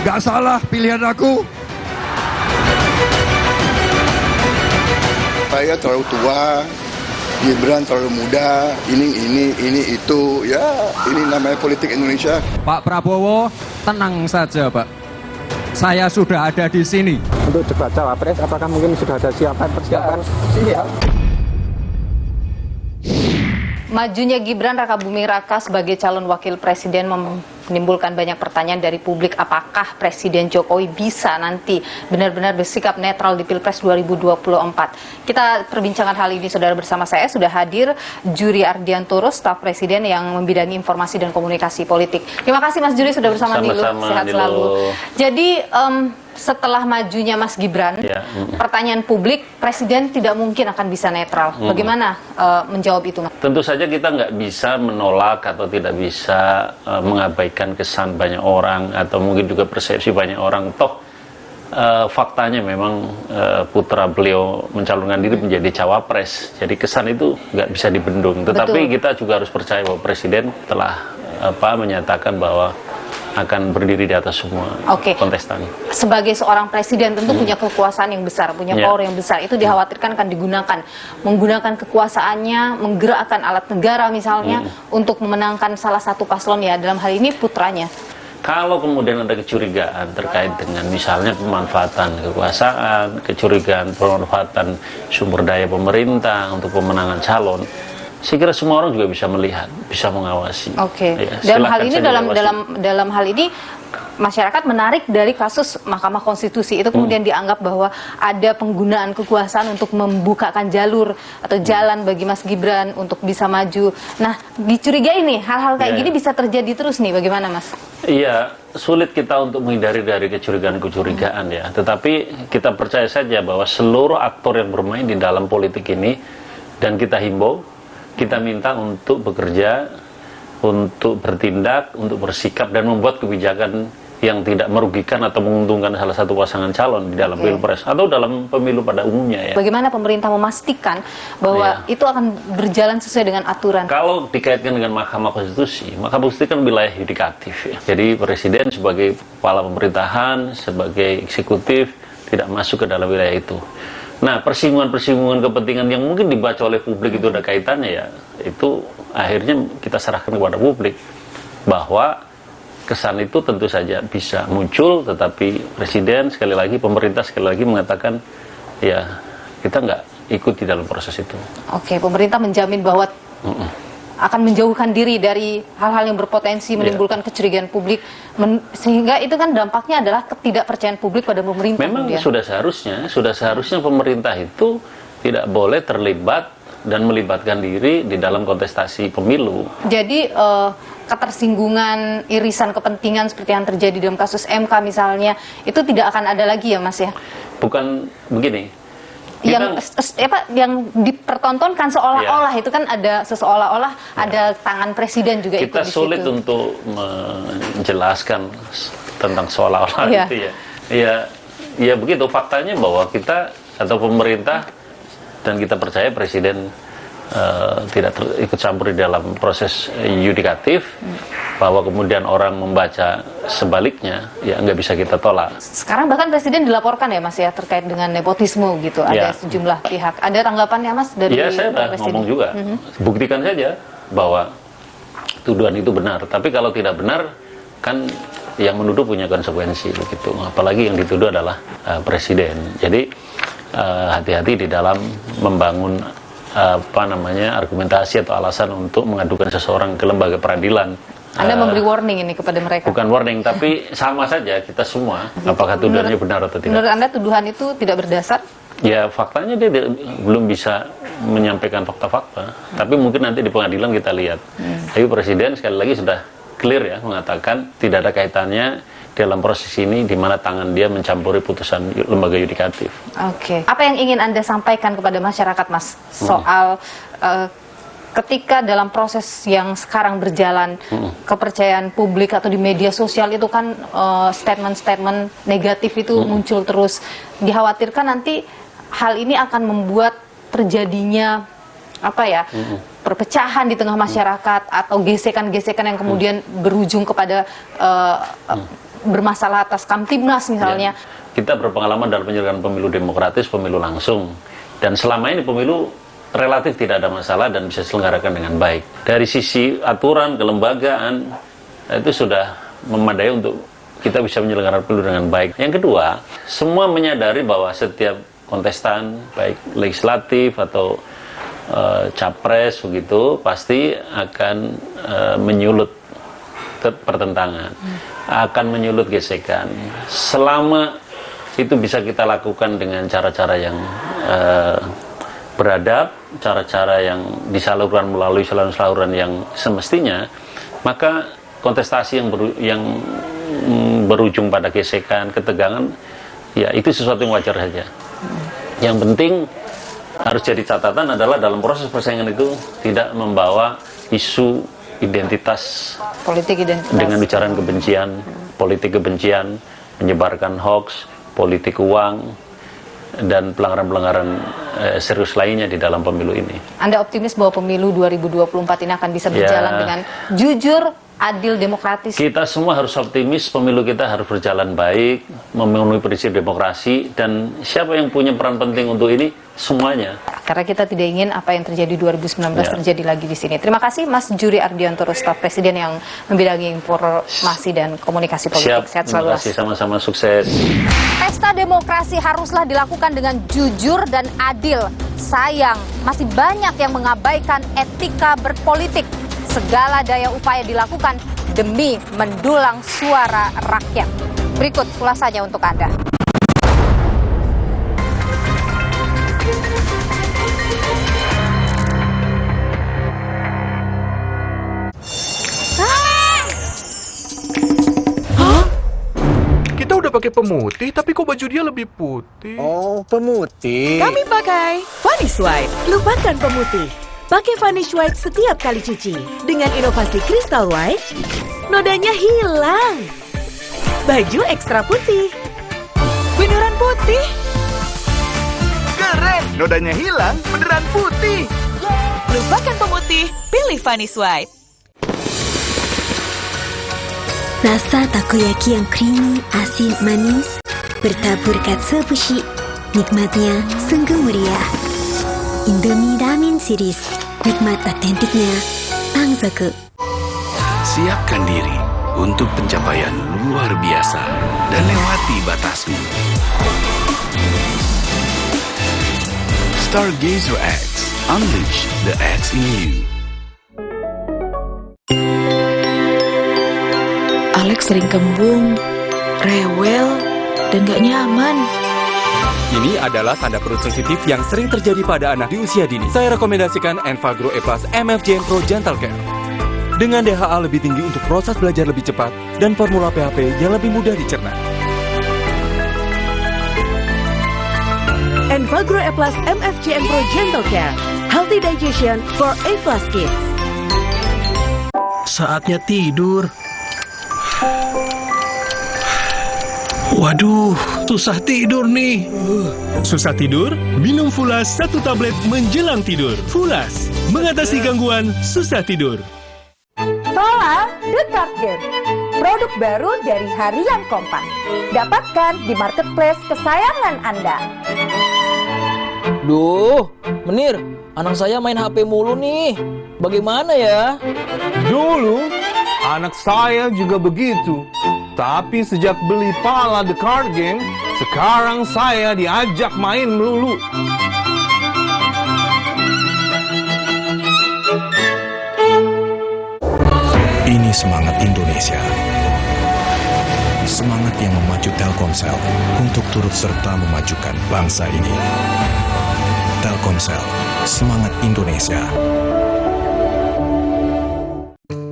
Speaker 19: Gak salah pilihan aku. Saya terlalu tua, Gibran terlalu muda, ini itu, ya ini namanya politik Indonesia.
Speaker 25: Pak Prabowo, tenang saja Pak. Saya sudah ada di sini.
Speaker 26: Untuk debat cawapres, apakah mungkin sudah ada persiapan? Siap.
Speaker 2: Majunya Gibran Rakabuming Raka sebagai calon wakil presiden menimbulkan banyak pertanyaan dari publik. Apakah Presiden Jokowi bisa nanti benar-benar bersikap netral di Pilpres 2024? Kita perbincangkan hal ini, saudara, bersama saya sudah hadir Juri Ardiantoro, staf presiden yang membidangi informasi dan komunikasi politik. Terima kasih Mas Juri sudah bersama Nilu. Sehat selalu. Jadi setelah majunya Mas Gibran, pertanyaan publik, Presiden tidak mungkin akan bisa netral. Bagaimana menjawab itu, Mas?
Speaker 3: Tentu saja kita nggak bisa menolak atau tidak bisa mengabaikan kesan banyak orang atau mungkin juga persepsi banyak orang. Toh faktanya memang putra beliau mencalonkan diri menjadi cawapres. Jadi kesan itu nggak bisa dibendung. Tetapi kita juga harus percaya bahwa Presiden telah menyatakan bahwa akan berdiri di atas semua kontestan. Sebagai
Speaker 2: seorang presiden tentu punya kekuasaan yang besar, punya power yang besar. Itu dikhawatirkan akan digunakan, menggunakan kekuasaannya, menggerakkan alat negara misalnya untuk memenangkan salah satu paslon, ya dalam hal ini putranya.
Speaker 3: Kalau kemudian ada kecurigaan terkait dengan misalnya pemanfaatan kekuasaan, kecurigaan pemanfaatan sumber daya pemerintah untuk pemenangan calon, saya kira semua orang juga bisa melihat, bisa mengawasi. Ya,
Speaker 2: dalam hal ini masyarakat menarik dari kasus Mahkamah Konstitusi itu kemudian dianggap bahwa ada penggunaan kekuasaan untuk membukakan jalur atau jalan bagi Mas Gibran untuk bisa maju. Nah, dicurigai nih hal-hal kayak gini bisa terjadi terus nih, bagaimana Mas?
Speaker 3: Iya, sulit kita untuk menghindari dari kecurigaan-kecurigaan ya. Tetapi kita percaya saja bahwa seluruh aktor yang bermain di dalam politik ini, dan kita himbau, kita minta untuk bekerja, untuk bertindak, untuk bersikap dan membuat kebijakan yang tidak merugikan atau menguntungkan salah satu pasangan calon di dalam Pilpres atau dalam pemilu pada umumnya ya.
Speaker 2: Bagaimana pemerintah memastikan bahwa itu akan berjalan sesuai dengan aturan?
Speaker 3: Kalau dikaitkan dengan Mahkamah Konstitusi kan wilayah yudikatif ya. Jadi Presiden sebagai kepala pemerintahan, sebagai eksekutif tidak masuk ke dalam wilayah itu. Nah, persinggungan-persinggungan kepentingan yang mungkin dibaca oleh publik itu ada kaitannya ya, itu akhirnya kita serahkan kepada publik bahwa kesan itu tentu saja bisa muncul, tetapi Presiden sekali lagi, pemerintah sekali lagi mengatakan ya kita nggak ikut di dalam proses itu.
Speaker 2: Oke, pemerintah menjamin bahwa akan menjauhkan diri dari hal-hal yang berpotensi menimbulkan kecurigaan publik, sehingga itu kan dampaknya adalah ketidakpercayaan publik pada pemerintah.
Speaker 3: Memang sudah seharusnya pemerintah itu tidak boleh terlibat dan melibatkan diri di dalam kontestasi pemilu.
Speaker 2: Jadi ketersinggungan, irisan kepentingan seperti yang terjadi dalam kasus MK misalnya, itu tidak akan ada lagi ya Mas ya?
Speaker 3: Bukan begini.
Speaker 2: Yang dipertontonkan seolah-olah itu kan ada ada tangan presiden juga
Speaker 3: kita
Speaker 2: ikut di
Speaker 3: sulit
Speaker 2: situ.
Speaker 3: untuk menjelaskan tentang seolah-olah itu ya. Ya begitu faktanya bahwa kita atau pemerintah dan kita percaya presiden tidak ikut campur di dalam proses yudikatif, bahwa kemudian orang membaca sebaliknya, ya nggak bisa kita tolak.
Speaker 2: Sekarang bahkan presiden dilaporkan ya Mas ya terkait dengan nepotisme gitu, ada sejumlah pihak. Ada tanggapannya Mas dari
Speaker 3: saya udah ngomong juga, buktikan saja bahwa tuduhan itu benar. Tapi kalau tidak benar, kan yang menuduh punya konsekuensi begitu. Apalagi yang dituduh adalah presiden. Jadi hati-hati di dalam membangun argumentasi atau alasan untuk mengadukan seseorang ke lembaga peradilan.
Speaker 2: Anda memberi warning ini kepada mereka?
Speaker 3: Bukan warning, tapi sama saja kita semua, apakah tuduhannya benar atau tidak.
Speaker 2: Menurut Anda tuduhan itu tidak berdasar?
Speaker 3: Ya faktanya dia belum bisa menyampaikan fakta-fakta, tapi mungkin nanti di pengadilan kita lihat. Tapi presiden sekali lagi sudah clear ya, mengatakan tidak ada kaitannya dalam proses ini di mana tangan dia mencampuri putusan lembaga yudikatif.
Speaker 2: Oke. Apa yang ingin Anda sampaikan kepada masyarakat, Mas, soal ketika dalam proses yang sekarang berjalan, kepercayaan publik atau di media sosial itu kan statement-statement negatif itu muncul terus. Dikhawatirkan nanti hal ini akan membuat terjadinya perpecahan di tengah masyarakat atau gesekan-gesekan yang kemudian berujung kepada bermasalah atas Kamtibnas misalnya.
Speaker 3: Kita berpengalaman dalam penyelenggaraan pemilu demokratis, pemilu langsung, dan selama ini pemilu relatif tidak ada masalah dan bisa diselenggarakan dengan baik. Dari sisi aturan, kelembagaan, itu sudah memadai untuk kita bisa menyelenggarakan pemilu dengan baik. Yang kedua, semua menyadari bahwa setiap kontestan, baik legislatif atau capres begitu, pasti akan menyulut pertentangan, akan menyulut gesekan. Selama itu bisa kita lakukan dengan cara-cara yang beradab, cara-cara yang disalurkan melalui saluran-saluran yang semestinya, maka kontestasi yang berujung pada gesekan, ketegangan, ya itu sesuatu yang wajar saja. Yang penting harus jadi catatan adalah dalam proses persaingan itu tidak membawa isu identitas,
Speaker 2: politik identitas
Speaker 3: dengan ujaran kebencian, politik kebencian, menyebarkan hoax, politik uang, dan pelanggaran-pelanggaran serius lainnya di dalam pemilu ini.
Speaker 2: Anda optimis bahwa pemilu 2024 ini akan bisa berjalan dengan jujur, adil, demokratis?
Speaker 3: Kita semua harus optimis, pemilu kita harus berjalan baik, memenuhi prinsip demokrasi, dan siapa yang punya peran penting untuk ini? Semuanya.
Speaker 2: Karena kita tidak ingin apa yang terjadi 2019 terjadi lagi di sini. Terima kasih Mas Juri Ardiantoro, staf Presiden yang membidangi informasi dan komunikasi politik. Sehat selalu.
Speaker 3: Terima kasih, sama-sama sukses.
Speaker 2: Pesta demokrasi haruslah dilakukan dengan jujur dan adil. Sayang, masih banyak yang mengabaikan etika berpolitik. Segala daya upaya dilakukan demi mendulang suara rakyat. Berikut ulasannya untuk Anda.
Speaker 9: Kita udah pakai pemutih, tapi kok baju dia lebih putih?
Speaker 5: Oh, pemutih.
Speaker 22: Kami pakai Vanish White. Lupakan pemutih. Pakai Vanish White setiap kali cuci. Dengan inovasi Crystal White, nodanya hilang. Baju ekstra putih. Beneran putih.
Speaker 9: Keren, nodanya hilang, beneran putih.
Speaker 22: Lupakan pemutih, pilih Vanish White.
Speaker 6: Rasa takoyaki yang creamy, asin, manis, bertabur katsuobushi. Nikmatnya sungguh meriah. Indomie Ramen Series, nikmat otentiknya Pangzoku.
Speaker 24: Siapkan diri untuk pencapaian luar biasa dan lewati batasmu. Stargazer X. Unleash the X in you.
Speaker 10: Alex sering kembung, rewel, dan gak nyaman.
Speaker 18: Ini adalah tanda perut sensitif yang sering terjadi pada anak di usia dini. Saya rekomendasikan Enfagro E Plus MFJN Pro Gentle Care. Dengan DHA lebih tinggi untuk proses belajar lebih cepat dan formula PHP yang lebih mudah dicerna.
Speaker 22: Enfagro E Plus MFJN Pro Gentle Care. Healthy digestion for A+ kids.
Speaker 5: Saatnya tidur. Waduh, susah tidur nih.
Speaker 8: Susah tidur? Minum Fulas 1 tablet menjelang tidur. Fulas, mengatasi gangguan susah tidur.
Speaker 22: Tola The Card Game, produk baru dari Harian Kompas. Dapatkan di marketplace kesayangan Anda.
Speaker 11: Duh, Menir, anak saya main HP mulu nih. Bagaimana ya?
Speaker 14: Dulu, anak saya juga begitu. Tapi sejak beli Pala The Card Game, sekarang saya diajak main melulu.
Speaker 24: Ini semangat Indonesia. Semangat yang memacu Telkomsel untuk turut serta memajukan bangsa ini. Telkomsel, semangat Indonesia.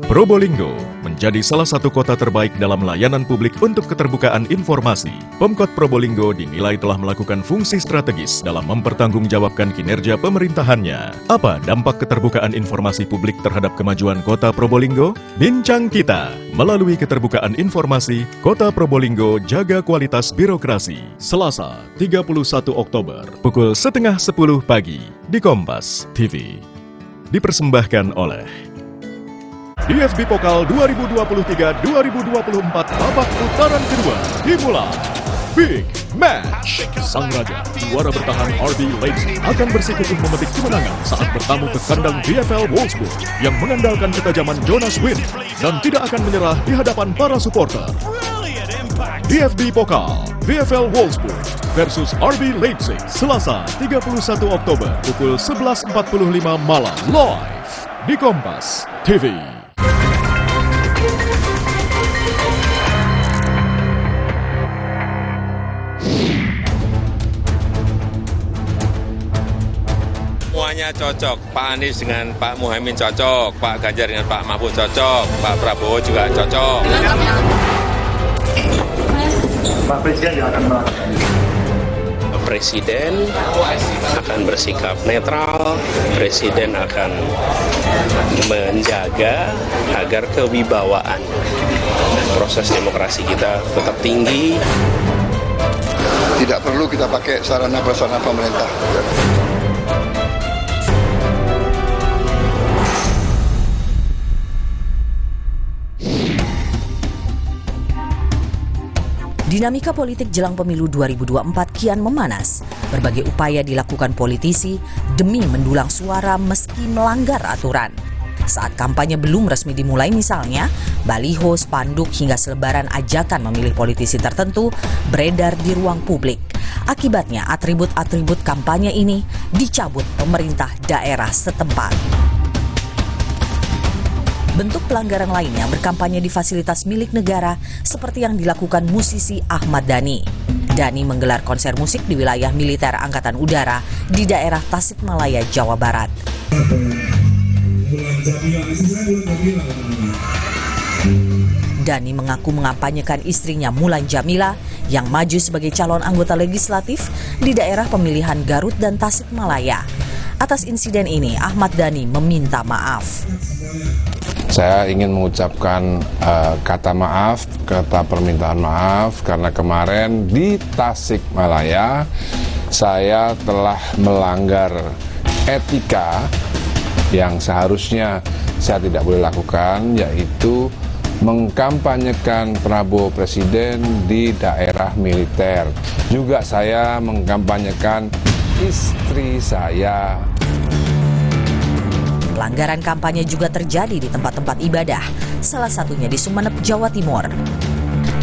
Speaker 12: Probolinggo menjadi salah satu kota terbaik dalam layanan publik untuk keterbukaan informasi. Pemkot Probolinggo dinilai telah melakukan fungsi strategis dalam mempertanggungjawabkan kinerja pemerintahannya. Apa dampak keterbukaan informasi publik terhadap kemajuan kota Probolinggo? Bincang kita melalui keterbukaan informasi, Kota Probolinggo jaga kualitas birokrasi. Selasa, 31 Oktober, pukul 9:30 pagi di Kompas TV. Dipersembahkan oleh DFB Pokal 2023-2024 babak putaran kedua dimulai. Big Match. Sang Raja, juara bertahan RB Leipzig akan bersikukuh memetik kemenangan saat bertamu ke kandang VfL Wolfsburg yang mengandalkan ketajaman Jonas Wind dan tidak akan menyerah di hadapan para supporter. DFB Pokal, VfL Wolfsburg versus RB Leipzig, Selasa 31 Oktober pukul 11.45 malam live di Kompas TV.
Speaker 17: Semuanya cocok, Pak Anies dengan Pak Muhaimin cocok, Pak Ganjar dengan Pak Mahfud cocok, Pak Prabowo juga cocok.
Speaker 16: Pak Presiden yang akan melakukan.
Speaker 20: Presiden akan bersikap netral, Presiden akan menjaga agar kewibawaan proses demokrasi kita tetap tinggi.
Speaker 19: Tidak perlu kita pakai sarana-prasarana pemerintah.
Speaker 27: Dinamika politik jelang pemilu 2024 kian memanas. Berbagai upaya dilakukan politisi demi mendulang suara meski melanggar aturan. Saat kampanye belum resmi dimulai misalnya, baliho, spanduk hingga selebaran ajakan memilih politisi tertentu beredar di ruang publik. Akibatnya atribut-atribut kampanye ini dicabut pemerintah daerah setempat. Bentuk pelanggaran lainnya berkampanye di fasilitas milik negara seperti yang dilakukan musisi Ahmad Dhani. Dhani menggelar konser musik di wilayah militer Angkatan Udara di daerah Tasikmalaya, Jawa Barat. Dhani mengaku mengampanyekan istrinya Mulan Jamila yang maju sebagai calon anggota legislatif di daerah pemilihan Garut dan Tasikmalaya. Atas insiden ini, Ahmad Dhani meminta maaf.
Speaker 28: Saya ingin mengucapkan kata maaf, kata permintaan maaf karena kemarin di Tasikmalaya saya telah melanggar etika yang seharusnya saya tidak boleh lakukan, yaitu mengkampanyekan Prabowo Presiden di daerah militer. Juga saya mengkampanyekan istri saya.
Speaker 27: Pelanggaran kampanye juga terjadi di tempat-tempat ibadah, salah satunya di Sumeneb, Jawa Timur.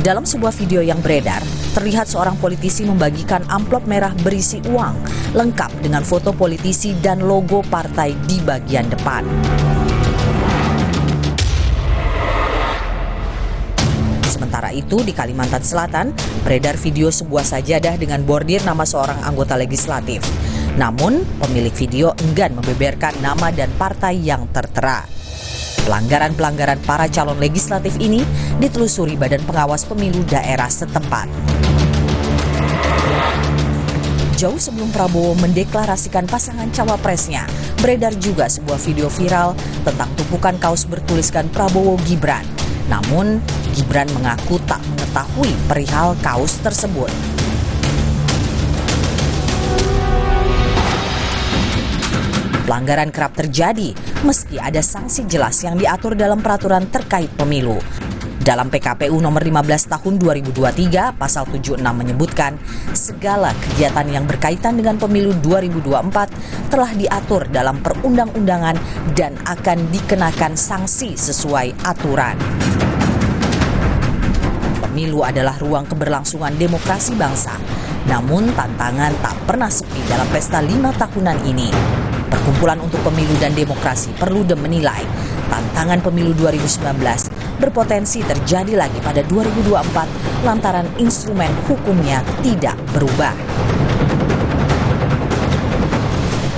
Speaker 27: Dalam sebuah video yang beredar, terlihat seorang politisi membagikan amplop merah berisi uang, lengkap dengan foto politisi dan logo partai di bagian depan. Sementara itu, di Kalimantan Selatan, beredar video sebuah sajadah dengan bordir nama seorang anggota legislatif. Namun, pemilik video enggan membeberkan nama dan partai yang tertera. Pelanggaran-pelanggaran para calon legislatif ini ditelusuri Badan Pengawas Pemilu daerah setempat. Jauh sebelum Prabowo mendeklarasikan pasangan cawapresnya, beredar juga sebuah video viral tentang tumpukan kaos bertuliskan Prabowo Gibran. Namun, Gibran mengaku tak mengetahui perihal kaos tersebut. Pelanggaran kerap terjadi meski ada sanksi jelas yang diatur dalam peraturan terkait pemilu. Dalam PKPU nomor 15 tahun 2023, pasal 76 menyebutkan segala kegiatan yang berkaitan dengan pemilu 2024 telah diatur dalam perundang-undangan dan akan dikenakan sanksi sesuai aturan. Pemilu adalah ruang keberlangsungan demokrasi bangsa. Namun tantangan tak pernah sepi dalam pesta 5 tahunan ini. Perkumpulan untuk Pemilu dan Demokrasi Perludem menilai tantangan pemilu 2019 berpotensi terjadi lagi pada 2024 lantaran instrumen hukumnya tidak berubah.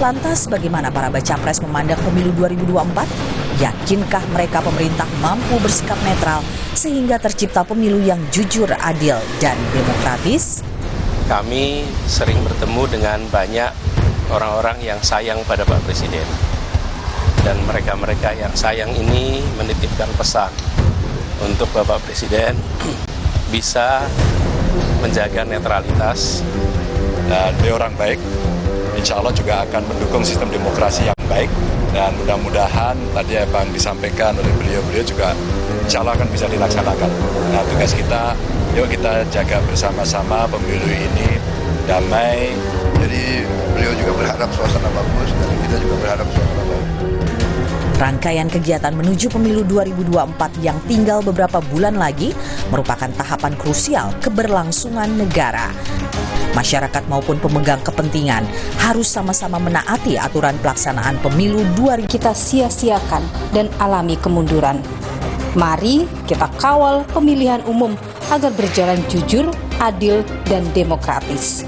Speaker 27: Lantas bagaimana para baca pres memandang pemilu 2024? Yakinkah mereka pemerintah mampu bersikap netral sehingga tercipta pemilu yang jujur, adil, dan demokratis?
Speaker 20: Kami sering bertemu dengan banyak orang-orang yang sayang pada Pak Presiden. Dan mereka-mereka yang sayang ini menitipkan pesan untuk Bapak Presiden bisa menjaga netralitas.
Speaker 1: Dan beliau orang baik, insya Allah juga akan mendukung sistem demokrasi yang baik. Dan mudah-mudahan tadi apa yang disampaikan oleh beliau juga insya Allah akan bisa dilaksanakan. Nah, tugas kita, yuk kita jaga bersama-sama pemilu ini damai. Jadi beliau juga berharap suasana bagus dan kita juga berharap suasana bagus.
Speaker 27: Rangkaian kegiatan menuju pemilu 2024 yang tinggal beberapa bulan lagi merupakan tahapan krusial keberlangsungan negara. Masyarakat maupun pemegang kepentingan harus sama-sama menaati aturan pelaksanaan pemilu 2024.
Speaker 2: Kita sia-siakan dan alami kemunduran. Mari kita kawal pemilihan umum agar berjalan jujur, adil, dan demokratis.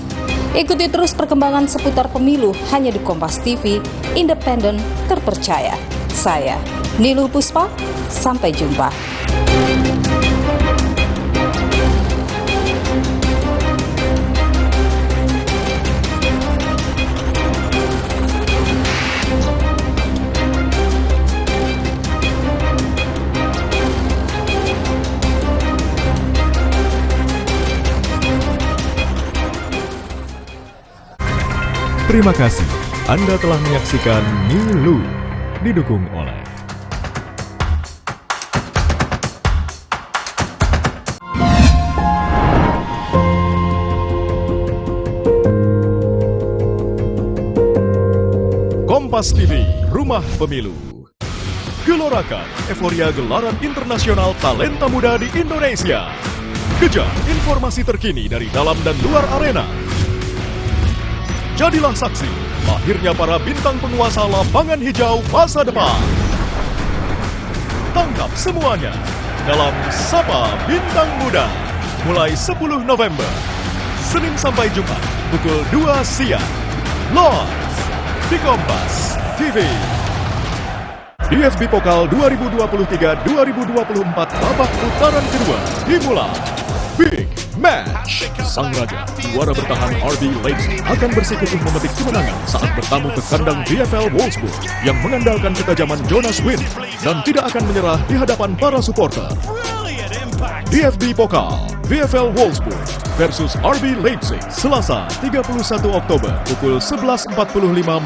Speaker 2: Ikuti terus perkembangan seputar pemilu hanya di Kompas TV, independen, terpercaya. Saya, Niluh Puspa, sampai jumpa.
Speaker 12: Terima kasih Anda telah menyaksikan Niluh, didukung oleh Kompas TV, Rumah Pemilu. Gelorakan euforia gelaran internasional talenta muda di Indonesia. Kejar informasi terkini dari dalam dan luar arena. Jadilah saksi lahirnya para bintang penguasa lapangan hijau masa depan. Tangkap semuanya dalam Sapa Bintang Muda mulai 10 November, Senin sampai Jumat pukul 2 siang. Live di Kompas TV. DFB Pokal 2023-2024 babak putaran kedua dimulai. Big Match. Sang Raja, juara bertahan RB Leipzig akan bersikukuh memetik kemenangan saat bertamu ke kandang VfL Wolfsburg yang mengandalkan ketajaman Jonas Wind dan tidak akan menyerah di hadapan para supporter. DFB Pokal, VfL Wolfsburg versus RB Leipzig, Selasa 31 Oktober pukul 11.45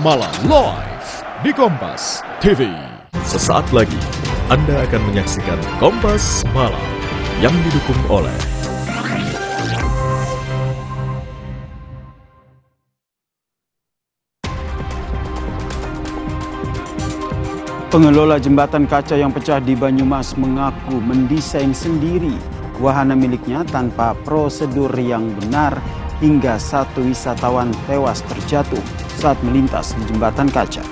Speaker 12: malam live di Kompas TV. Sesaat lagi, Anda akan menyaksikan Kompas Malam yang didukung oleh
Speaker 4: Pengelola jembatan kaca yang pecah di Banyumas mengaku mendesain sendiri wahana miliknya tanpa prosedur yang benar hingga satu wisatawan tewas terjatuh saat melintas di jembatan kaca.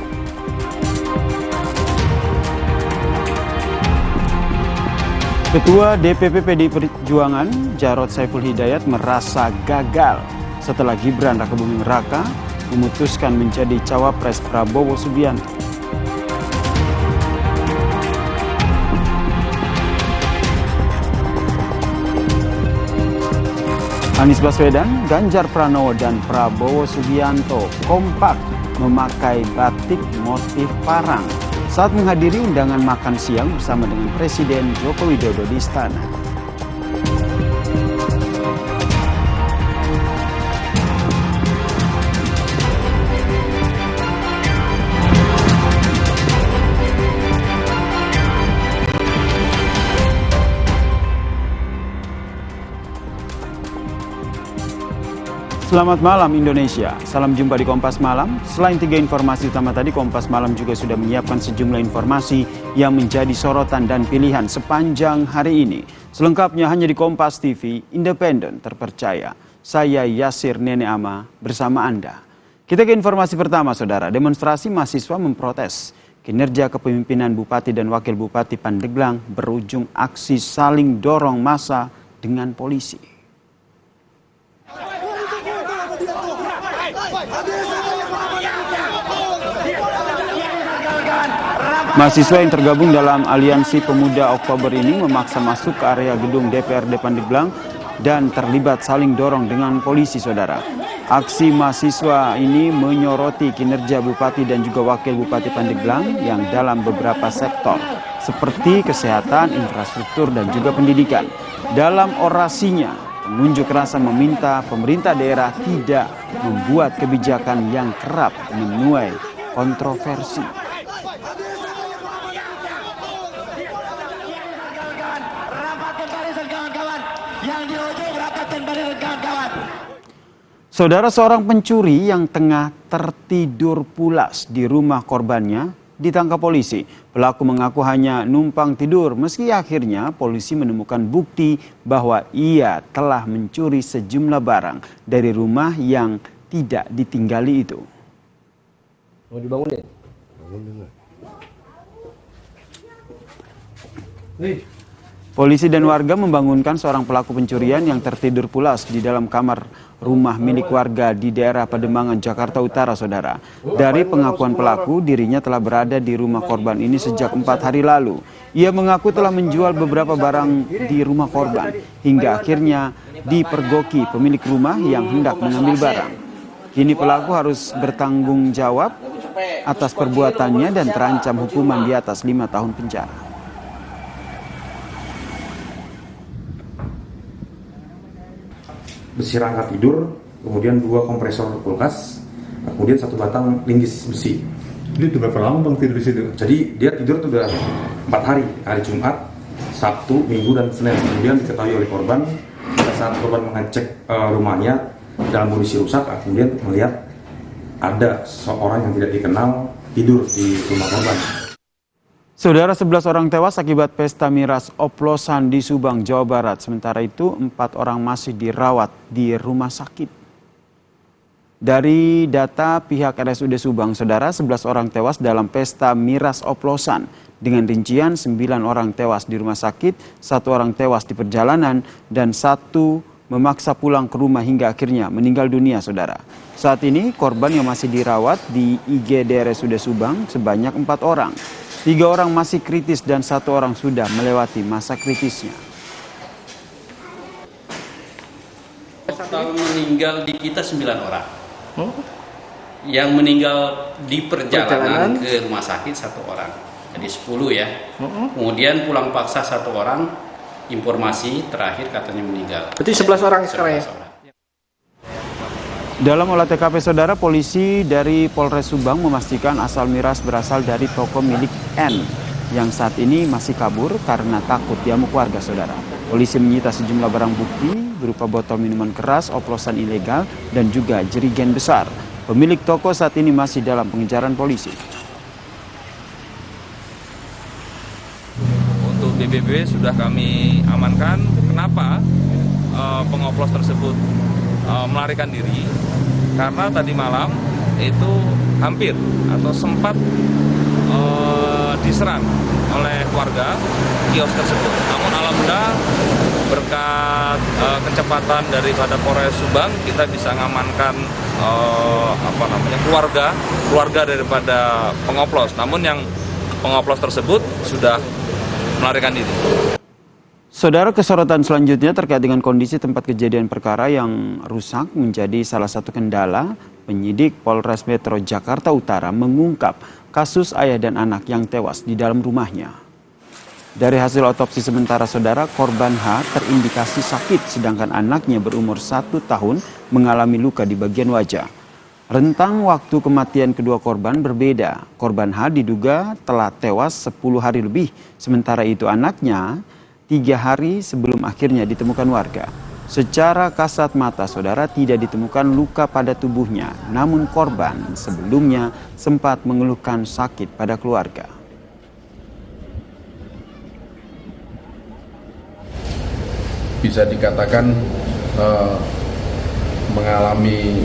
Speaker 4: Ketua DPP PDI Perjuangan Jarod Saiful Hidayat merasa gagal setelah Gibran Rakebuming Raka memutuskan menjadi cawapres Prabowo Subianto. Anies Baswedan, Ganjar Pranowo, dan Prabowo Subianto kompak memakai batik motif parang saat menghadiri undangan makan siang bersama dengan Presiden Joko Widodo di istana. Selamat malam Indonesia, salam jumpa di Kompas Malam. Selain 3 informasi utama tadi, Kompas Malam juga sudah menyiapkan sejumlah informasi yang menjadi sorotan dan pilihan sepanjang hari ini. Selengkapnya hanya di Kompas TV, independen, terpercaya. Saya Yasir Nene Ama bersama Anda. Kita ke informasi pertama, saudara. Demonstrasi mahasiswa memprotes kinerja kepemimpinan Bupati dan Wakil Bupati Pandeglang berujung aksi saling dorong massa dengan polisi. Mahasiswa yang tergabung dalam Aliansi Pemuda Oktober ini memaksa masuk ke area gedung DPRD Pandeglang dan terlibat saling dorong dengan polisi, saudara. Aksi mahasiswa ini menyoroti kinerja Bupati dan juga Wakil Bupati Pandeglang yang dalam beberapa sektor seperti kesehatan, infrastruktur, dan juga pendidikan. Dalam orasinya, pengunjuk rasa meminta pemerintah daerah tidak membuat kebijakan yang kerap menuai kontroversi. Saudara, seorang pencuri yang tengah tertidur pulas di rumah korbannya ditangkap polisi. Pelaku mengaku hanya numpang tidur, meski akhirnya polisi menemukan bukti bahwa ia telah mencuri sejumlah barang dari rumah yang tidak ditinggali itu.
Speaker 11: Mau dibangunin?
Speaker 4: Polisi dan warga membangunkan seorang pelaku pencurian yang tertidur pulas di dalam kamar rumah milik warga di daerah Pademangan, Jakarta Utara, saudara. Dari pengakuan pelaku, dirinya telah berada di rumah korban ini sejak 4 hari lalu. Ia mengaku telah menjual beberapa barang di rumah korban, hingga akhirnya dipergoki pemilik rumah yang hendak mengambil barang. Kini pelaku harus bertanggung jawab atas perbuatannya dan terancam hukuman di atas 5 tahun penjara.
Speaker 7: Besi rangka tidur, kemudian 2 kompresor kulkas, kemudian 1 batang linggis besi.
Speaker 13: Dia udah berapa lama bang tidur di situ?
Speaker 7: Jadi dia tidur tuh udah 4 hari, hari Jumat, Sabtu, Minggu, dan Senin. Kemudian diketahui oleh korban, pada saat korban mengecek rumahnya dalam kondisi rusak, kemudian melihat ada seorang yang tidak dikenal tidur di rumah korban.
Speaker 4: Saudara, 11 orang tewas akibat pesta miras oplosan di Subang, Jawa Barat. Sementara itu 4 orang masih dirawat di rumah sakit. Dari data pihak RSUD Subang, saudara, 11 orang tewas dalam pesta miras oplosan. Dengan rincian 9 orang tewas di rumah sakit, 1 orang tewas di perjalanan, dan 1 memaksa pulang ke rumah hingga akhirnya meninggal dunia, saudara. Saat ini korban yang masih dirawat di IGD RSUD Subang sebanyak 4 orang. 3 orang masih kritis dan 1 orang sudah melewati masa kritisnya.
Speaker 15: Total meninggal di kita 9 orang. Yang meninggal di perjalanan ke rumah sakit 1 orang. Jadi 10 ya. Kemudian pulang paksa 1 orang. Informasi terakhir katanya meninggal.
Speaker 13: Berarti 11 orang sekarang ya?
Speaker 4: Dalam olah TKP, saudara, polisi dari Polres Subang memastikan asal miras berasal dari toko milik N yang saat ini masih kabur karena takut diamuk warga, saudara. Polisi menyita sejumlah barang bukti berupa botol minuman keras, oplosan ilegal, dan juga jerigen besar. Pemilik toko saat ini masih dalam pengejaran polisi.
Speaker 15: Untuk
Speaker 3: BBB sudah kami amankan. Kenapa pengoplos tersebut melarikan diri? Karena tadi malam itu hampir atau sempat diserang oleh warga kios tersebut. Namun alhamdulillah berkat kecepatan daripada Polres Subang, kita bisa mengamankan keluarga daripada pengoplos. Namun yang pengoplos tersebut sudah melarikan diri.
Speaker 4: Saudara, kesorotan selanjutnya terkait dengan kondisi tempat kejadian perkara yang rusak menjadi salah satu kendala. Penyidik Polres Metro Jakarta Utara mengungkap kasus ayah dan anak yang tewas di dalam rumahnya. Dari hasil otopsi sementara, saudara, korban H terindikasi sakit sedangkan anaknya berumur 1 tahun mengalami luka di bagian wajah. Rentang waktu kematian kedua korban berbeda. Korban H diduga telah tewas 10 hari lebih, sementara itu anaknya 3 hari sebelum akhirnya ditemukan warga. Secara kasat mata, saudara, tidak ditemukan luka pada tubuhnya, namun korban sebelumnya sempat mengeluhkan sakit pada keluarga.
Speaker 28: Bisa dikatakan mengalami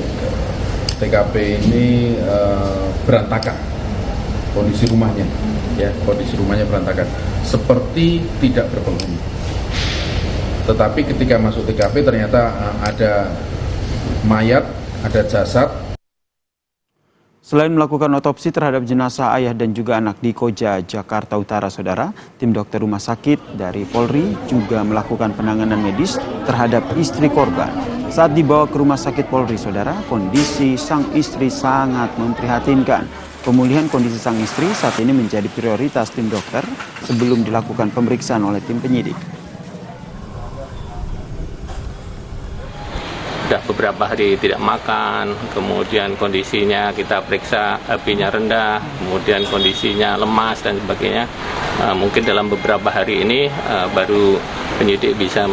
Speaker 28: TKP ini berantakan kondisi rumahnya, ya, kondisi rumahnya berantakan, seperti tidak berpenghuni. Tetapi ketika masuk TKP ternyata ada mayat, ada jasad.
Speaker 4: Selain melakukan otopsi terhadap jenazah ayah dan juga anak di Koja, Jakarta Utara, saudara, tim dokter rumah sakit dari Polri juga melakukan penanganan medis terhadap istri korban. Saat dibawa ke rumah sakit Polri, saudara, kondisi sang istri sangat memprihatinkan. Pemulihan kondisi sang istri saat ini menjadi prioritas tim dokter sebelum dilakukan pemeriksaan oleh tim penyidik.
Speaker 20: Sudah beberapa hari tidak makan, kemudian kondisinya kita periksa HP-nya rendah, kemudian kondisinya lemas dan sebagainya. Mungkin dalam beberapa hari ini baru penyidik bisa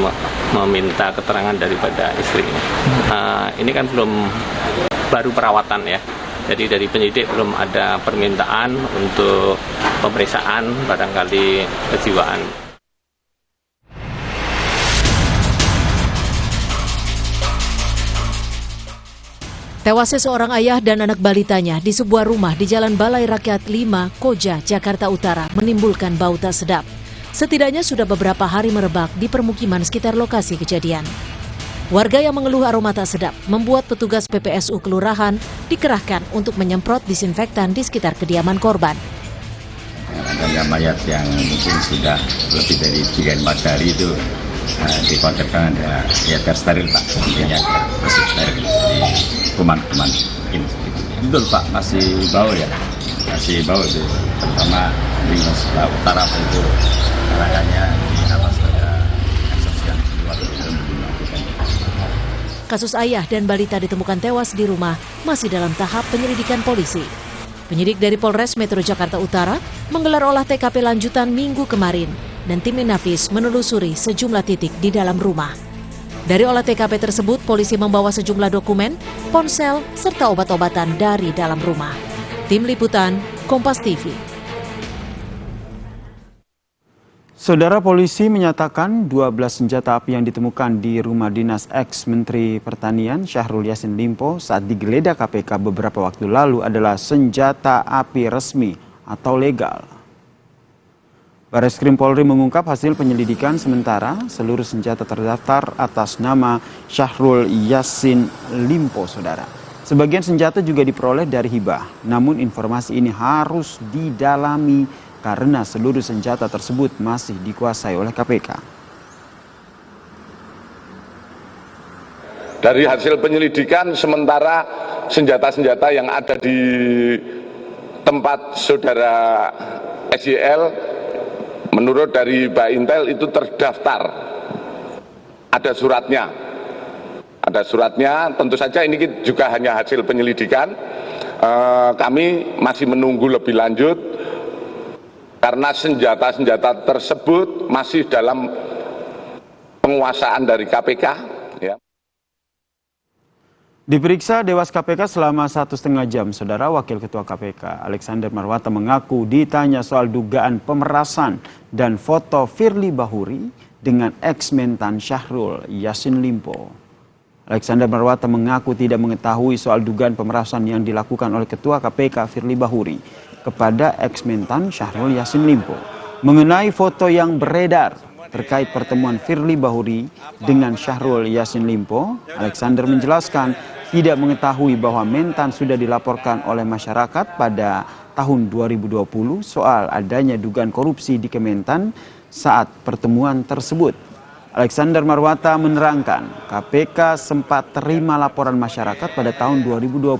Speaker 20: meminta keterangan daripada istrinya. Ini kan baru perawatan ya, jadi dari penyidik belum ada permintaan untuk pemeriksaan barangkali kejiwaan.
Speaker 22: Tewasnya seorang ayah dan anak balitanya di sebuah rumah di Jalan Balai Rakyat 5, Koja, Jakarta Utara menimbulkan bau tak sedap. Setidaknya sudah beberapa hari merebak di permukiman sekitar lokasi kejadian. Warga yang mengeluh aroma tak sedap membuat petugas PPSU Kelurahan dikerahkan untuk menyemprot disinfektan di sekitar kediaman korban.
Speaker 6: Adanya mayat yang mungkin sudah lebih dari 3-4 hari itu dikonsepkan ada ya steril Pak, intinya masih steril di kuman-kuman ini. Betul Pak, masih bau ya, masih bau itu, terutama di sebelah utara itu makanya di atas ada eksos yang keluar dari dalam rumah.
Speaker 22: Kasus ayah dan balita ditemukan tewas di rumah masih dalam tahap penyelidikan polisi. Penyidik dari Polres Metro Jakarta Utara menggelar olah TKP lanjutan Minggu kemarin dan tim Inafis menelusuri sejumlah titik di dalam rumah. Dari olah TKP tersebut, polisi membawa sejumlah dokumen, ponsel, serta obat-obatan dari dalam rumah. Tim Liputan, Kompas TV.
Speaker 4: Saudara, polisi menyatakan 12 senjata api yang ditemukan di rumah dinas ex-Menteri Pertanian Syahrul Yassin Limpo saat digeledah KPK beberapa waktu lalu adalah senjata api resmi atau legal. Bareskrim Polri mengungkap hasil penyelidikan sementara seluruh senjata terdaftar atas nama Syahrul Yassin Limpo, saudara. Sebagian senjata juga diperoleh dari hibah, namun informasi ini harus didalami karena seluruh senjata tersebut masih dikuasai oleh KPK.
Speaker 28: Dari hasil penyelidikan sementara senjata-senjata yang ada di tempat saudara SYL menurut dari Mbak Intel itu terdaftar, ada suratnya. Ada suratnya, tentu saja ini juga hanya hasil penyelidikan. Kami masih menunggu lebih lanjut karena senjata-senjata tersebut masih dalam penguasaan dari KPK. Ya.
Speaker 4: Diperiksa Dewas KPK selama 1,5 jam, Saudara Wakil Ketua KPK Alexander Marwata mengaku ditanya soal dugaan pemerasan dan foto Firly Bahuri dengan ex-mentan Syahrul Yassin Limpo. Alexander Marwata mengaku tidak mengetahui soal dugaan pemerasan yang dilakukan oleh Ketua KPK Firly Bahuri kepada ex-mentan Syahrul Yassin Limpo. Mengenai foto yang beredar terkait pertemuan Firly Bahuri dengan Syahrul Yassin Limpo, Alexander menjelaskan tidak mengetahui bahwa mentan sudah dilaporkan oleh masyarakat pada tahun 2020 soal adanya dugaan korupsi di Kementan saat pertemuan tersebut. Alexander Marwata menerangkan KPK sempat terima laporan masyarakat pada tahun 2020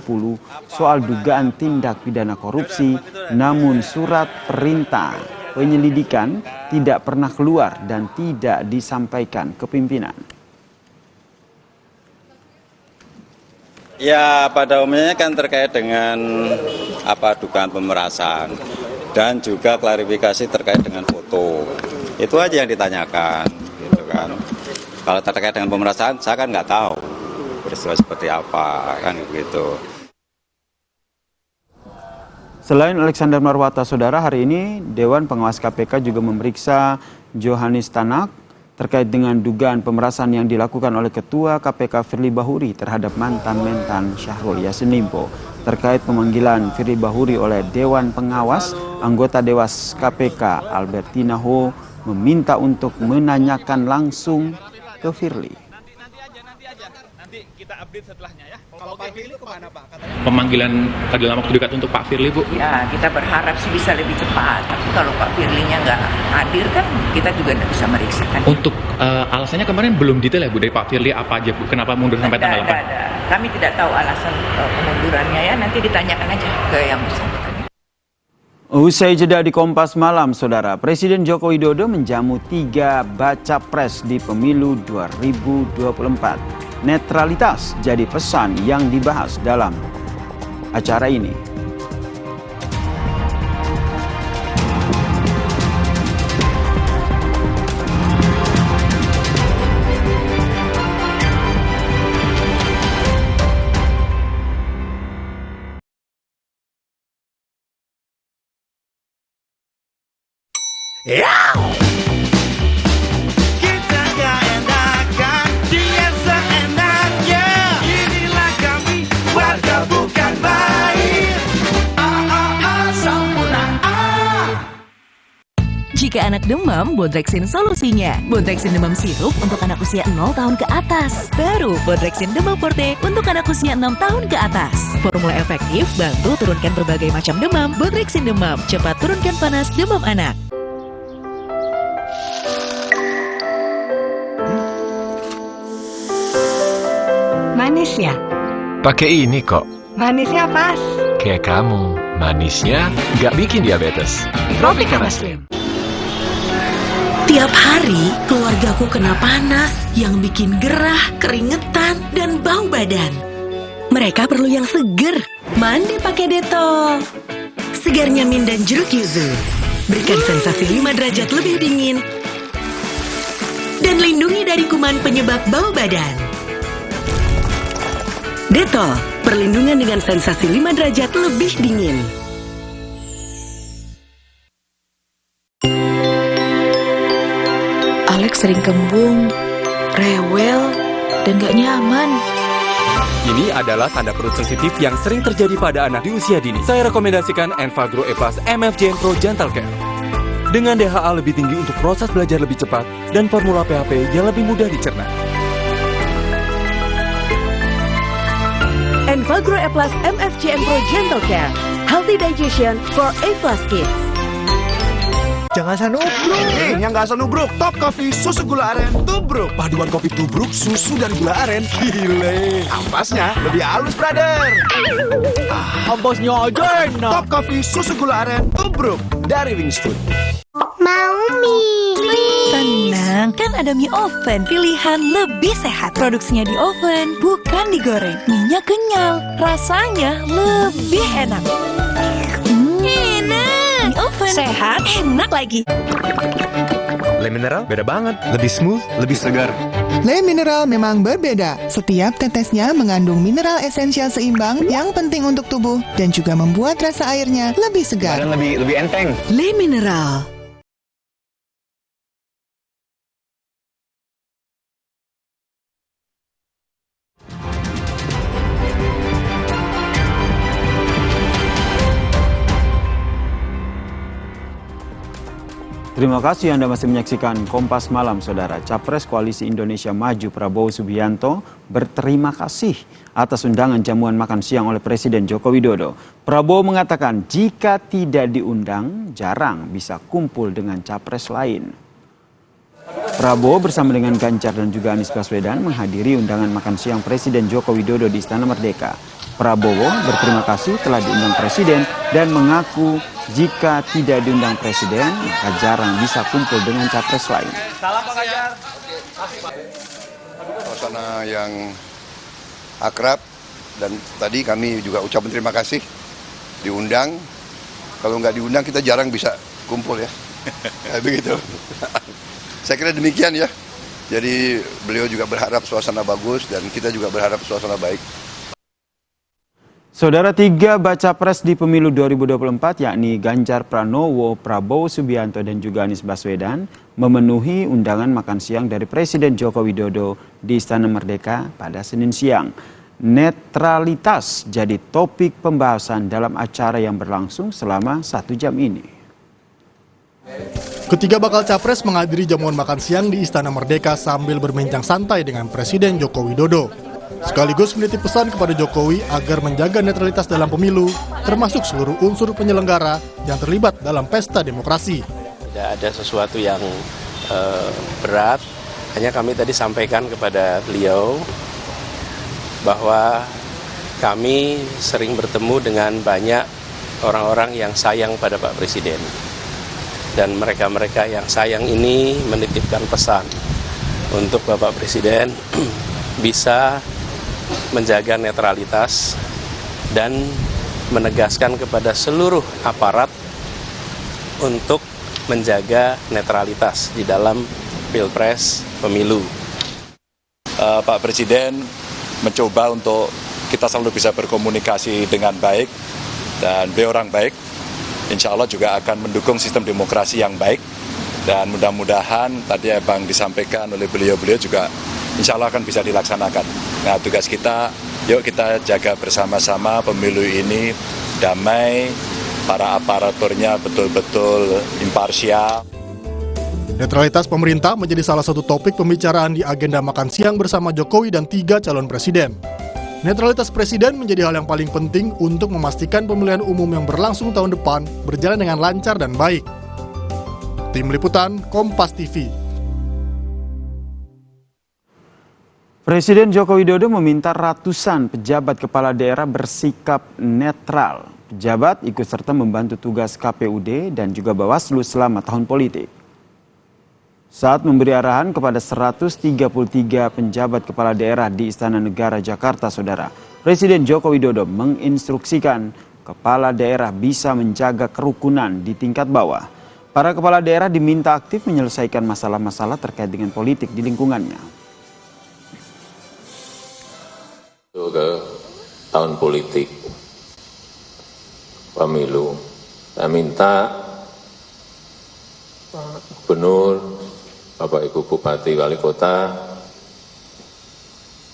Speaker 4: soal dugaan tindak pidana korupsi, namun surat perintah penyelidikan tidak pernah keluar dan tidak disampaikan ke pimpinan.
Speaker 5: Ya, pada umumnya kan terkait dengan dugaan pemerasan dan juga klarifikasi terkait dengan foto. Itu aja yang ditanyakan, gitu kan. Kalau terkait dengan pemerasan, saya kan nggak tahu peristiwa seperti apa, kan begitu.
Speaker 4: Selain Alexander Marwata, Saudara, hari ini Dewan Pengawas KPK juga memeriksa Johannes Tanak terkait dengan dugaan pemerasan yang dilakukan oleh Ketua KPK Firly Bahuri terhadap mantan mentan Syahrul Yassin Limpo. Terkait pemanggilan Firly Bahuri oleh Dewan Pengawas, anggota Dewas KPK Albertina Ho meminta untuk menanyakan langsung ke Firly.
Speaker 9: Nanti kita update setelahnya ya. Kalau Pak Firly kemana Pak?
Speaker 10: Pemanggilan dalam waktu dekat untuk Pak Firly, Bu?
Speaker 18: Ya, kita berharap sih bisa lebih cepat. Tapi kalau Pak Firly-nya nggak hadir kan kita juga nggak bisa meriksakan.
Speaker 10: Untuk alasannya kemarin belum detail ya Bu dari Pak Firly apa aja Bu? Kenapa mundur sampai tanggal 8?
Speaker 18: Ada. Kami tidak tahu alasan pengundurannya ya. Nanti ditanyakan aja ke yang bersangkutan.
Speaker 4: Usai jeda di Kompas Malam, Saudara, Presiden Joko Widodo menjamu 3 baca pres di pemilu 2024. Netralitas jadi pesan yang dibahas dalam acara ini.
Speaker 9: Kita gak enakan, dia seenaknya. Inilah kami, warga bukan main. Sempurna.
Speaker 22: Jika anak demam, Bodrexin solusinya. Bodrexin demam sirup untuk anak usia 0 tahun ke atas. Baru Bodrexin demam forte untuk anak usia 6 tahun ke atas. Formula efektif bantu turunkan berbagai macam demam. Bodrexin demam cepat turunkan panas demam anak.
Speaker 21: Manis ya?
Speaker 23: Pakai ini kok.
Speaker 21: Manisnya pas.
Speaker 23: Kayak kamu, manisnya nggak bikin diabetes.
Speaker 21: Tropicana Slim.
Speaker 22: Tiap hari keluargaku kena panas yang bikin gerah, keringetan, dan bau badan. Mereka perlu yang seger. Mandi pakai Dettol. Segarnya mint dan jeruk yuzu. Berikan sensasi 5 derajat lebih dingin. Dan lindungi dari kuman penyebab bau badan. Dettol, perlindungan dengan sensasi 5 derajat lebih dingin.
Speaker 27: Alex sering kembung, rewel, dan gak nyaman.
Speaker 25: Ini adalah tanda perut sensitif yang sering terjadi pada anak di usia dini. Saya rekomendasikan Enfagro E Plus MFJN Pro Gentle Care. Dengan DHA lebih tinggi untuk proses belajar lebih cepat dan formula PHP yang lebih mudah dicerna.
Speaker 22: Enfagro E Plus MFJN Pro Gentle Care. Healthy digestion for A Plus kids.
Speaker 26: Jangan asal nubruk. Yang nggak asal nubruk, Top Coffee susu gula aren tubruk. Paduan kopi tubruk, susu dari gula aren. Gile. Ampasnya lebih halus, brother. Ampasnya aja enak. Top Coffee susu gula aren tubruk dari Wingstreet.
Speaker 22: Mau mie. Tenang, kan ada mie oven. Pilihan lebih sehat. Produksinya di oven, bukan digoreng. Minyak kenyal, rasanya lebih enak. Enak. Mie oven, sehat, enak lagi.
Speaker 1: Le Mineral beda banget, lebih smooth, lebih segar.
Speaker 2: Le Mineral memang berbeda. Setiap tetesnya mengandung mineral esensial seimbang yang penting untuk tubuh dan juga membuat rasa airnya lebih segar.
Speaker 1: Dan lebih enteng.
Speaker 21: Le Mineral.
Speaker 4: Terima kasih Anda masih menyaksikan Kompas Malam, Saudara. Capres Koalisi Indonesia Maju Prabowo Subianto berterima kasih atas undangan jamuan makan siang oleh Presiden Joko Widodo. Prabowo mengatakan jika tidak diundang, jarang bisa kumpul dengan capres lain. Prabowo bersama dengan Ganjar dan juga Anies Baswedan menghadiri undangan makan siang Presiden Joko Widodo di Istana Merdeka. Prabowo berterima kasih telah diundang Presiden dan mengaku jika tidak diundang Presiden, maka jarang bisa kumpul dengan capres lain.
Speaker 8: Salam Pak Ganjar.
Speaker 14: Suasana yang akrab dan tadi kami juga ucapkan terima kasih diundang. Kalau nggak diundang kita jarang bisa kumpul ya. Begitu. Saya kira demikian ya. Jadi beliau juga berharap suasana bagus dan kita juga berharap suasana baik.
Speaker 4: Saudara, 3 baca pres di pemilu 2024 yakni Ganjar Pranowo, Prabowo Subianto dan juga Anies Baswedan memenuhi undangan makan siang dari Presiden Joko Widodo di Istana Merdeka pada Senin siang. Netralitas jadi topik pembahasan dalam acara yang berlangsung selama 1 jam ini.
Speaker 16: Ketiga bakal capres menghadiri jamuan makan siang di Istana Merdeka sambil berbincang santai dengan Presiden Joko Widodo. Sekaligus menitip pesan kepada Jokowi agar menjaga netralitas dalam pemilu, termasuk seluruh unsur penyelenggara yang terlibat dalam pesta demokrasi.
Speaker 20: Tidak ada sesuatu yang berat, hanya kami tadi sampaikan kepada beliau bahwa kami sering bertemu dengan banyak orang-orang yang sayang pada Pak Presiden. Dan mereka-mereka yang sayang ini menitipkan pesan untuk Bapak Presiden bisa menjaga netralitas dan menegaskan kepada seluruh aparat untuk menjaga netralitas di dalam Pilpres pemilu.
Speaker 17: Pak Presiden mencoba untuk kita selalu bisa berkomunikasi dengan baik dan beliau orang baik. Insya Allah juga akan mendukung sistem demokrasi yang baik dan mudah-mudahan tadi Bang disampaikan oleh beliau-beliau juga insya Allah akan bisa dilaksanakan. Nah, tugas kita, yuk kita jaga bersama-sama pemilu ini damai, para aparaturnya betul-betul imparsial.
Speaker 16: Netralitas pemerintah menjadi salah satu topik pembicaraan di agenda makan siang bersama Jokowi dan 3 calon presiden. Netralitas presiden menjadi hal yang paling penting untuk memastikan pemilihan umum yang berlangsung tahun depan berjalan dengan lancar dan baik. Tim Liputan, Kompas TV.
Speaker 4: Presiden Joko Widodo meminta ratusan pejabat kepala daerah bersikap netral. Pejabat ikut serta membantu tugas KPUD dan juga Bawaslu selama tahun politik. Saat memberi arahan kepada 133 penjabat kepala daerah di Istana Negara Jakarta, Saudara, Presiden Joko Widodo menginstruksikan kepala daerah bisa menjaga kerukunan di tingkat bawah. Para kepala daerah diminta aktif menyelesaikan masalah-masalah terkait dengan politik di lingkungannya.
Speaker 19: Ke tahun politik pemilu, saya minta Pak Gubernur, Bapak Ibu Bupati Wali Kota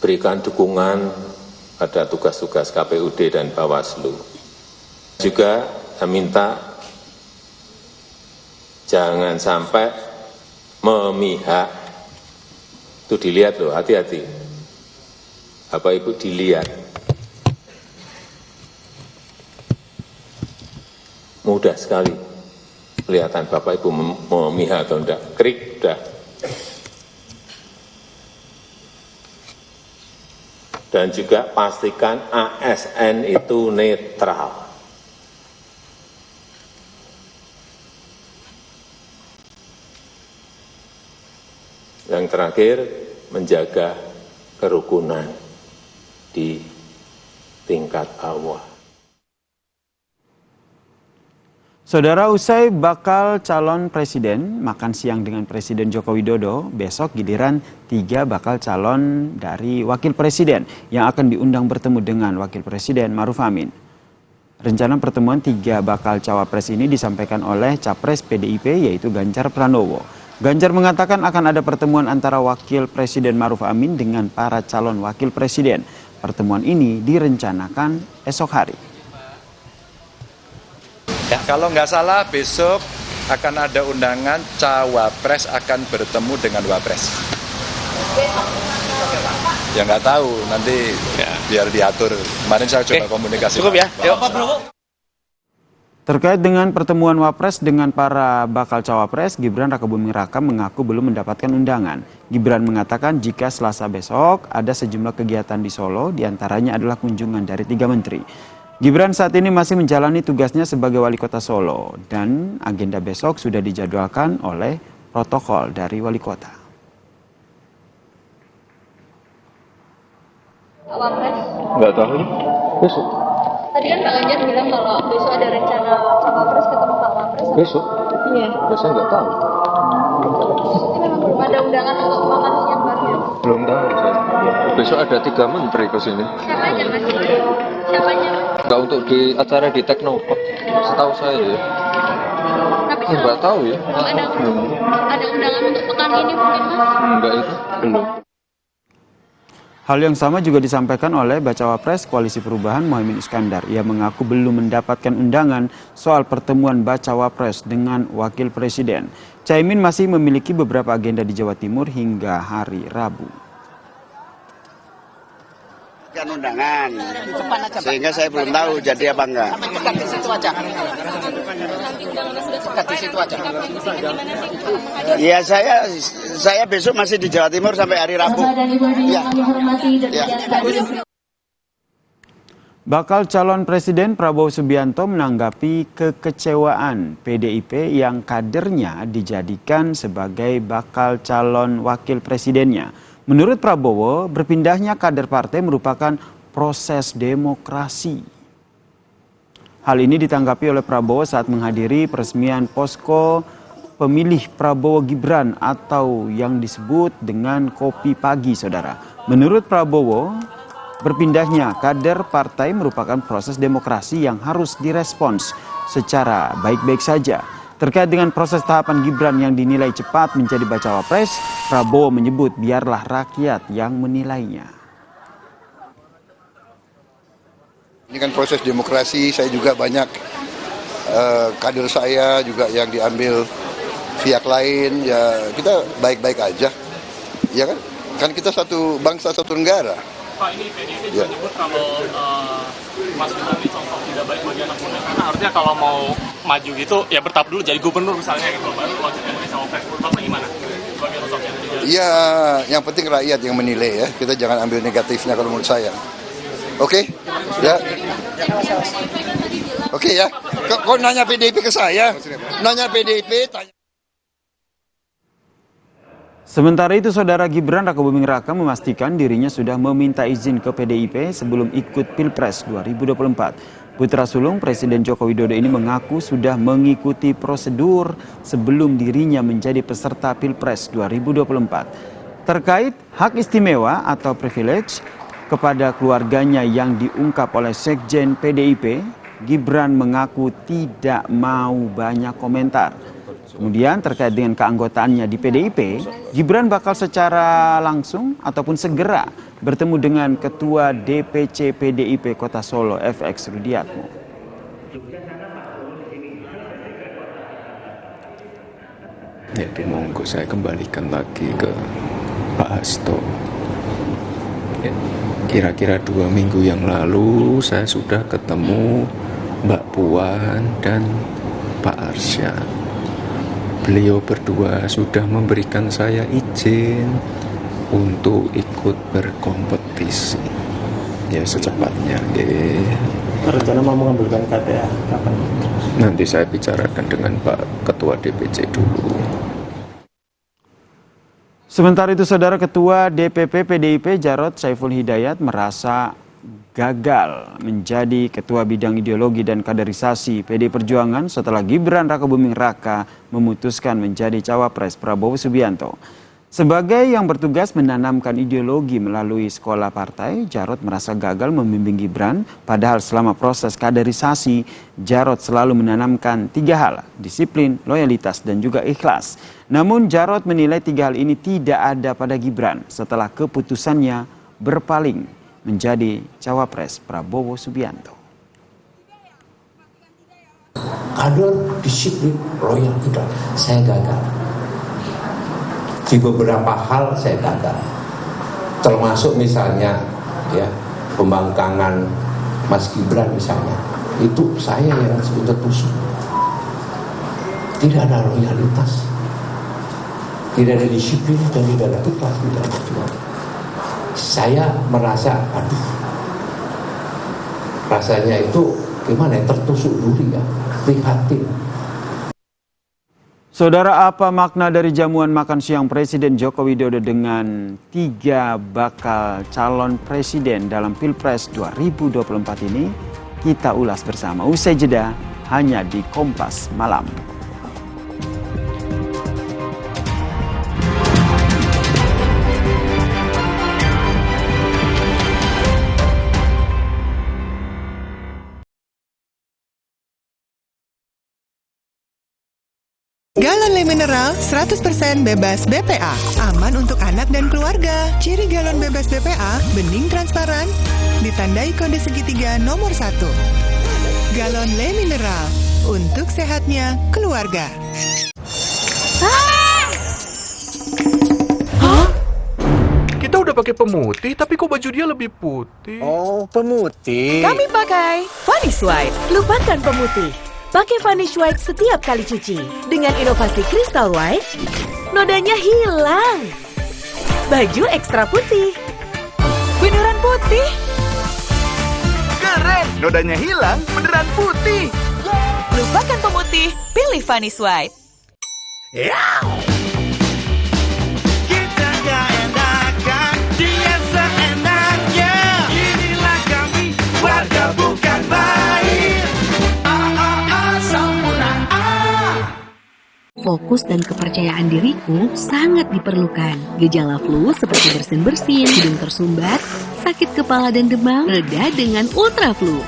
Speaker 19: berikan dukungan pada tugas-tugas KPUD dan Bawaslu. Juga saya minta jangan sampai memihak, itu dilihat loh, hati-hati. Bapak Ibu dilihat, mudah sekali kelihatan Bapak Ibu memihak atau enggak, krik udah. Dan juga pastikan ASN itu netral. Yang terakhir, menjaga kerukunan di tingkat bawah.
Speaker 4: Saudara, usai bakal calon presiden makan siang dengan Presiden Joko Widodo, besok giliran 3 bakal calon dari wakil presiden yang akan diundang bertemu dengan wakil presiden Maruf Amin. Rencana pertemuan 3 bakal cawapres ini disampaikan oleh capres PDIP yaitu Ganjar Pranowo. Ganjar mengatakan akan ada pertemuan antara wakil presiden Maruf Amin dengan para calon wakil presiden. Pertemuan ini direncanakan esok hari.
Speaker 17: Ya, kalau nggak salah besok akan ada undangan cawapres akan bertemu dengan wapres. Ya nggak tahu, nanti biar diatur. Kemarin saya coba komunikasi.
Speaker 9: Cukup ya, yuk.
Speaker 4: Terkait dengan pertemuan wapres dengan para bakal cawapres, Gibran Rakabuming Raka mengaku belum mendapatkan undangan. Gibran mengatakan jika Selasa besok ada sejumlah kegiatan di Solo, diantaranya adalah kunjungan dari 3 menteri. Gibran saat ini masih menjalani tugasnya sebagai wali kota Solo dan agenda besok sudah dijadwalkan oleh protokol dari wali kota.
Speaker 21: Wapres?
Speaker 19: Nggak tahu. Besok.
Speaker 21: Tadi kan Pak Ganjar bilang kalau besok ada rencana Cawapres ketemu Pak Wapres.
Speaker 19: Besok?
Speaker 21: Iya.
Speaker 19: Saya nggak tahu.
Speaker 21: Ini memang belum ada undangan untuk makan siang bareng.
Speaker 19: Belum tahu. Besok ada 3 menteri ke sini.
Speaker 21: Siapanya Mas? Siapanya?
Speaker 19: Nggak untuk di acara di Teknopark, setahu saya ya.
Speaker 21: Tapi
Speaker 19: nggak tahu ya.
Speaker 21: Ada undangan untuk pekan ini mungkin Mas?
Speaker 19: Enggak itu, belum.
Speaker 4: Hal yang sama juga disampaikan oleh Bacawa Pres Koalisi Perubahan Muhaimin Iskandar. Ia mengaku belum mendapatkan undangan soal pertemuan Bacawa Pres dengan Wakil Presiden. Caimin masih memiliki beberapa agenda di Jawa Timur hingga hari Rabu.
Speaker 3: Undangan, sehingga saya belum tahu jadi apa enggak.
Speaker 21: Di situ aja. Di situ aja.
Speaker 3: Ya saya besok masih di Jawa Timur sampai hari Rabu. Ya.
Speaker 4: Bakal calon Presiden Prabowo Subianto menanggapi kekecewaan PDIP yang kadernya dijadikan sebagai bakal calon wakil presidennya. Menurut Prabowo, berpindahnya kader partai merupakan proses demokrasi. Hal ini ditanggapi oleh Prabowo saat menghadiri peresmian posko pemilih Prabowo Gibran atau yang disebut dengan Kopi Pagi, saudara. Menurut Prabowo, berpindahnya kader partai merupakan proses demokrasi yang harus direspons secara baik-baik saja. Terkait dengan proses tahapan Gibran yang dinilai cepat menjadi bacawa pres, Prabowo menyebut biarlah rakyat yang menilainya.
Speaker 14: Ini kan proses demokrasi, saya juga banyak kader saya juga yang diambil pihak lain, ya kita baik-baik aja, ya kan? Kan kita satu bangsa, satu negara.
Speaker 10: Pak, ini PDIP juga nyebut kalau Mas Gibran ini contoh tidak baik bagi anak muda, karena harusnya kalau mau maju gitu ya bertahap dulu jadi gubernur misalnya gitu, baru lanjutnya menjadi cawapres. Menurut Bapak gimana? Sebagai sosoknya juga.
Speaker 14: Iya, yang penting rakyat yang menilai ya, kita jangan ambil negatifnya kalau menurut saya. Oke? Ya. Oke ya. Kok nanya PDIP ke saya? Nanya PDIP, tanya.
Speaker 4: Sementara itu, Saudara Gibran Rakabuming Raka memastikan dirinya sudah meminta izin ke PDIP sebelum ikut Pilpres 2024. Putra sulung Presiden Joko Widodo ini mengaku sudah mengikuti prosedur sebelum dirinya menjadi peserta Pilpres 2024. Terkait hak istimewa atau privilege kepada keluarganya yang diungkap oleh Sekjen PDIP, Gibran mengaku tidak mau banyak komentar. Kemudian terkait dengan keanggotaannya di PDIP, Gibran bakal secara langsung ataupun segera bertemu dengan Ketua DPC PDIP Kota Solo FX Rudiatmo.
Speaker 19: Jadi monggo saya kembalikan lagi ke Pak Hasto. Kira-kira 2 minggu yang lalu saya sudah ketemu Mbak Puan dan Pak Arsyad. Beliau berdua sudah memberikan saya izin untuk ikut berkompetisi. Ya secepatnya.
Speaker 7: Rencana mau mengambilkan KTA kapan?
Speaker 19: Nanti saya bicarakan dengan Pak Ketua DPC dulu.
Speaker 4: Sementara itu, Saudara, Ketua DPP PDIP Jarod Saiful Hidayat merasa gagal menjadi Ketua Bidang Ideologi dan Kaderisasi PD Perjuangan setelah Gibran Rakabuming Raka memutuskan menjadi cawapres Prabowo Subianto. Sebagai yang bertugas menanamkan ideologi melalui sekolah partai, Jarod merasa gagal membimbing Gibran, padahal selama proses kaderisasi, Jarod selalu menanamkan 3 hal, disiplin, loyalitas, dan juga ikhlas. Namun Jarod menilai 3 hal ini tidak ada pada Gibran setelah keputusannya berpaling menjadi cawapres Prabowo Subianto.
Speaker 6: Kader, disiplin, loyal, tidak. Saya gagal. Di beberapa hal saya gagal, termasuk misalnya ya pembangkangan Mas Gibran misalnya, itu saya yang sebut tertusuk. Tidak ada loyalitas, tidak ada disiplin, dan tidak ada ikhlas di dalam perjuangan. Saya merasa, aduh, rasanya itu gimana ya, tertusuk duri ya, prihatin.
Speaker 4: Saudara, apa makna dari jamuan makan siang Presiden Joko Widodo dengan 3 bakal calon presiden dalam Pilpres 2024 ini? Kita ulas bersama usai jeda hanya di Kompas Malam.
Speaker 2: Galon Le Mineral 100% bebas BPA, aman untuk anak dan keluarga. Ciri galon bebas BPA, bening transparan, ditandai kode segitiga nomor 1. Galon Le Mineral, untuk sehatnya keluarga.
Speaker 1: Kita udah pakai pemutih, tapi kok baju dia lebih putih?
Speaker 8: Oh, pemutih.
Speaker 22: Kami pakai Vanish White. Lupakan pemutih. Pakai Vanish White setiap kali cuci. Dengan inovasi Crystal White, nodanya hilang. Baju ekstra putih. Beneran putih.
Speaker 26: Keren, nodanya hilang, beneran putih.
Speaker 22: Lupakan pemutih, pilih Vanish White.
Speaker 26: Ya. Kita gak enakan, dia seenaknya. Inilah kami, warga bukan baik.
Speaker 11: Fokus dan kepercayaan diriku sangat diperlukan. Gejala flu seperti bersin-bersin, hidung tersumbat, sakit kepala dan demam reda dengan Ultra Flu.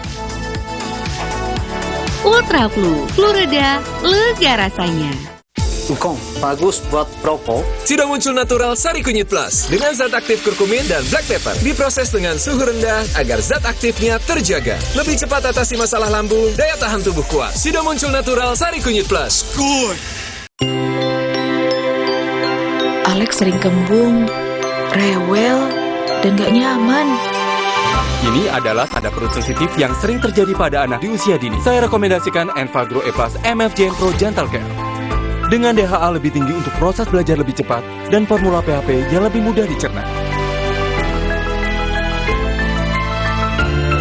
Speaker 11: Ultra Flu, flu reda, lega rasanya.
Speaker 8: Singkong, bagus buat perokok.
Speaker 23: Sudah muncul Natural Sari Kunyit Plus dengan zat aktif kurkumin dan black pepper. Diproses dengan suhu rendah agar zat aktifnya terjaga. Lebih cepat atasi masalah lambung, daya tahan tubuh kuat. Sudah muncul Natural Sari Kunyit Plus. Good.
Speaker 11: Alex sering kembung, rewel, dan gak nyaman.
Speaker 25: Ini adalah tanda perut sensitif yang sering terjadi pada anak di usia dini. Saya rekomendasikan Enfagro E+ MFJN Pro Gentle Care. Dengan DHA lebih tinggi untuk proses belajar lebih cepat dan formula PHP yang lebih mudah dicerna.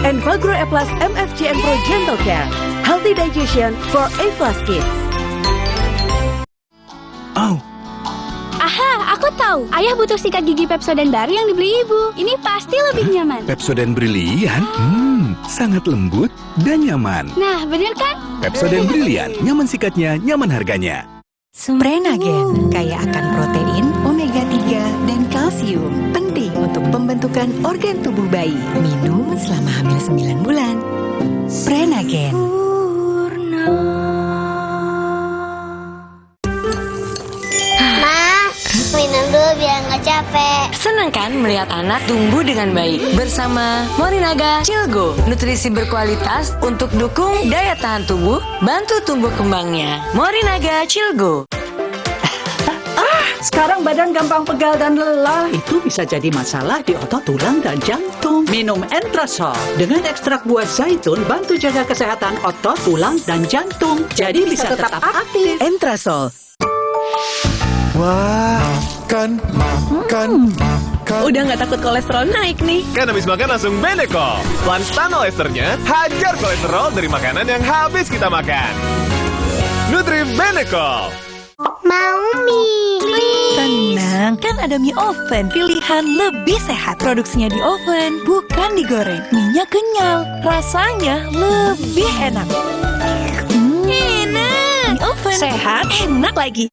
Speaker 22: Enfagro E+ MFJN Pro Gentle Care. Healthy digestion for A+ kids.
Speaker 12: Aha, aku tahu. Ayah butuh sikat gigi Pepsodent baru yang dibeli ibu. Ini pasti lebih nyaman.
Speaker 13: Pepsodent Brilian? Sangat lembut dan nyaman.
Speaker 12: Nah, bener kan?
Speaker 13: Pepsodent Brilian, nyaman sikatnya, nyaman harganya.
Speaker 15: Sumrenagen, kaya akan protein, omega 3, dan kalsium. Penting untuk pembentukan organ tubuh bayi. Minum selama hamil 9 bulan. Prenagen.
Speaker 21: Minum dulu biar nggak capek.
Speaker 13: Senang kan melihat anak tumbuh dengan baik bersama Morinaga Cilgo. Nutrisi berkualitas untuk dukung daya tahan tubuh, bantu tumbuh kembangnya. Morinaga Cilgo.
Speaker 24: Sekarang badan gampang pegal dan lelah. Itu bisa jadi masalah di otot, tulang, dan jantung. Minum Entrasol. Dengan ekstrak buah zaitun, bantu jaga kesehatan otot, tulang, dan jantung. Jadi bisa tetap aktif.
Speaker 13: Entrasol.
Speaker 1: Wah, makan.
Speaker 22: Udah nggak takut kolesterol naik nih.
Speaker 1: Kan habis makan langsung Benecol. Lanstan esternya hajar kolesterol dari makanan yang habis kita makan. Nutri Benecol.
Speaker 21: Mau mie.
Speaker 13: Tenang,
Speaker 15: kan ada mie oven, pilihan lebih sehat. Produksinya di oven, bukan digoreng. Mie-nya kenyal, rasanya lebih enak. Enak. Mie oven, sehat, enak lagi.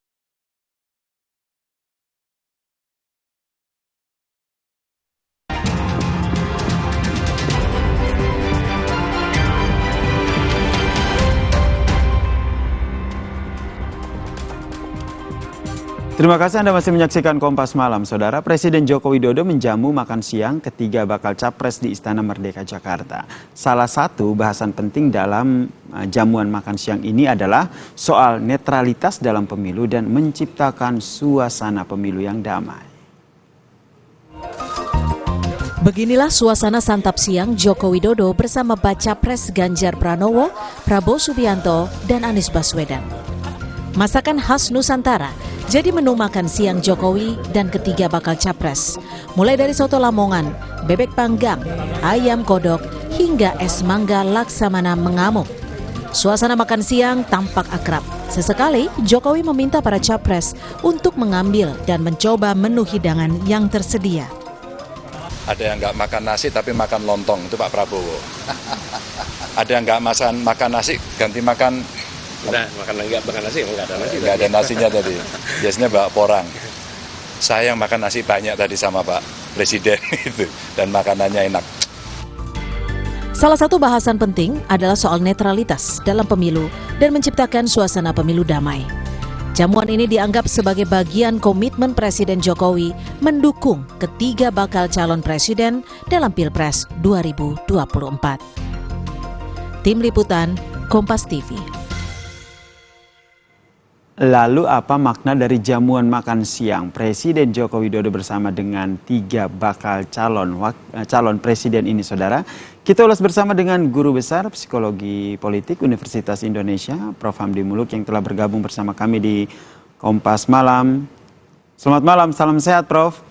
Speaker 4: Terima kasih Anda masih menyaksikan Kompas Malam. Saudara, Presiden Joko Widodo menjamu makan siang ketiga bakal capres di Istana Merdeka Jakarta. Salah satu bahasan penting dalam jamuan makan siang ini adalah soal netralitas dalam pemilu dan menciptakan suasana pemilu yang damai.
Speaker 5: Beginilah suasana santap siang Joko Widodo bersama Baca Pres Ganjar Pranowo, Prabowo Subianto, dan Anies Baswedan. Masakan khas Nusantara jadi menu makan siang Jokowi dan ketiga bakal capres. Mulai dari soto Lamongan, bebek panggang, ayam kodok, hingga es mangga Laksamana mengamuk. Suasana makan siang tampak akrab. Sesekali Jokowi meminta para capres untuk mengambil dan mencoba menu hidangan yang tersedia.
Speaker 9: Ada yang nggak makan nasi tapi makan lontong, itu Pak Prabowo. Ada yang nggak makan nasi, ganti makan.
Speaker 16: Nah, makan nasi, nggak ada nasi.
Speaker 9: Nggak ada nasinya tadi. Biasanya bawa porang. Saya yang makan nasi banyak tadi sama Pak Presiden itu, dan makanannya enak.
Speaker 5: Salah satu bahasan penting adalah soal netralitas dalam pemilu dan menciptakan suasana pemilu damai. Jamuan ini dianggap sebagai bagian komitmen Presiden Jokowi mendukung ketiga bakal calon presiden dalam Pilpres 2024. Tim Liputan, Kompas TV.
Speaker 4: Lalu apa makna dari jamuan makan siang Presiden Joko Widodo bersama dengan tiga bakal calon presiden ini, saudara? Kita ulas bersama dengan Guru Besar Psikologi Politik Universitas Indonesia, Prof. Hamdi Muluk, yang telah bergabung bersama kami di Kompas Malam. Selamat malam, salam sehat Prof.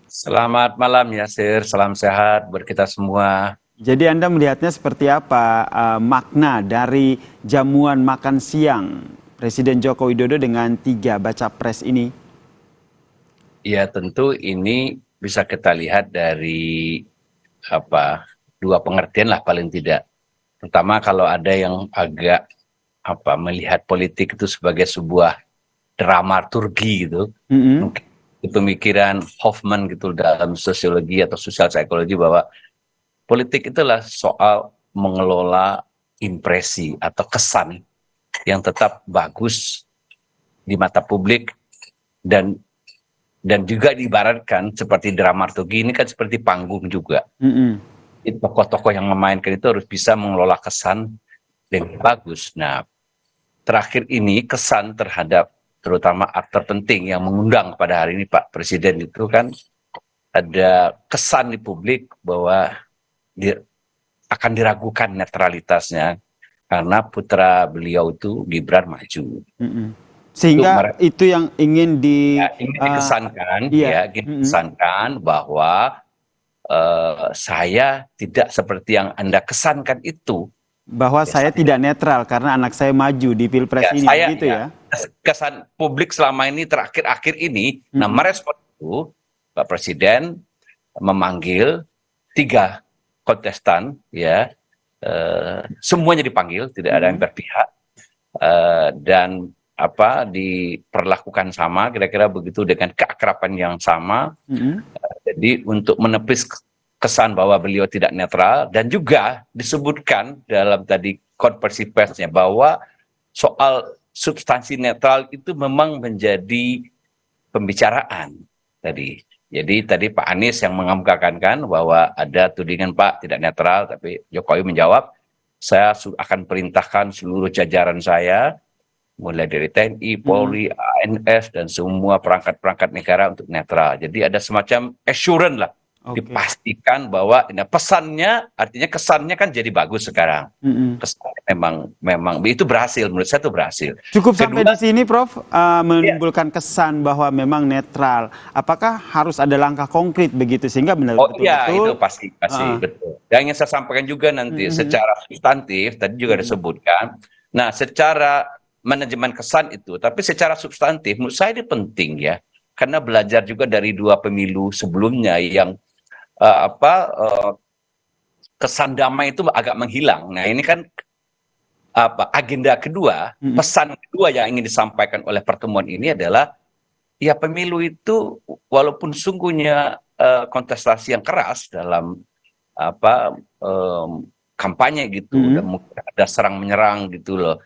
Speaker 17: Selamat malam Yasir, salam sehat buat kita semua.
Speaker 4: Jadi Anda melihatnya seperti apa makna dari jamuan makan siang Presiden Joko Widodo dengan tiga baca pres ini?
Speaker 17: Ya, tentu ini bisa kita lihat dari dua pengertian lah paling tidak. Pertama, kalau ada yang agak melihat politik itu sebagai sebuah dramaturgi gitu, mungkin pemikiran Hoffman gitu dalam sosiologi atau sosial psikologi bahwa politik itulah soal mengelola impresi atau kesan yang tetap bagus di mata publik dan juga diibaratkan seperti dramaturgi ini kan seperti panggung juga. Tokoh-tokoh yang memainkan itu harus bisa mengelola kesan dengan bagus. Nah, terakhir ini kesan terhadap terutama aktor penting yang mengundang pada hari ini Pak Presiden itu kan ada kesan di publik bahwa akan diragukan netralitasnya karena putra beliau itu Gibran maju.
Speaker 4: Sehingga itu yang ingin
Speaker 17: dikesankan, dikesankan bahwa saya tidak seperti yang Anda kesankan itu.
Speaker 4: Bahwa saya tidak netral karena anak saya maju di Pilpres ini, gitu ya?
Speaker 17: Kesan publik selama ini terakhir-akhir ini, nah merespon itu Pak Presiden memanggil 3 kontestan, ya. Semuanya dipanggil, tidak ada yang berpihak, dan diperlakukan sama, kira-kira begitu dengan keakraban yang sama. Jadi untuk menepis kesan bahwa beliau tidak netral, dan juga disebutkan dalam tadi konversi persnya bahwa soal substansi netral itu memang menjadi pembicaraan tadi. Jadi tadi Pak Anies yang mengemukakan kan bahwa ada tudingan Pak tidak netral, tapi Jokowi menjawab, saya akan perintahkan seluruh jajaran saya, mulai dari TNI, Polri, ANS, dan semua perangkat-perangkat negara untuk netral. Jadi ada semacam assurance lah, dipastikan bahwa pesannya, artinya kesannya kan jadi bagus sekarang. Kesannya memang itu berhasil, menurut saya itu berhasil.
Speaker 4: Cukup sampai di sini Prof, menimbulkan kesan bahwa memang netral. Apakah harus ada langkah konkret begitu sehingga benar-benar
Speaker 17: itu pasti betul. Dan yang saya sampaikan juga nanti secara substantif tadi juga disebutkan. Nah, secara manajemen kesan itu, tapi secara substantif menurut saya ini penting ya. karena belajar juga dari 2 pemilu sebelumnya yang kesan damai itu agak menghilang. Nah, ini kan agenda kedua, pesan kedua yang ingin disampaikan oleh pertemuan ini adalah ya pemilu itu walaupun sungguhnya kontestasi yang keras dalam kampanye gitu, dan mungkin ada serang menyerang gitu loh,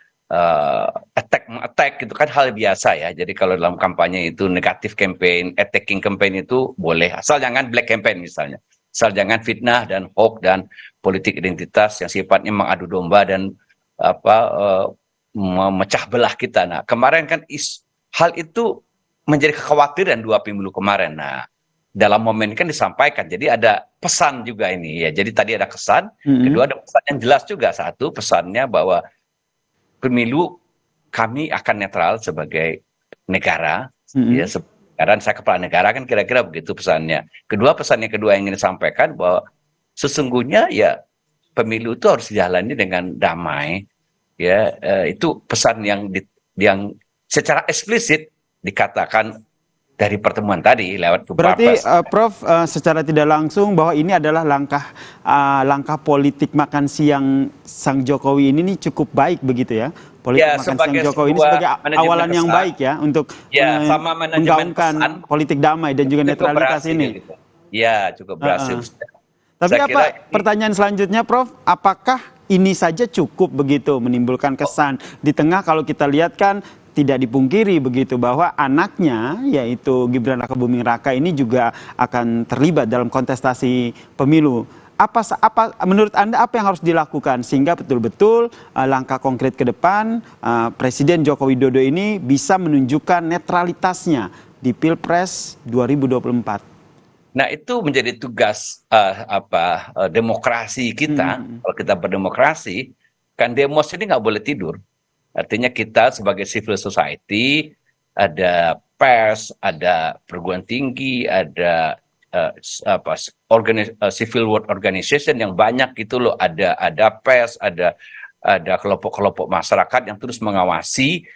Speaker 17: attack gitu kan hal biasa ya. Jadi kalau dalam kampanye itu negatif campaign, attacking campaign itu boleh, asal jangan black campaign misalnya, asal jangan fitnah dan hoax dan politik identitas yang sifatnya mengadu domba dan memecah belah kita. Nah, kemarin kan hal itu menjadi kekhawatiran 2 pemilu kemarin. Nah, dalam momen kan disampaikan, jadi ada pesan juga ini ya. Jadi tadi ada kesan, kedua ada pesan yang jelas juga. Satu, pesannya bahwa pemilu kami akan netral sebagai negara, ya, dan saya kepala negara kan kira-kira begitu pesannya. Pesan yang kedua yang ingin disampaikan bahwa sesungguhnya ya pemilu itu harus dijalani dengan damai, ya. Itu pesan yang secara eksplisit dikatakan dari pertemuan tadi lewat beberapa.
Speaker 4: Berarti Prof, secara tidak langsung bahwa ini adalah langkah politik makan siang Sang Jokowi ini cukup baik begitu ya? Politik
Speaker 17: ya,
Speaker 4: makan siang Jokowi ini sebagai awalan yang baik ya untuk menggaungkan politik damai dan juga netralitas ini.
Speaker 17: Gitu. Ya, cukup berhasil.
Speaker 4: Tapi pertanyaan selanjutnya, Prof, apakah ini saja cukup begitu menimbulkan kesan di tengah kalau kita lihat kan tidak dipungkiri begitu bahwa anaknya yaitu Gibran Rakabuming Raka ini juga akan terlibat dalam kontestasi pemilu. Apa menurut Anda apa yang harus dilakukan sehingga betul-betul langkah konkret ke depan Presiden Joko Widodo ini bisa menunjukkan netralitasnya di Pilpres 2024?
Speaker 17: Nah, itu menjadi tugas demokrasi kita. Kalau kita berdemokrasi, kan demos ini nggak boleh tidur. Artinya kita sebagai civil society, ada pers, ada perguruan tinggi, ada civil world organization yang banyak gitu loh. Ada pers, ada kelompok-kelompok masyarakat yang terus mengawasi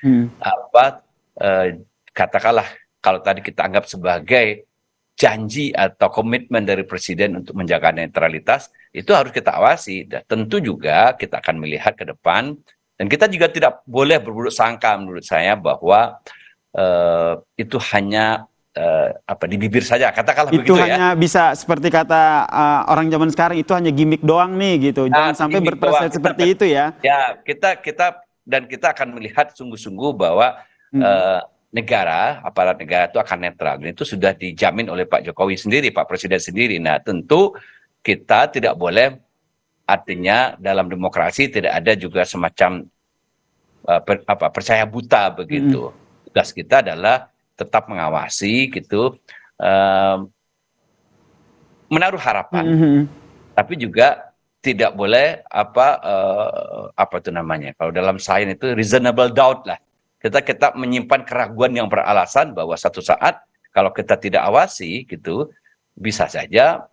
Speaker 17: katakanlah kalau tadi kita anggap sebagai janji atau komitmen dari Presiden untuk menjaga netralitas, itu harus kita awasi. Dan tentu juga kita akan melihat ke depan. Dan kita juga tidak boleh berburuk sangka menurut saya bahwa itu hanya di bibir saja, katakanlah
Speaker 4: itu
Speaker 17: begitu ya.
Speaker 4: Itu hanya bisa seperti kata orang zaman sekarang, itu hanya gimmick doang nih gitu. Jangan sampai berproses seperti itu ya.
Speaker 17: Ya, kita akan melihat sungguh-sungguh bahwa negara, aparat negara itu akan netral. Dan itu sudah dijamin oleh Pak Jokowi sendiri, Pak Presiden sendiri. Nah, tentu kita tidak boleh, artinya dalam demokrasi tidak ada juga semacam percaya buta begitu. Tugas kita adalah tetap mengawasi gitu, menaruh harapan, tapi juga tidak boleh kalau dalam sains itu reasonable doubt lah. Kita menyimpan keraguan yang beralasan bahwa satu saat kalau kita tidak awasi gitu bisa saja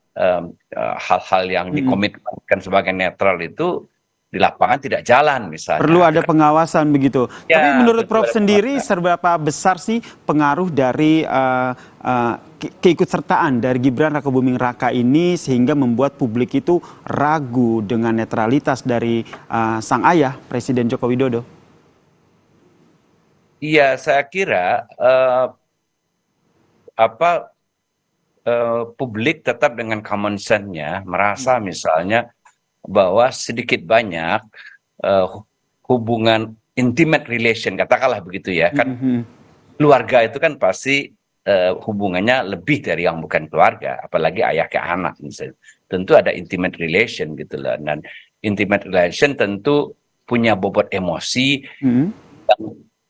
Speaker 17: hal-hal yang dikomitmen sebagai netral itu di lapangan tidak jalan misalnya.
Speaker 4: Perlu ada pengawasan begitu. Ya, tapi menurut Prof sendiri seberapa besar sih pengaruh dari keikutsertaan dari Gibran Rakabuming Raka ini sehingga membuat publik itu ragu dengan netralitas dari sang ayah Presiden Joko Widodo?
Speaker 17: Iya, saya kira publik tetap dengan common sense-nya merasa misalnya bahwa sedikit banyak hubungan intimate relation, katakanlah begitu ya, kan keluarga itu kan pasti hubungannya lebih dari yang bukan keluarga, apalagi ayah ke anak misalnya. Tentu ada intimate relation gitu lah, dan intimate relation tentu punya bobot emosi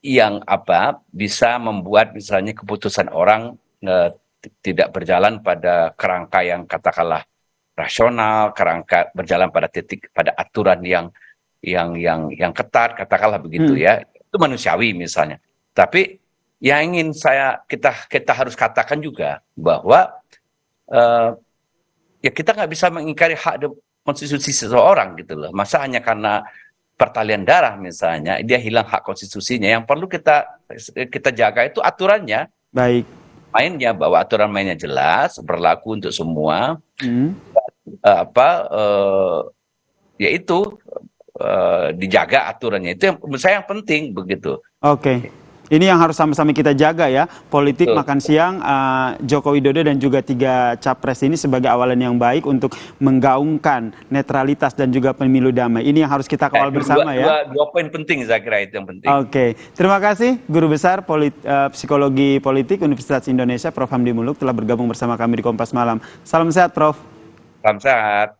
Speaker 17: yang bisa membuat misalnya keputusan orang tidak berjalan pada kerangka yang katakanlah rasional, kerangka berjalan pada aturan yang ketat, katakanlah begitu ya. Itu manusiawi misalnya. Tapi yang ingin kita harus katakan juga bahwa ya kita nggak bisa mengingkari hak konstitusi seseorang gitu loh. Masa hanya karena pertalian darah misalnya dia hilang hak konstitusinya. Yang perlu kita jaga itu aturannya.
Speaker 4: Baik.
Speaker 17: mainnya, bahwa aturan mainnya jelas, berlaku untuk semua. Yaitu dijaga aturannya, itu yang menurut saya yang penting begitu.
Speaker 4: Oke. Ini yang harus sama-sama kita jaga ya. Politik makan siang, Joko Widodo dan juga 3 capres ini sebagai awalan yang baik untuk menggaungkan netralitas dan juga pemilu damai. Ini yang harus kita kawal bersama ya.
Speaker 17: Dua poin penting saya kira itu yang penting.
Speaker 4: Oke. Terima kasih Guru Besar Psikologi Politik Universitas Indonesia Prof. Hamdi Muluk telah bergabung bersama kami di Kompas Malam. Salam sehat Prof.
Speaker 17: Salam sehat.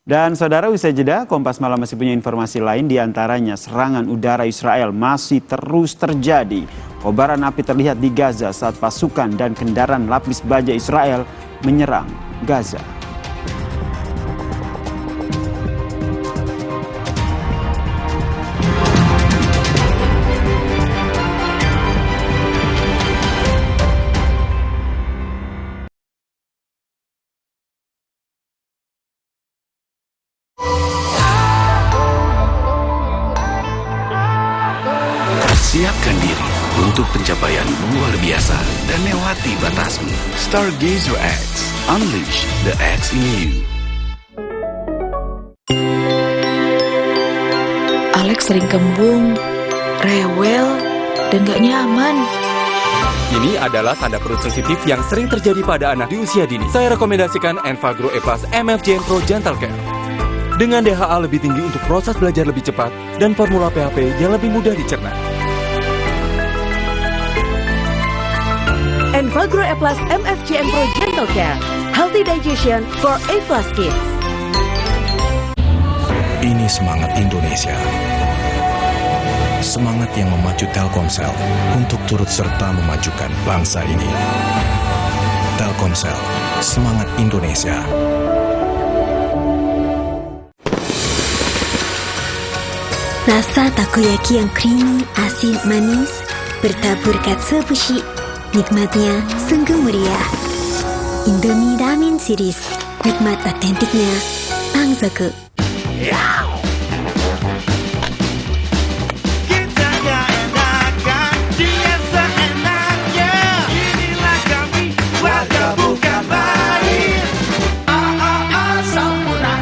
Speaker 4: Dan saudara, usai jeda, Kompas Malam masih punya informasi lain, diantaranya serangan udara Israel masih terus terjadi. Kobaran api terlihat di Gaza saat pasukan dan kendaraan lapis baja Israel menyerang Gaza.
Speaker 3: Siapkan diri untuk pencapaian luar biasa dan lewati batasmu. Stargazer X, unleash the X in you.
Speaker 7: Alex sering kembung, rewel, dan gak nyaman.
Speaker 25: Ini adalah tanda perut sensitif yang sering terjadi pada anak di usia dini. Saya rekomendasikan Enfagro E Plus MFJN Pro Gentle Care. Dengan DHA lebih tinggi untuk proses belajar lebih cepat dan formula PHP yang lebih mudah dicerna.
Speaker 22: Enfagro E Plus MFJN Pro Gentle Care, healthy digestion for A+ kids.
Speaker 3: Ini semangat Indonesia. Semangat yang memacu Telkomsel untuk turut serta memajukan bangsa ini. Telkomsel, semangat Indonesia.
Speaker 10: Rasa takoyaki yang creamy, asin, manis, bertabur katsu bushi. Nikmatnya sungguh meriah. Indomie Ramen Series, nikmat otentiknya Tangzoku.
Speaker 26: Kita gak enakan, dia seenaknya. Inilah kami, warga bukan main. Sampurna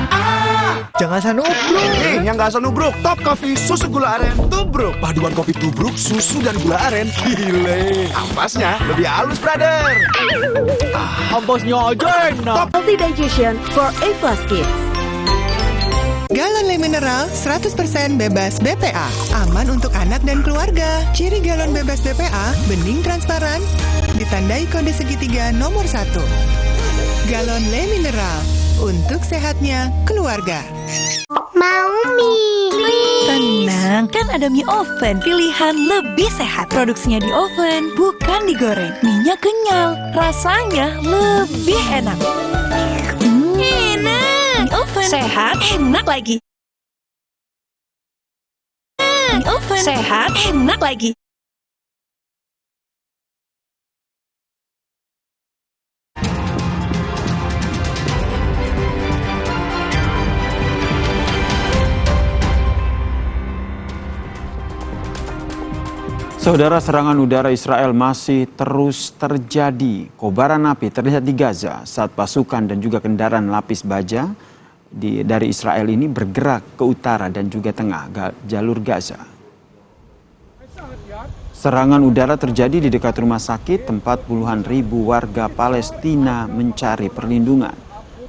Speaker 26: Jangan sanubruk. Yang nggak sanubruk, Top Coffee susu gula aren tubruk. Paduan kopi tubruk, susu dan gula aren. Gile. Ampasnya lebih halus, brother.
Speaker 22: Ampasnya aja enak. Healthy digestion for A+ kids.
Speaker 2: Galon Le Mineral 100% bebas BPA. Aman untuk anak dan keluarga. Ciri galon bebas BPA, bening transparan, ditandai kode segitiga nomor 1. Galon Le Mineral, untuk sehatnya keluarga.
Speaker 12: Mau mie.
Speaker 15: Tenang, kan ada mie oven. Pilihan lebih sehat. Produksinya di oven, bukan digoreng. Mie-nya kenyal, rasanya lebih enak. Enak. Mie oven. Sehat, enak lagi. Mie oven. Sehat, enak lagi.
Speaker 4: Saudara, serangan udara Israel masih terus terjadi. Kobaran api terlihat di Gaza saat pasukan dan juga kendaraan lapis baja dari Israel ini bergerak ke utara dan juga tengah jalur Gaza. Serangan udara terjadi di dekat rumah sakit tempat puluhan ribu warga Palestina mencari perlindungan.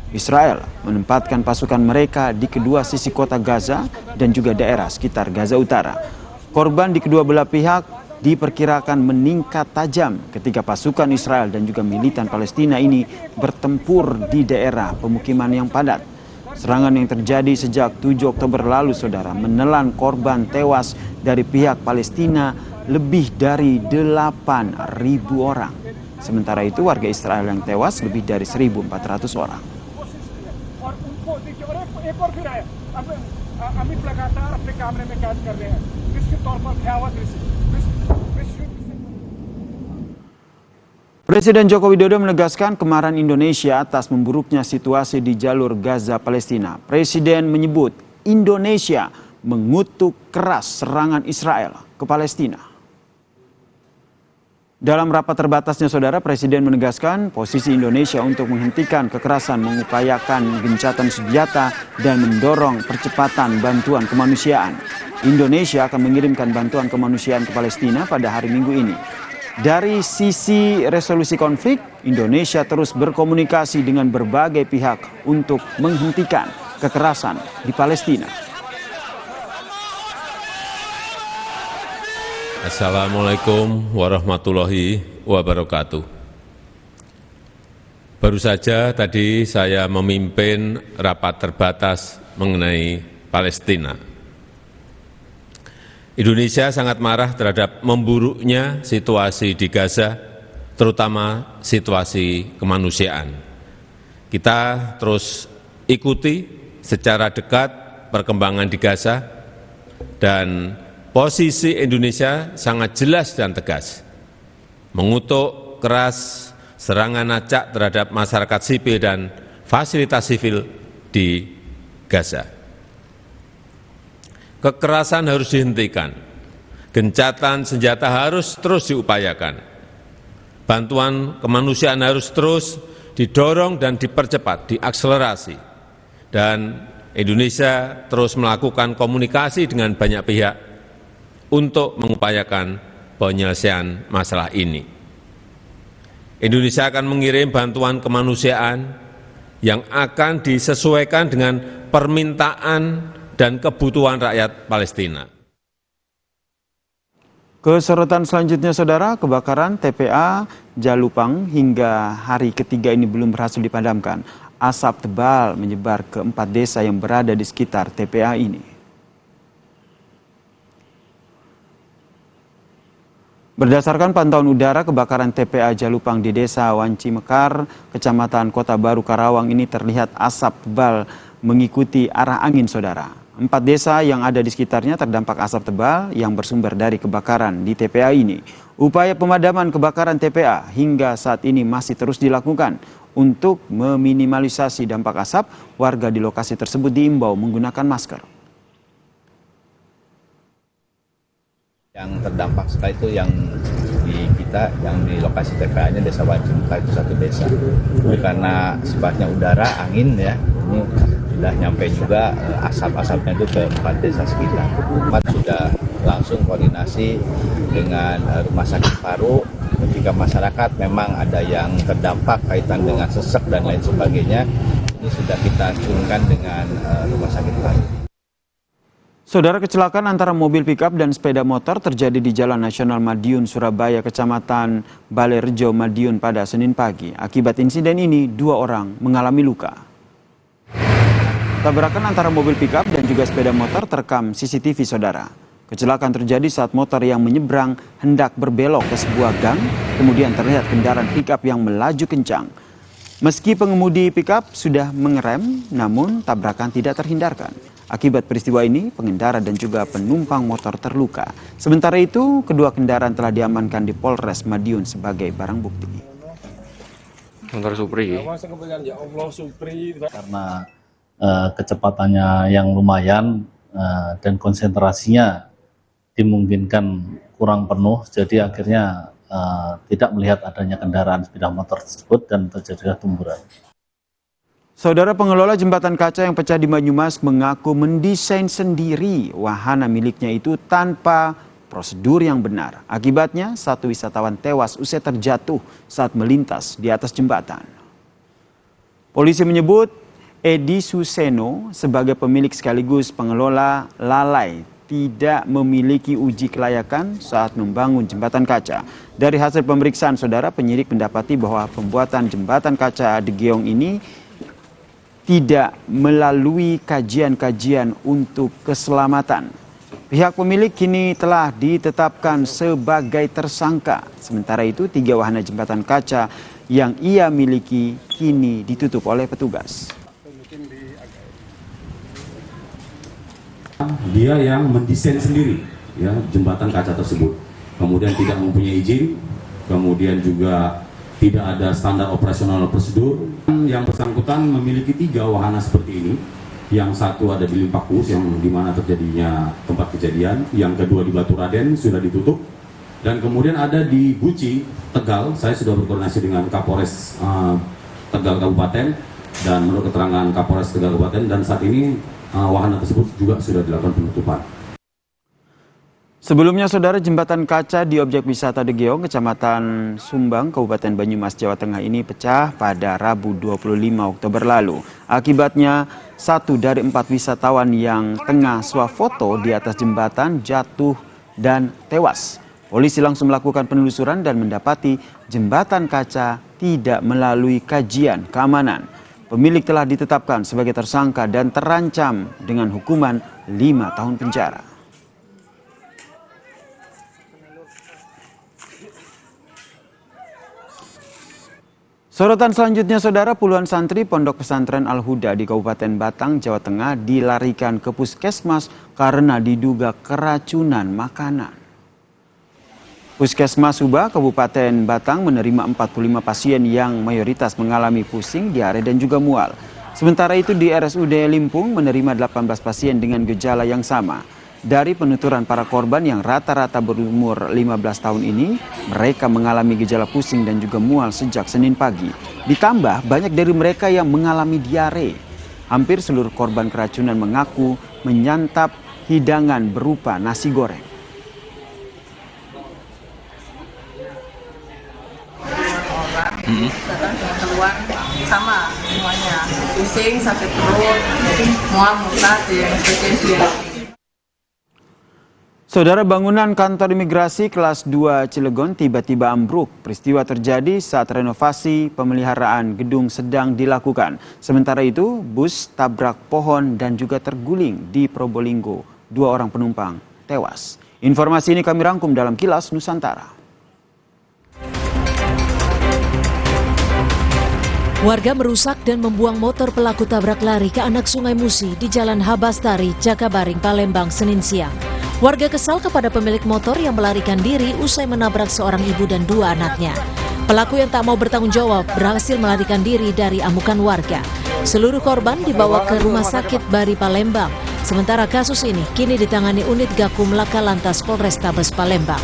Speaker 4: Israel menempatkan pasukan mereka di kedua sisi kota Gaza dan juga daerah sekitar Gaza Utara. Korban di kedua belah pihak diperkirakan meningkat tajam ketika pasukan Israel dan juga militan Palestina ini bertempur di daerah pemukiman yang padat. Serangan yang terjadi sejak 7 Oktober lalu, saudara, menelan korban tewas dari pihak Palestina lebih dari 8.000 orang. Sementara itu warga Israel yang tewas lebih dari 1.400 orang. Presiden Joko Widodo menegaskan kemarahan Indonesia atas memburuknya situasi di jalur Gaza Palestina. Presiden menyebut Indonesia mengutuk keras serangan Israel ke Palestina. Dalam rapat terbatasnya, Saudara, Presiden menegaskan posisi Indonesia untuk menghentikan kekerasan, mengupayakan gencatan senjata, dan mendorong percepatan bantuan kemanusiaan. Indonesia akan mengirimkan bantuan kemanusiaan ke Palestina pada hari Minggu ini. Dari sisi resolusi konflik, Indonesia terus berkomunikasi dengan berbagai pihak untuk menghentikan kekerasan di Palestina.
Speaker 6: Assalamualaikum warahmatullahi wabarakatuh. Baru saja tadi saya memimpin rapat terbatas mengenai Palestina. Indonesia sangat marah terhadap memburuknya situasi di Gaza, terutama situasi kemanusiaan. Kita terus ikuti secara dekat perkembangan di Gaza, dan posisi Indonesia sangat jelas dan tegas, mengutuk keras serangan acak terhadap masyarakat sipil dan fasilitas sipil di Gaza. Kekerasan harus dihentikan, gencatan senjata harus terus diupayakan, bantuan kemanusiaan harus terus didorong dan dipercepat, diakselerasi, dan Indonesia terus melakukan komunikasi dengan banyak pihak untuk mengupayakan penyelesaian masalah ini. Indonesia akan mengirim bantuan kemanusiaan yang akan disesuaikan dengan permintaan dan kebutuhan rakyat Palestina.
Speaker 4: Kesorotan selanjutnya, Saudara, kebakaran TPA Jalupang hingga hari ketiga ini belum berhasil dipadamkan. Asap tebal menyebar ke 4 desa yang berada di sekitar TPA ini. Berdasarkan pantauan udara, kebakaran TPA Jalupang di Desa Wanci Mekar, Kecamatan Kota Baru Karawang ini terlihat asap tebal mengikuti arah angin, Saudara. 4 desa yang ada di sekitarnya terdampak asap tebal yang bersumber dari kebakaran di TPA ini. Upaya pemadaman kebakaran TPA hingga saat ini masih terus dilakukan. Untuk meminimalisasi dampak asap, warga di lokasi tersebut diimbau menggunakan masker.
Speaker 8: Yang terdampak sekali itu yang di kita, yang di lokasi TPA-nya Desa Wanci Mekar itu 1 desa. Jadi karena sebabnya udara, angin ya, ini sudah nyampe juga asap-asapnya itu ke 4 desa sekitar. 4 sudah langsung koordinasi dengan Rumah Sakit Paru. Ketika masyarakat memang ada yang terdampak kaitan dengan sesek dan lain sebagainya, ini sudah kita turunkan dengan Rumah Sakit Paru.
Speaker 4: Saudara, kecelakaan antara mobil pickup dan sepeda motor terjadi di Jalan Nasional Madiun, Surabaya, Kecamatan Balerjo, Madiun pada Senin pagi. Akibat insiden ini, 2 orang mengalami luka. Tabrakan antara mobil pickup dan juga sepeda motor terekam CCTV, Saudara. Kecelakaan terjadi saat motor yang menyeberang hendak berbelok ke sebuah gang, kemudian terlihat kendaraan pickup yang melaju kencang. Meski pengemudi pickup sudah mengerem, namun tabrakan tidak terhindarkan. Akibat peristiwa ini, pengendara dan juga penumpang motor terluka. Sementara itu, kedua kendaraan telah diamankan di Polres Madiun sebagai barang bukti.
Speaker 14: Motor Supri.
Speaker 18: Karena kecepatannya yang lumayan dan konsentrasinya dimungkinkan kurang penuh, jadi akhirnya tidak melihat adanya kendaraan sepeda motor tersebut dan terjadilah tumburan.
Speaker 4: Saudara, pengelola jembatan kaca yang pecah di Banyumas mengaku mendesain sendiri wahana miliknya itu tanpa prosedur yang benar. Akibatnya, 1 wisatawan tewas usai terjatuh saat melintas di atas jembatan. Polisi menyebut Edi Suseno sebagai pemilik sekaligus pengelola lalai tidak memiliki uji kelayakan saat membangun jembatan kaca. Dari hasil pemeriksaan, Saudara, penyidik mendapati bahwa pembuatan jembatan kaca De Geong ini tidak melalui kajian-kajian untuk keselamatan. Pihak pemilik kini telah ditetapkan sebagai tersangka. Sementara itu, 3 wahana jembatan kaca yang ia miliki kini ditutup oleh petugas.
Speaker 19: Dia yang mendesain sendiri ya jembatan kaca tersebut. Kemudian tidak mempunyai izin, kemudian juga tidak ada standar operasional prosedur. Yang bersangkutan memiliki 3 wahana seperti ini. Yang satu ada di Limpakus yang dimana terjadinya tempat kejadian. Yang kedua di Batu Raden sudah ditutup. Dan kemudian ada di Guci, Tegal, saya sudah berkoordinasi dengan Kapolres Tegal Kabupaten, dan menurut keterangan Kapolres Tegal Kabupaten, dan saat ini wahana tersebut juga sudah dilakukan penutupan.
Speaker 4: Sebelumnya, saudara, jembatan kaca di objek wisata Degeong, Kecamatan Sumbang, Kabupaten Banyumas, Jawa Tengah ini pecah pada Rabu 25 Oktober lalu. Akibatnya, 1 dari 4 wisatawan yang tengah swafoto di atas jembatan jatuh dan tewas. Polisi langsung melakukan penelusuran dan mendapati jembatan kaca tidak melalui kajian keamanan. Pemilik telah ditetapkan sebagai tersangka dan terancam dengan hukuman 5 tahun penjara. Sorotan selanjutnya, saudara, puluhan santri Pondok Pesantren Al-Huda di Kabupaten Batang, Jawa Tengah dilarikan ke puskesmas karena diduga keracunan makanan. Puskesmas Subah, Kabupaten Batang menerima 45 pasien yang mayoritas mengalami pusing, diare, dan juga mual. Sementara itu di RSUD Limpung menerima 18 pasien dengan gejala yang sama. Dari penuturan para korban yang rata-rata berumur 15 tahun ini, mereka mengalami gejala pusing dan juga mual sejak Senin pagi. Ditambah banyak dari mereka yang mengalami diare. Hampir seluruh korban keracunan mengaku menyantap hidangan berupa nasi goreng.
Speaker 1: Keluar sama semuanya, pusing, sakit perut, mual, muntah, yang seperti.
Speaker 4: Saudara, bangunan kantor imigrasi kelas 2 Cilegon tiba-tiba ambruk. Peristiwa terjadi saat renovasi pemeliharaan gedung sedang dilakukan. Sementara itu, bus tabrak pohon dan juga terguling di Probolinggo. 2 orang penumpang tewas. Informasi ini kami rangkum dalam Kilas Nusantara.
Speaker 5: Warga merusak dan membuang motor pelaku tabrak lari ke anak Sungai Musi di Jalan Habastari, Jakabaring, Palembang, Senin siang. Warga kesal kepada pemilik motor yang melarikan diri usai menabrak seorang ibu dan 2 anaknya. Pelaku yang tak mau bertanggung jawab berhasil melarikan diri dari amukan warga. Seluruh korban dibawa ke Rumah Sakit Bari Palembang. Sementara kasus ini kini ditangani unit Gakum Laka Lantas Polrestabes Palembang.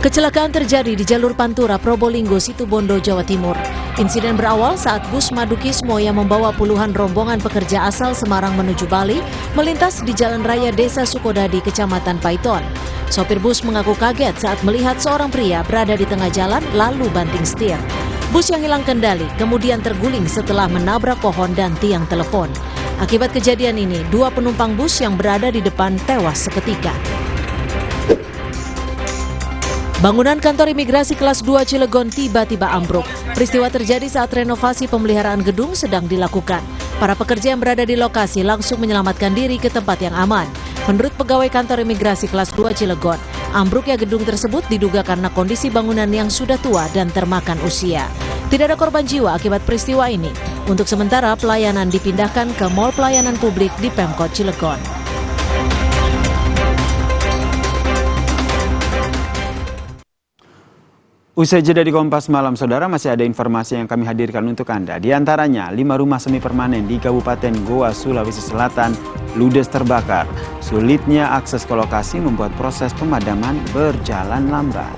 Speaker 5: Kecelakaan terjadi di jalur Pantura, Probolinggo, Situbondo, Jawa Timur. Insiden berawal saat bus Madukismo yang membawa puluhan rombongan pekerja asal Semarang menuju Bali melintas di Jalan Raya Desa Sukodadi, Kecamatan Paiton. Sopir bus mengaku kaget saat melihat seorang pria berada di tengah jalan lalu banting setir. Bus yang hilang kendali kemudian terguling setelah menabrak pohon dan tiang telepon. Akibat kejadian ini, 2 penumpang bus yang berada di depan tewas seketika. Bangunan kantor imigrasi kelas 2 Cilegon tiba-tiba ambruk. Peristiwa terjadi saat renovasi pemeliharaan gedung sedang dilakukan. Para pekerja yang berada di lokasi langsung menyelamatkan diri ke tempat yang aman. Menurut pegawai kantor imigrasi kelas 2 Cilegon, ambruknya gedung tersebut diduga karena kondisi bangunan yang sudah tua dan termakan usia. Tidak ada korban jiwa akibat peristiwa ini. Untuk sementara, pelayanan dipindahkan ke Mall Pelayanan Publik di Pemkot Cilegon.
Speaker 4: Usai jeda di Kompas Malam, saudara, masih ada informasi yang kami hadirkan untuk Anda. Di antaranya, 5 rumah semi permanen di Kabupaten Goa, Sulawesi Selatan ludes terbakar. Sulitnya akses ke lokasi membuat proses pemadaman berjalan lambat.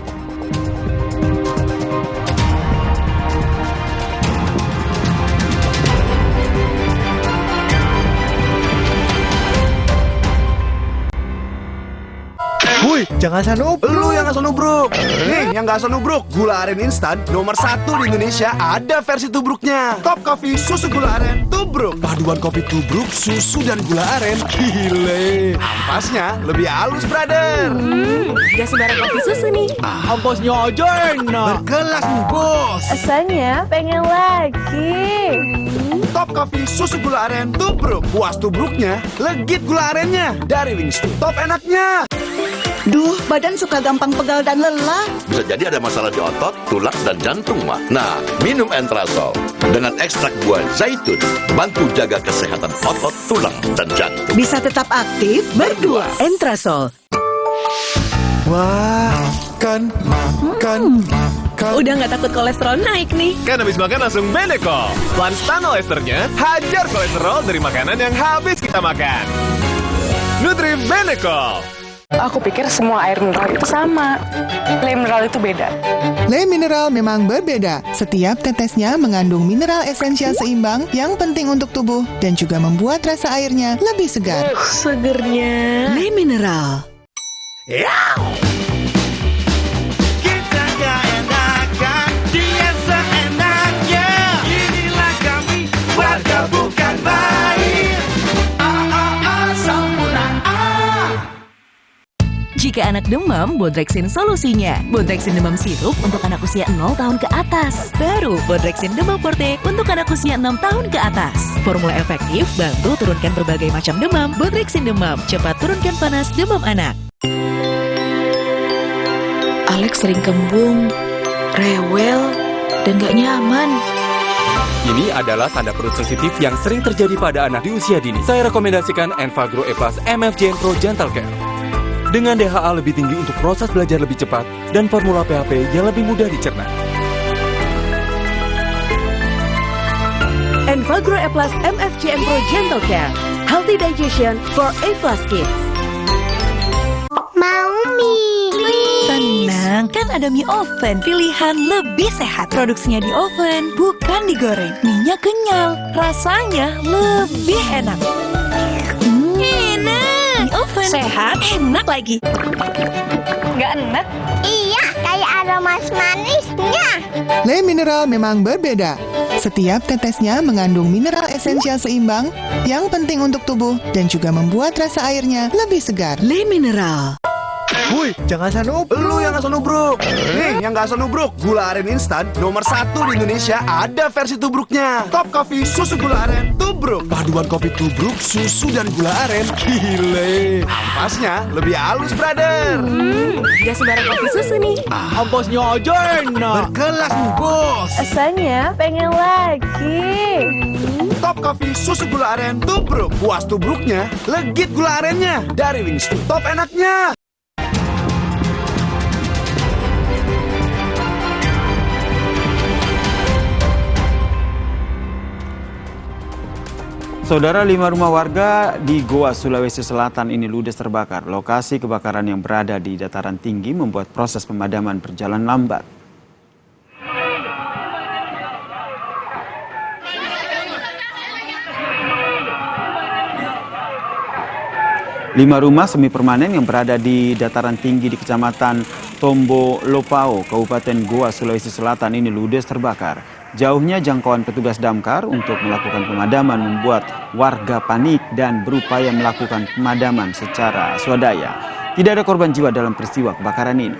Speaker 26: Woi, jangan asal nubruk. Lu yang asal nubruk. Nih, yang gak asal nubruk, gula aren instan nomor 1 di Indonesia ada versi tubruknya. Top Coffee susu gula aren tubruk. Paduan kopi tubruk, susu dan gula aren. Gile. Ampasnya lebih halus, brother.
Speaker 22: Gak sembarang kopi susu nih.
Speaker 26: Ampasnya aja enak. Berkelas nih, bos.
Speaker 22: Rasanya pengen lagi.
Speaker 26: Top Coffee susu gula aren tubruk. Puas tubruknya, legit gula arennya. Dari Wings Top enaknya.
Speaker 11: Duh, badan suka gampang pegal dan lelah.
Speaker 20: Bisa jadi ada masalah di otot, tulang, dan jantung, mah. Nah, minum Entrasol dengan ekstrak buah zaitun, bantu jaga kesehatan otot, tulang, dan jantung.
Speaker 11: Bisa tetap aktif berdua. Entrasol.
Speaker 26: Wah, makan.
Speaker 22: Udah nggak takut kolesterol naik nih.
Speaker 21: Kan habis makan langsung Beneko. Lanstan olesternya, hajar kolesterol dari makanan yang habis kita makan. Nutri Beneko.
Speaker 7: Aku pikir semua air mineral itu sama. Le mineral itu beda.
Speaker 2: Le mineral memang berbeda. Setiap tetesnya mengandung mineral esensial seimbang yang penting untuk tubuh dan juga membuat rasa airnya lebih segar.
Speaker 22: Segernya.
Speaker 2: Le mineral.
Speaker 26: Kita gak enakan, dia seenaknya. Inilah kami, warga bukan baik. Sempurna.
Speaker 22: Jika anak demam, Bodrexin solusinya. Bodrexin demam sirup untuk anak usia 0 tahun ke atas. Baru Bodrexin demam forte untuk anak usia 6 tahun ke atas. Formula efektif bantu turunkan berbagai macam demam. Bodrexin demam cepat turunkan panas demam anak.
Speaker 7: Alex sering kembung, rewel, dan gak nyaman.
Speaker 25: Ini adalah tanda perut sensitif yang sering terjadi pada anak di usia dini. Saya rekomendasikan Enfagro E Plus MFJN Pro Gentle Care. Dengan DHA lebih tinggi untuk proses belajar lebih cepat dan formula PHP yang lebih mudah dicerna.
Speaker 22: Enfagro E Plus MFJN Pro Gentle Care. Healthy digestion for A Plus kids.
Speaker 10: Mau mie.
Speaker 15: Tenang, kan ada mie oven. Pilihan lebih sehat. Produksinya di oven, bukan digoreng. Mie-nya kenyal, rasanya lebih enak. Enak. Mie oven, sehat, enak lagi.
Speaker 10: Nggak enak? Iya, kayak ada manisnya.
Speaker 2: Le mineral memang berbeda. Setiap tetesnya mengandung mineral esensial seimbang yang penting untuk tubuh dan juga membuat rasa airnya lebih segar. Le mineral.
Speaker 26: Woi, jangan asal nubruk. Lu yang asal nubruk. Nih, yang gak asal nubruk. Gula aren instan nomor 1 di Indonesia ada versi tubruknya. Top Coffee susu gula aren tubruk. Paduan kopi tubruk, susu dan gula aren. Gile. Ampasnya lebih halus, brother.
Speaker 22: Gak sembarang kopi susu nih.
Speaker 26: Ampasnya aja enak. Berkelas, bos.
Speaker 22: Rasanya pengen lagi.
Speaker 26: Top Coffee susu gula aren tubruk. Puas tubruknya, legit gula arennya. Dari Wings Top enaknya.
Speaker 4: Saudara, 5 rumah warga di Goa, Sulawesi Selatan ini ludes terbakar. Lokasi kebakaran yang berada di dataran tinggi membuat proses pemadaman berjalan lambat. 5 rumah semi permanen yang berada di dataran tinggi di Kecamatan Tombo Lopao, Kabupaten Goa, Sulawesi Selatan ini ludes terbakar. Jauhnya jangkauan petugas damkar untuk melakukan pemadaman membuat warga panik dan berupaya melakukan pemadaman secara swadaya. Tidak ada korban jiwa dalam peristiwa kebakaran ini.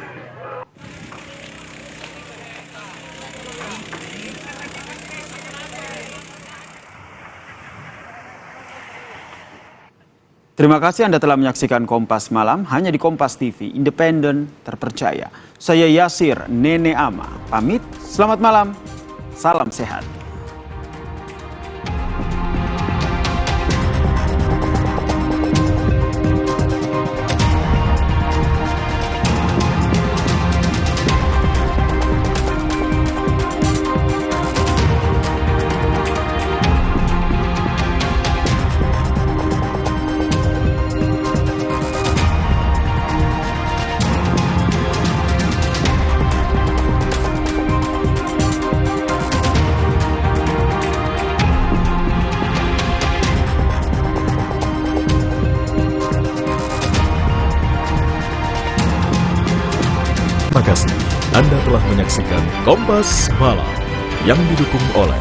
Speaker 4: Terima kasih Anda telah menyaksikan Kompas Malam hanya di Kompas TV, independen, terpercaya. Saya Yasir Nene Ama, pamit, selamat malam, salam sehat.
Speaker 9: Terima kasih Anda telah menyaksikan Kompas Malam yang didukung oleh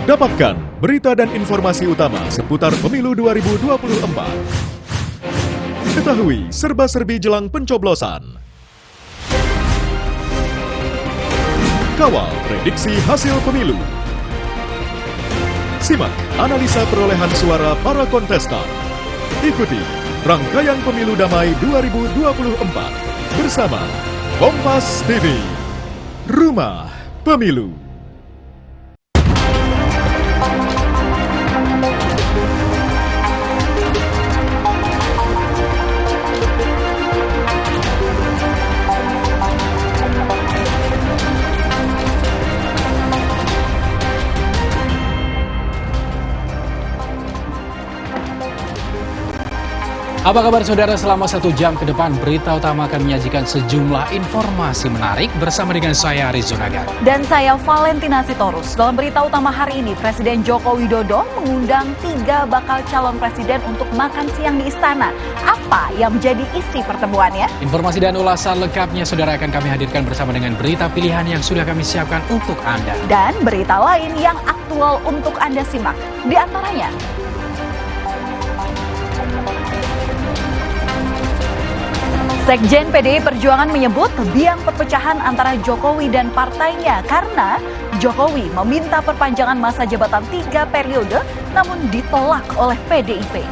Speaker 9: dapatkan berita dan informasi utama seputar pemilu 2024. Ketahui serba-serbi jelang pencoblosan. Kawal prediksi hasil pemilu. Simak analisa perolehan suara para kontestan. Ikuti rangkaian pemilu damai 2024 bersama Kompas TV, Rumah Pemilu.
Speaker 3: Apa kabar saudara? Selama 1 jam ke depan, Berita Utama akan menyajikan sejumlah informasi menarik bersama dengan saya, Rizzo Nagar.
Speaker 13: Dan saya, Valentina Sitorus. Dalam Berita Utama hari ini, Presiden Joko Widodo mengundang 3 bakal calon presiden untuk makan siang di istana. Apa yang menjadi isi pertemuannya?
Speaker 3: Informasi dan ulasan lengkapnya saudara akan kami hadirkan bersama dengan berita pilihan yang sudah kami siapkan untuk Anda.
Speaker 13: Dan berita lain yang aktual untuk Anda simak. Di antaranya, Sekjen PDI Perjuangan menyebut biang perpecahan antara Jokowi dan partainya karena Jokowi meminta perpanjangan masa jabatan 3 periode namun ditolak oleh PDIP.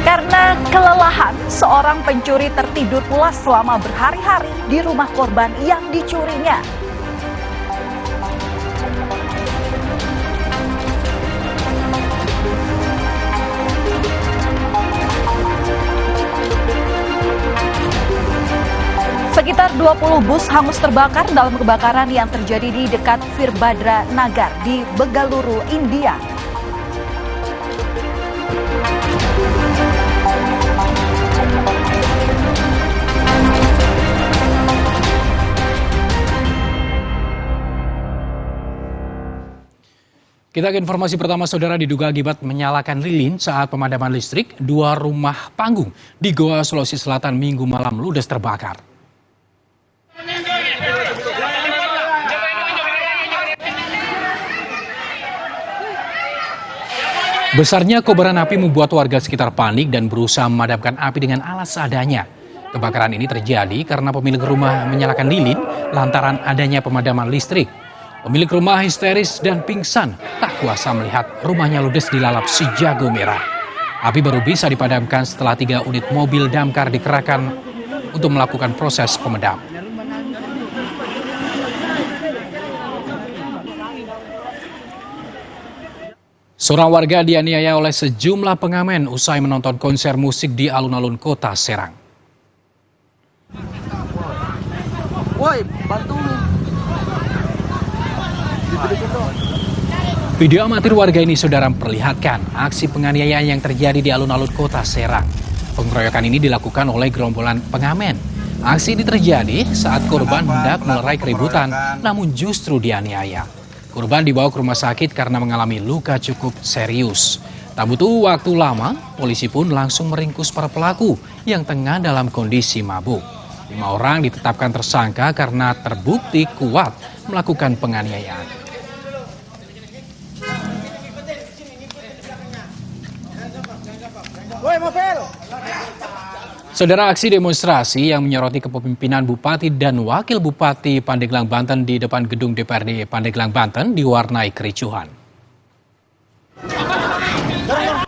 Speaker 13: Karena kelelahan, seorang pencuri tertidur pulas selama berhari-hari di rumah korban yang dicurinya. Sekitar 20 bus hangus terbakar dalam kebakaran yang terjadi di dekat Virbhadra Nagar di Bengaluru, India.
Speaker 3: Kita ke informasi pertama saudara. Diduga akibat menyalakan lilin saat pemadaman listrik, 2 rumah panggung di Goa, Sulawesi Selatan Minggu malam ludes terbakar. Besarnya kobaran api membuat warga sekitar panik dan berusaha memadamkan api dengan alat seadanya. Kebakaran ini terjadi karena pemilik rumah menyalakan lilin lantaran adanya pemadaman listrik. Pemilik rumah histeris dan pingsan, tak kuasa melihat rumahnya ludes dilalap si jago merah. Api baru bisa dipadamkan setelah 3 unit mobil damkar dikerahkan untuk melakukan proses pemedam. Seorang warga dianiaya oleh sejumlah pengamen usai menonton konser musik di alun-alun kota Serang.
Speaker 16: Woi, bantu.
Speaker 3: Video amatir warga ini saudara memperlihatkan aksi penganiayaan yang terjadi di alun-alun kota Serang. Pengeroyokan ini dilakukan oleh gerombolan pengamen. Aksi ini terjadi saat korban hendak melerai keributan, namun justru dianiaya. Korban dibawa ke rumah sakit karena mengalami luka cukup serius. Tak butuh waktu lama, polisi pun langsung meringkus para pelaku yang tengah dalam kondisi mabuk. 5 orang ditetapkan tersangka karena terbukti kuat melakukan penganiayaan. Saudara, aksi demonstrasi yang menyoroti kepemimpinan Bupati dan Wakil Bupati Pandeglang, Banten di depan gedung DPRD Pandeglang, Banten diwarnai kericuhan.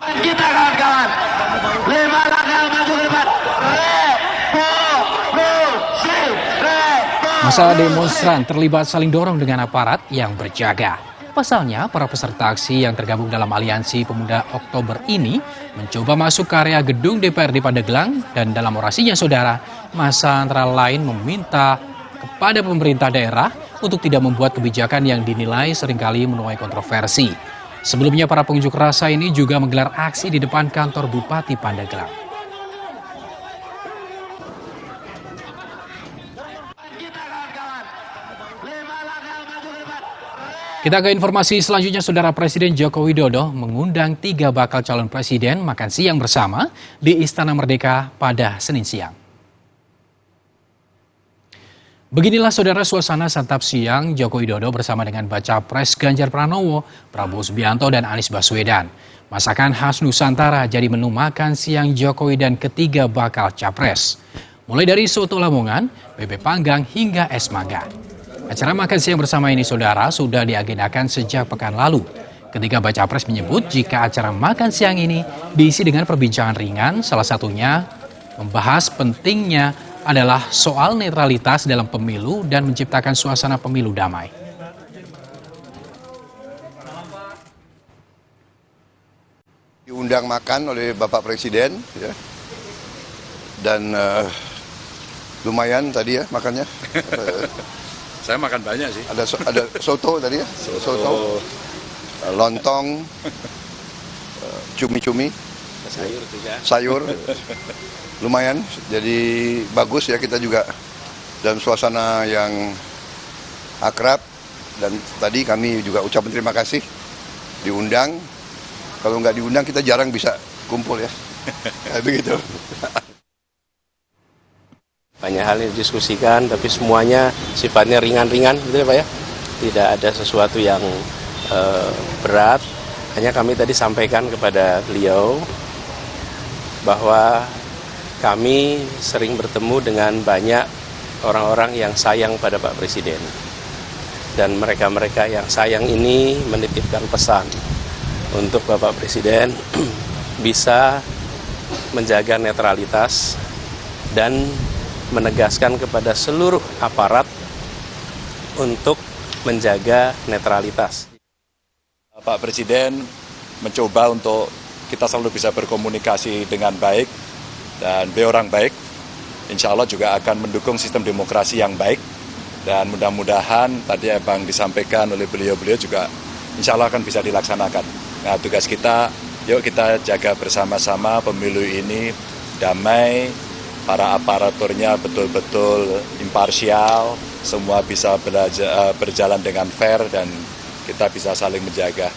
Speaker 16: Kita kawan-kawan, 5 langkah maju ke depan.
Speaker 3: Masa demonstran terlibat saling dorong dengan aparat yang berjaga. Pasalnya, para peserta aksi yang tergabung dalam Aliansi Pemuda Oktober ini mencoba masuk ke area gedung DPRD Pandeglang dan dalam orasinya saudara, masa antara lain meminta kepada pemerintah daerah untuk tidak membuat kebijakan yang dinilai seringkali menuai kontroversi. Sebelumnya para pengunjuk rasa ini juga menggelar aksi di depan kantor Bupati Pandeglang. Kita ke informasi selanjutnya, saudara. Presiden Joko Widodo mengundang 3 bakal calon presiden makan siang bersama di Istana Merdeka pada Senin siang. Beginilah saudara suasana santap siang Joko Widodo bersama dengan Baca Pres Ganjar Pranowo, Prabowo Subianto, dan Anies Baswedan. Masakan khas Nusantara jadi menu makan siang Jokowi dan ketiga bakal capres. Mulai dari soto Lamongan, bebek panggang, hingga es mangga. Acara makan siang bersama ini saudara sudah diagendakan sejak pekan lalu. Ketiga baca pres menyebut jika acara makan siang ini diisi dengan perbincangan ringan, salah satunya membahas pentingnya adalah soal netralitas dalam pemilu dan menciptakan suasana pemilu damai.
Speaker 17: Diundang makan oleh Bapak Presiden, ya. Dan lumayan tadi ya makannya.
Speaker 6: Saya makan banyak sih.
Speaker 17: Ada soto tadi ya? Soto. Lontong. Cumi-cumi.
Speaker 6: Sayur juga.
Speaker 17: Sayur. Lumayan. Jadi bagus ya, kita juga dalam suasana yang akrab. Dan tadi kami juga ucapkan terima kasih diundang. Kalau nggak diundang kita jarang bisa kumpul ya. Begitu.
Speaker 8: Banyak hal yang didiskusikan, tapi semuanya sifatnya ringan-ringan, gitu ya Pak ya. Tidak ada sesuatu yang berat. Hanya kami tadi sampaikan kepada beliau bahwa kami sering bertemu dengan banyak orang-orang yang sayang pada Pak Presiden. Dan mereka-mereka yang sayang ini menitipkan pesan untuk Bapak Presiden bisa menjaga netralitas dan menegaskan kepada seluruh aparat untuk menjaga netralitas.
Speaker 6: Pak Presiden mencoba untuk kita selalu bisa berkomunikasi dengan baik, dan beliau orang baik, insya Allah juga akan mendukung sistem demokrasi yang baik, dan mudah-mudahan tadi yang disampaikan oleh beliau-beliau juga insya Allah akan bisa dilaksanakan. Nah, tugas kita, yuk kita jaga bersama-sama pemilu ini damai, para aparaturnya betul-betul imparsial, semua bisa berjalan dengan fair dan kita bisa saling menjaga.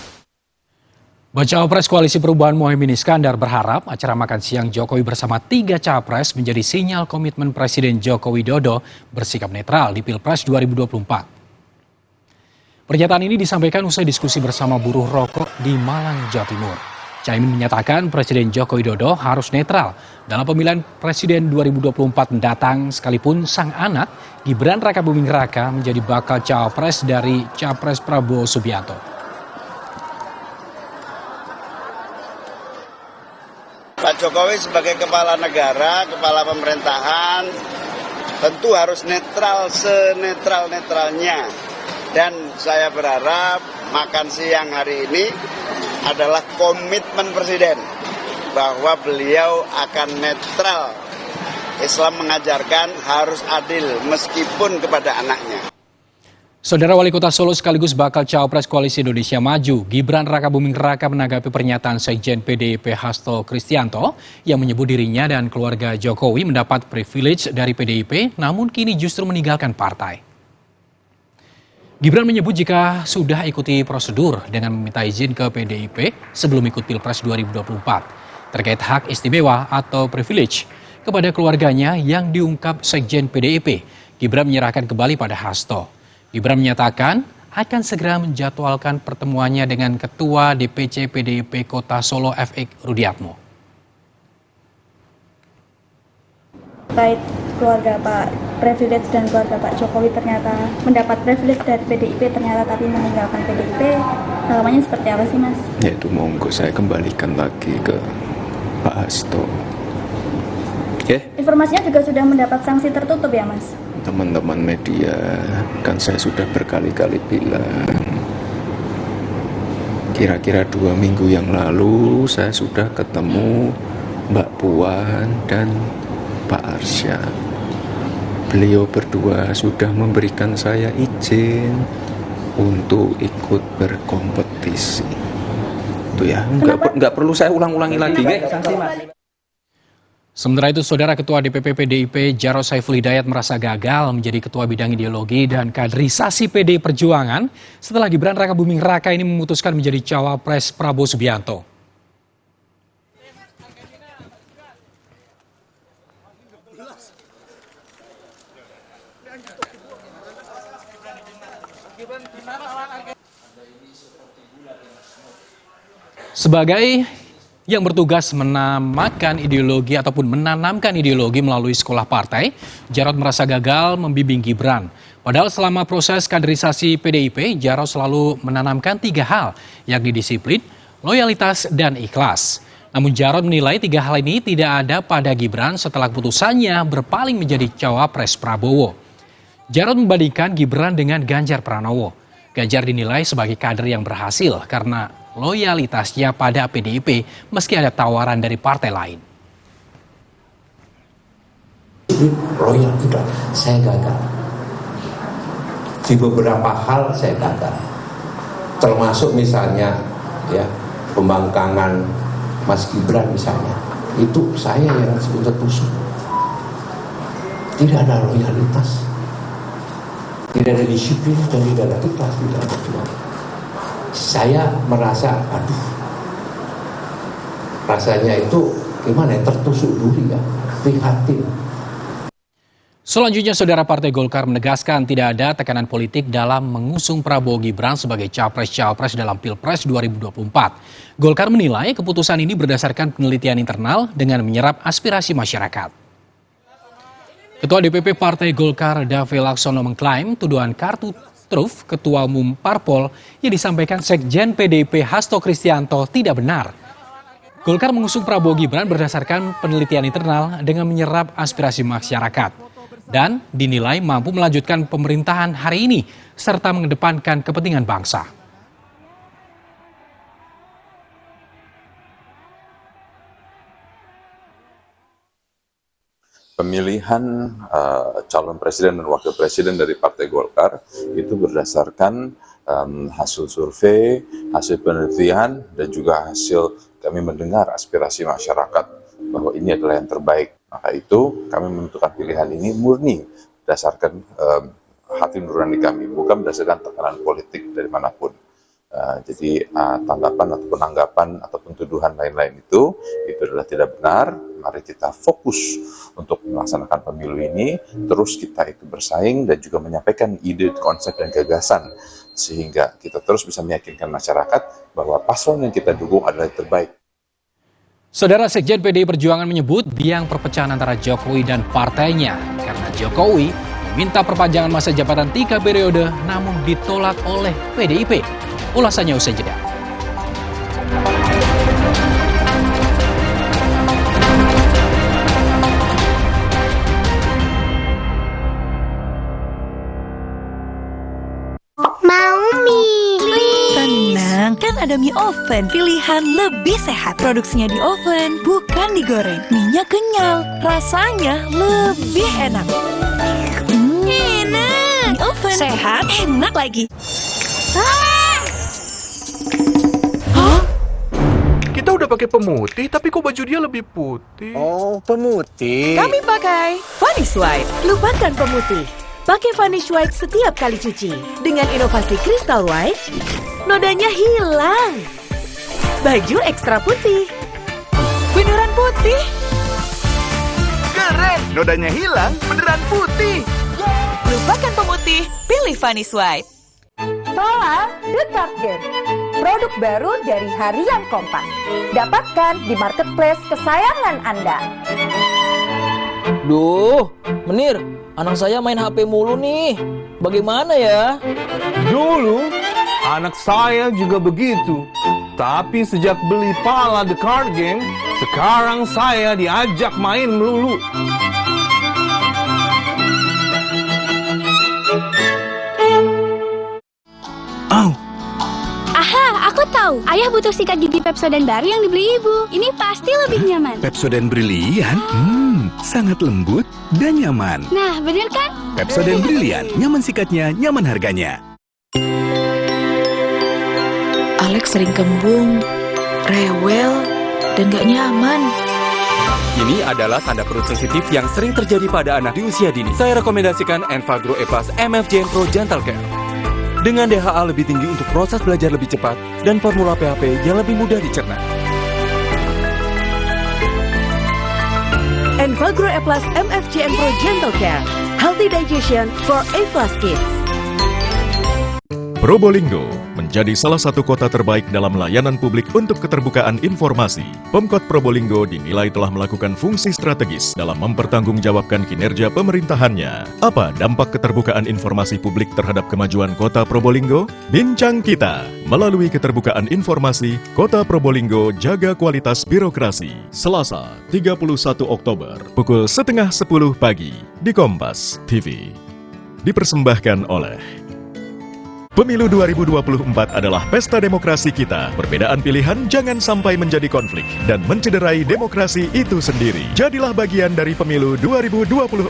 Speaker 3: Bacawa Pres Koalisi Perubahan Mohaimin Iskandar berharap acara makan siang Jokowi bersama 3 capres menjadi sinyal komitmen Presiden Joko Widodo bersikap netral di Pilpres 2024. Pernyataan ini disampaikan usai diskusi bersama buruh rokok di Malang, Jawa Timur. Caimin menyatakan Presiden Joko Widodo harus netral dalam pemilihan Presiden 2024 mendatang, sekalipun sang anak Gibran Rakabuming Raka menjadi bakal cawapres dari Capres Prabowo Subianto.
Speaker 12: Pak Jokowi sebagai kepala negara, kepala pemerintahan tentu harus netral senetral-netralnya. Dan saya berharap makan siang hari ini adalah komitmen Presiden bahwa beliau akan netral. Islam mengajarkan harus adil meskipun kepada anaknya.
Speaker 3: Saudara Wali Kota Solo sekaligus bakal Cawapres Koalisi Indonesia Maju, Gibran Rakabuming Raka menanggapi pernyataan Sekjen PDIP Hasto Kristianto yang menyebut dirinya dan keluarga Jokowi mendapat privilege dari PDIP namun kini justru meninggalkan partai. Gibran menyebut jika sudah ikuti prosedur dengan meminta izin ke PDIP sebelum ikut Pilpres 2024 terkait hak istimewa atau privilege kepada keluarganya yang diungkap Sekjen PDIP, Gibran menyerahkan kembali pada Hasto. Gibran menyatakan akan segera menjadwalkan pertemuannya dengan Ketua DPC PDIP Kota Solo FX Rudiatmo.
Speaker 14: Terkait keluarga Pak privilege dan keluarga Pak Jokowi ternyata mendapat privilege dari PDIP ternyata tapi meninggalkan PDIP, namanya seperti apa sih Mas?
Speaker 23: Ya itu monggo saya kembalikan lagi ke Pak Hasto.
Speaker 14: Informasinya juga sudah mendapat sanksi tertutup ya Mas?
Speaker 23: Teman-teman media, kan saya sudah berkali-kali bilang, kira-kira 2 minggu yang lalu saya sudah ketemu Mbak Puan dan Pak Arsya. Beliau berdua sudah memberikan saya izin untuk ikut berkompetisi. Itu ya, nggak perlu saya ulang-ulangi lagi.
Speaker 3: Sementara itu, Saudara Ketua DPP PDIP Jarod Saiful Hidayat merasa gagal menjadi Ketua Bidang Ideologi dan Kaderisasi PDI Perjuangan setelah Gibran Rakabuming Raka ini memutuskan menjadi Cawapres Prabowo Subianto. Sebagai yang bertugas menamakan ideologi ataupun menanamkan ideologi melalui sekolah partai, Jarod merasa gagal membimbing Gibran. Padahal selama proses kaderisasi PDIP, Jarod selalu menanamkan 3 hal, yakni disiplin, loyalitas, dan ikhlas. Namun Jarod menilai 3 hal ini tidak ada pada Gibran setelah keputusannya berpaling menjadi Cawapres Prabowo. Jarod membandingkan Gibran dengan Ganjar Pranowo. Ganjar dinilai sebagai kader yang berhasil karena loyalitasnya pada PDIP meski ada tawaran dari partai lain.
Speaker 24: Loyal tidak, saya gagal.
Speaker 1: Di beberapa hal saya gagal, termasuk misalnya ya pembangkangan Mas Gibran misalnya, itu saya yang tertusuk. Tidak ada loyalitas, tidak ada disiplin, dan tidak ada ikhlas di dalam perjuangan. Saya merasa, aduh, rasanya itu gimana ya, tertusuk duri ya, prihatin.
Speaker 3: Selanjutnya, Saudara, Partai Golkar menegaskan tidak ada tekanan politik dalam mengusung Prabowo Gibran sebagai capres-cawapres dalam Pilpres 2024. Golkar menilai keputusan ini berdasarkan penelitian internal dengan menyerap aspirasi masyarakat. Ketua DPP Partai Golkar Dave Laksono mengklaim tuduhan kartu truf Ketua Umum Parpol yang disampaikan Sekjen PDIP Hasto Kristianto tidak benar. Golkar mengusung Prabowo Gibran berdasarkan penelitian internal dengan menyerap aspirasi masyarakat dan dinilai mampu melanjutkan pemerintahan hari ini serta mengedepankan kepentingan bangsa.
Speaker 5: Pemilihan calon presiden dan wakil presiden dari Partai Golkar itu berdasarkan hasil survei, hasil penelitian, dan juga hasil kami mendengar aspirasi masyarakat bahwa ini adalah yang terbaik. Maka itu kami menentukan pilihan ini murni berdasarkan hati nurani kami, bukan berdasarkan tekanan politik dari manapun. Jadi tanggapan atau penanggapan ataupun tuduhan lain-lain itu adalah tidak benar. Mari kita fokus untuk melaksanakan pemilu ini, terus kita itu bersaing dan juga menyampaikan ide, konsep, dan gagasan sehingga kita terus bisa meyakinkan masyarakat bahwa paslon yang kita dukung adalah yang terbaik.
Speaker 3: Saudara, Sekjen PDI Perjuangan menyebut biang perpecahan antara Jokowi dan partainya karena Jokowi meminta perpanjangan masa jabatan 3 periode namun ditolak oleh PDIP. Ulasannya usai jeda.
Speaker 10: Mau mie.
Speaker 15: Tenang, kan ada mie oven, pilihan lebih sehat. Produksinya di oven, bukan digoreng. Mie-nya kenyal, rasanya lebih enak. Enak, mie oven, sehat, enak lagi.
Speaker 21: Kita udah pakai pemutih, tapi kok baju dia lebih putih?
Speaker 26: Oh, pemutih.
Speaker 22: Kami pakai Vanish White. Lupakan pemutih. Pakai Vanish White setiap kali cuci. Dengan inovasi Crystal White, nodanya hilang. Baju ekstra putih. Beneran putih.
Speaker 26: Keren, nodanya hilang, beneran putih.
Speaker 22: Lupakan pemutih, pilih Vanish White.
Speaker 13: Solar The Card Game, produk baru dari Harian Kompas. Dapatkan di marketplace kesayangan Anda.
Speaker 18: Duh, Menir, anak saya main HP mulu nih. Bagaimana ya?
Speaker 21: Dulu, anak saya juga begitu. Tapi sejak beli Pala The Card Game, sekarang saya diajak main melulu.
Speaker 10: Aha, aku tahu. Ayah butuh sikat gigi Pepsodent baru yang dibeli ibu. Ini pasti lebih nyaman.
Speaker 19: Pepsodent Brilian? Sangat lembut dan nyaman.
Speaker 10: Nah, bener kan?
Speaker 19: Pepsodent Brilian, nyaman sikatnya, nyaman harganya.
Speaker 7: Alex sering kembung, rewel, dan gak nyaman.
Speaker 25: Ini adalah tanda perut sensitif yang sering terjadi pada anak di usia dini. Saya rekomendasikan Enfagro E+ MFJN Pro Gentle Care. Dengan DHA lebih tinggi untuk proses belajar lebih cepat dan formula PHP yang lebih mudah dicerna.
Speaker 22: Enfagro E+ MFJN Pro Gentle Care. Healthy digestion for A+ kids.
Speaker 9: Probolinggo menjadi salah satu kota terbaik dalam layanan publik untuk keterbukaan informasi. Pemkot Probolinggo dinilai telah melakukan fungsi strategis dalam mempertanggungjawabkan kinerja pemerintahannya. Apa dampak keterbukaan informasi publik terhadap kemajuan kota Probolinggo? Bincang kita melalui keterbukaan informasi Kota Probolinggo Jaga Kualitas Birokrasi. Selasa, 31 Oktober, pukul 9:30 pagi di Kompas TV. Dipersembahkan oleh Pemilu 2024 adalah pesta demokrasi kita. Perbedaan pilihan jangan sampai menjadi konflik dan mencederai demokrasi itu sendiri. Jadilah bagian dari Pemilu 2024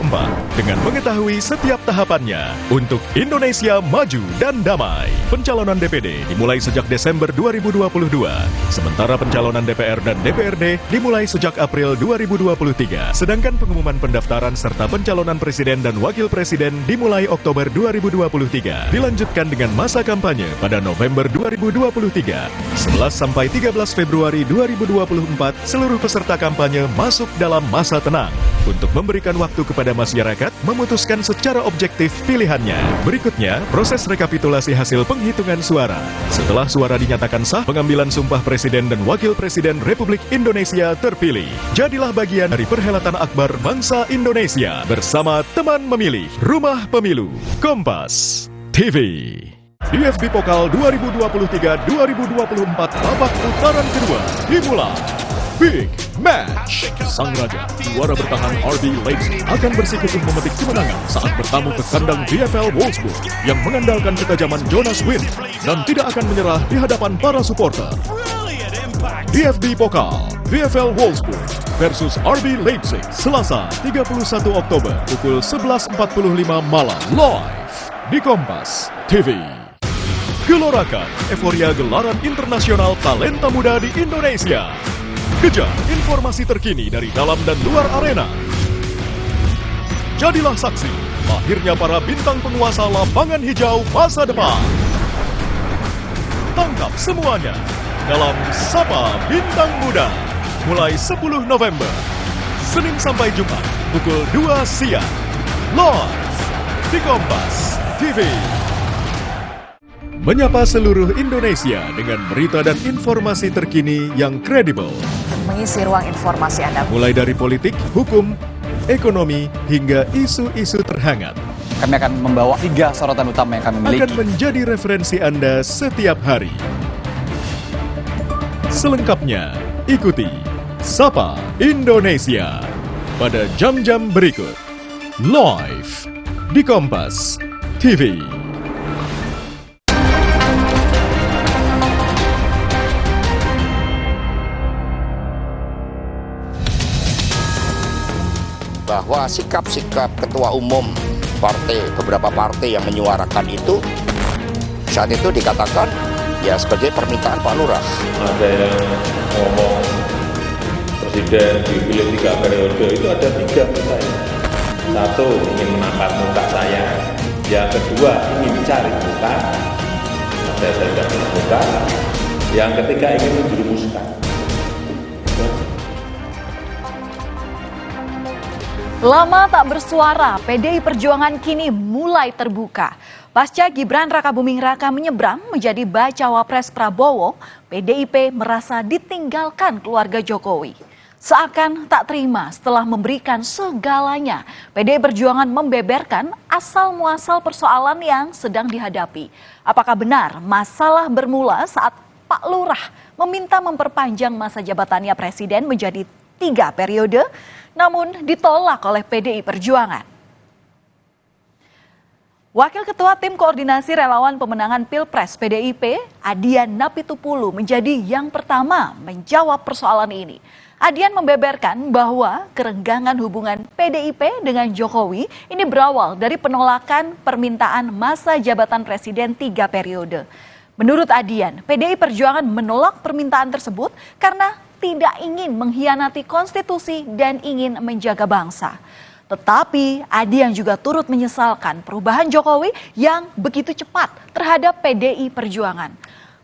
Speaker 9: dengan mengetahui setiap tahapannya untuk Indonesia maju dan damai. Pencalonan DPD dimulai sejak Desember 2022, sementara pencalonan DPR dan DPRD dimulai sejak April 2023. Sedangkan pengumuman pendaftaran serta pencalonan presiden dan wakil presiden dimulai Oktober 2023. Dilanjutkan dengan masa kampanye pada November 2023. 11 sampai 13 Februari 2024, seluruh peserta kampanye masuk dalam masa tenang untuk memberikan waktu kepada masyarakat memutuskan secara objektif pilihannya. Berikutnya, proses rekapitulasi hasil penghitungan suara. Setelah suara dinyatakan sah, pengambilan sumpah Presiden dan Wakil Presiden Republik Indonesia terpilih. Jadilah bagian dari perhelatan akbar bangsa Indonesia bersama teman memilih Rumah Pemilu Kompas TV. DFB Pokal 2023-2024 babak putaran kedua dimulai. Big Match. Sang Raja, juara bertahan RB Leipzig akan bersikukuh memetik kemenangan saat bertamu ke kandang VfL Wolfsburg yang mengandalkan ketajaman Jonas Wind dan tidak akan menyerah di hadapan para supporter. DFB Pokal, VfL Wolfsburg versus RB Leipzig, Selasa 31 Oktober pukul 11.45 malam, live di Kompas TV. Gelorakan euforia gelaran internasional talenta muda di Indonesia. Kejar informasi terkini dari dalam dan luar arena. Jadilah saksi lahirnya para bintang penguasa lapangan hijau masa depan. Tangkap semuanya dalam Sapa Bintang Muda, mulai 10 November, Senin sampai Jumat, pukul 2 siang, live di Kompas TV. Menyapa seluruh Indonesia dengan berita dan informasi terkini yang kredibel.
Speaker 13: Mengisi ruang informasi Anda.
Speaker 9: Mulai dari politik, hukum, ekonomi, hingga isu-isu terhangat.
Speaker 2: Kami akan membawa 3 sorotan utama yang kami miliki.
Speaker 9: Akan menjadi referensi Anda setiap hari. Selengkapnya, ikuti Sapa Indonesia pada jam-jam berikut. Live di Kompas TV.
Speaker 4: Bahwa sikap-sikap ketua umum beberapa partai yang menyuarakan itu saat itu dikatakan ya sebagai permintaan Pak Lurah.
Speaker 11: Ada yang ngomong presiden dipilih 3 periode, itu ada 3 menurut saya. 1, ingin mengangkat muka saya. Yang kedua, ingin cari muka. Saya tidak punya muka. Yang ketiga, ingin menjerumuskan.
Speaker 13: Lama tak bersuara, PDI Perjuangan kini mulai terbuka. Pasca Gibran Rakabuming Raka menyeberang menjadi bacawa pres Prabowo, PDIP merasa ditinggalkan keluarga Jokowi. Seakan tak terima setelah memberikan segalanya, PDI Perjuangan membeberkan asal-muasal persoalan yang sedang dihadapi. Apakah benar masalah bermula saat Pak Lurah meminta memperpanjang masa jabatannya presiden menjadi 3 periode, namun ditolak oleh PDI Perjuangan. Wakil Ketua Tim Koordinasi Relawan Pemenangan Pilpres PDIP, Adian Napitupulu, menjadi yang pertama menjawab persoalan ini. Adian membeberkan bahwa kerenggangan hubungan PDIP dengan Jokowi ini berawal dari penolakan permintaan masa jabatan presiden 3 periode. Menurut Adian, PDI Perjuangan menolak permintaan tersebut karena tidak ingin mengkhianati konstitusi dan ingin menjaga bangsa. Tetapi Adian juga turut menyesalkan perubahan Jokowi yang begitu cepat terhadap PDI Perjuangan.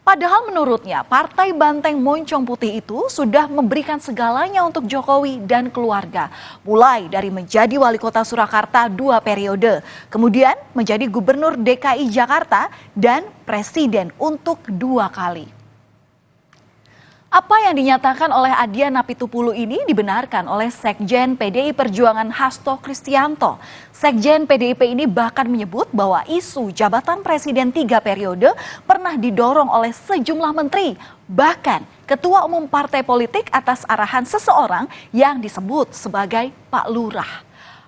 Speaker 13: Padahal menurutnya Partai Banteng Moncong Putih itu sudah memberikan segalanya untuk Jokowi dan keluarga. Mulai dari menjadi wali kota Surakarta 2 periode, kemudian menjadi gubernur DKI Jakarta dan presiden untuk 2 kali. Apa yang dinyatakan oleh Adian Napitupulu ini dibenarkan oleh Sekjen PDI Perjuangan Hasto Kristianto. Sekjen PDIP ini bahkan menyebut bahwa isu jabatan presiden 3 periode pernah didorong oleh sejumlah menteri, bahkan ketua umum partai politik atas arahan seseorang yang disebut sebagai Pak Lurah.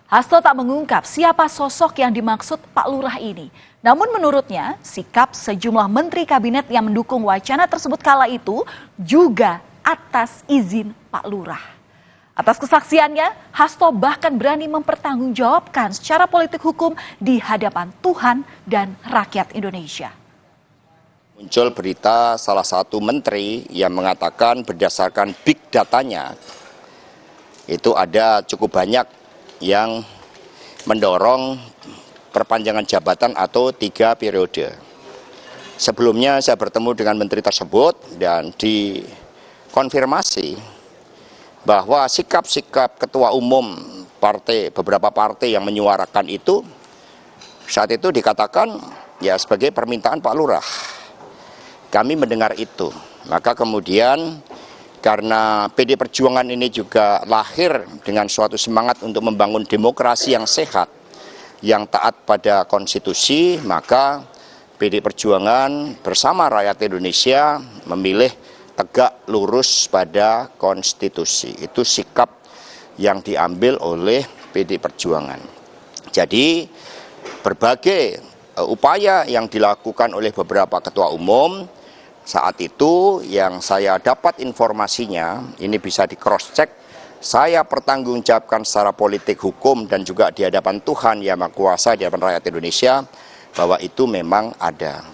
Speaker 13: Hasto tak mengungkap siapa sosok yang dimaksud Pak Lurah ini. Namun menurutnya, sikap sejumlah menteri kabinet yang mendukung wacana tersebut kala itu juga atas izin Pak Lurah. Atas kesaksiannya, Hasto bahkan berani mempertanggungjawabkan secara politik hukum di hadapan Tuhan dan rakyat Indonesia.
Speaker 4: Muncul berita salah satu menteri yang mengatakan berdasarkan big datanya, itu ada cukup banyak yang mendorong perpanjangan jabatan atau 3 periode. Sebelumnya saya bertemu dengan menteri tersebut dan dikonfirmasi bahwa sikap-sikap ketua umum beberapa partai yang menyuarakan itu, saat itu dikatakan ya sebagai permintaan Pak Lurah. Kami mendengar itu, maka kemudian karena PD Perjuangan ini juga lahir dengan suatu semangat untuk membangun demokrasi yang sehat, yang taat pada konstitusi, maka PD Perjuangan bersama rakyat Indonesia memilih tegak lurus pada konstitusi. Itu sikap yang diambil oleh PD Perjuangan. Jadi berbagai upaya yang dilakukan oleh beberapa ketua umum saat itu yang saya dapat informasinya, ini bisa di cross check, saya pertanggungjawabkan secara politik hukum dan juga di hadapan Tuhan Yang Maha Kuasa, di hadapan rakyat Indonesia, bahwa itu memang ada.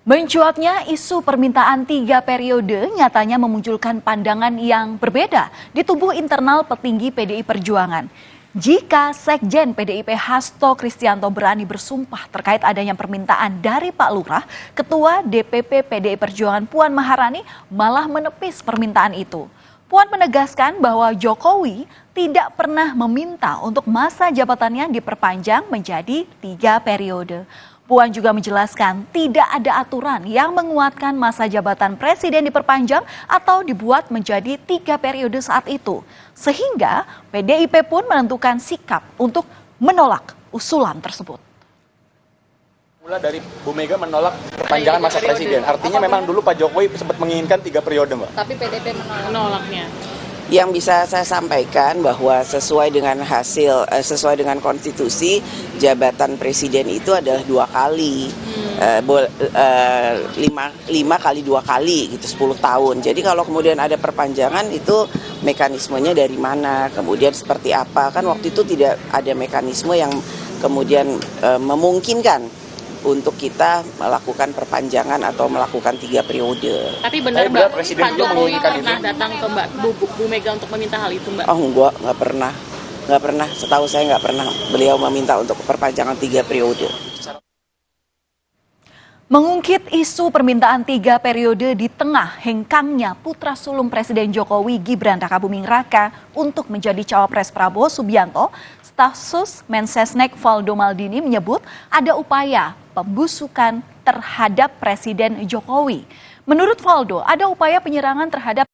Speaker 13: Mencuatnya isu permintaan 3 periode nyatanya memunculkan pandangan yang berbeda di tubuh internal petinggi PDI Perjuangan. Jika Sekjen PDIP Hasto Kristianto berani bersumpah terkait adanya permintaan dari Pak Lurah, Ketua DPP PDI Perjuangan Puan Maharani malah menepis permintaan itu. Puan menegaskan bahwa Jokowi tidak pernah meminta untuk masa jabatannya diperpanjang menjadi 3 periode. Puan juga menjelaskan tidak ada aturan yang menguatkan masa jabatan presiden diperpanjang atau dibuat menjadi 3 periode saat itu. Sehingga PDIP pun menentukan sikap untuk menolak usulan tersebut.
Speaker 2: Mula dari Bu Mega menolak perpanjangan masa presiden. Artinya memang dulu Pak Jokowi sempat menginginkan 3 periode, Mbak.
Speaker 6: Tapi PDIP menolaknya.
Speaker 8: Yang bisa saya sampaikan bahwa sesuai dengan sesuai dengan konstitusi, jabatan presiden itu adalah 2 kali, 5 kali 2 kali gitu, 10 tahun. Jadi kalau kemudian ada perpanjangan itu mekanismenya dari mana, kemudian seperti apa, kan waktu itu tidak ada mekanisme yang kemudian memungkinkan untuk kita melakukan perpanjangan atau melakukan 3 periode.
Speaker 6: Tapi benar Mbak, Pak Jokowi pernah datang ke Bu Mega untuk meminta hal itu, Mbak?
Speaker 8: Oh enggak, nggak pernah. Setahu saya nggak pernah beliau meminta untuk perpanjangan 3 periode.
Speaker 13: Mengungkit isu permintaan 3 periode di tengah hengkangnya putra sulung Presiden Jokowi Gibran Rakabuming Raka untuk menjadi cawapres Prabowo Subianto, Staf Sus Mensesnek Valdo Maldini menyebut ada upaya pembusukan terhadap Presiden Jokowi. Menurut Valdo, ada upaya penyerangan terhadap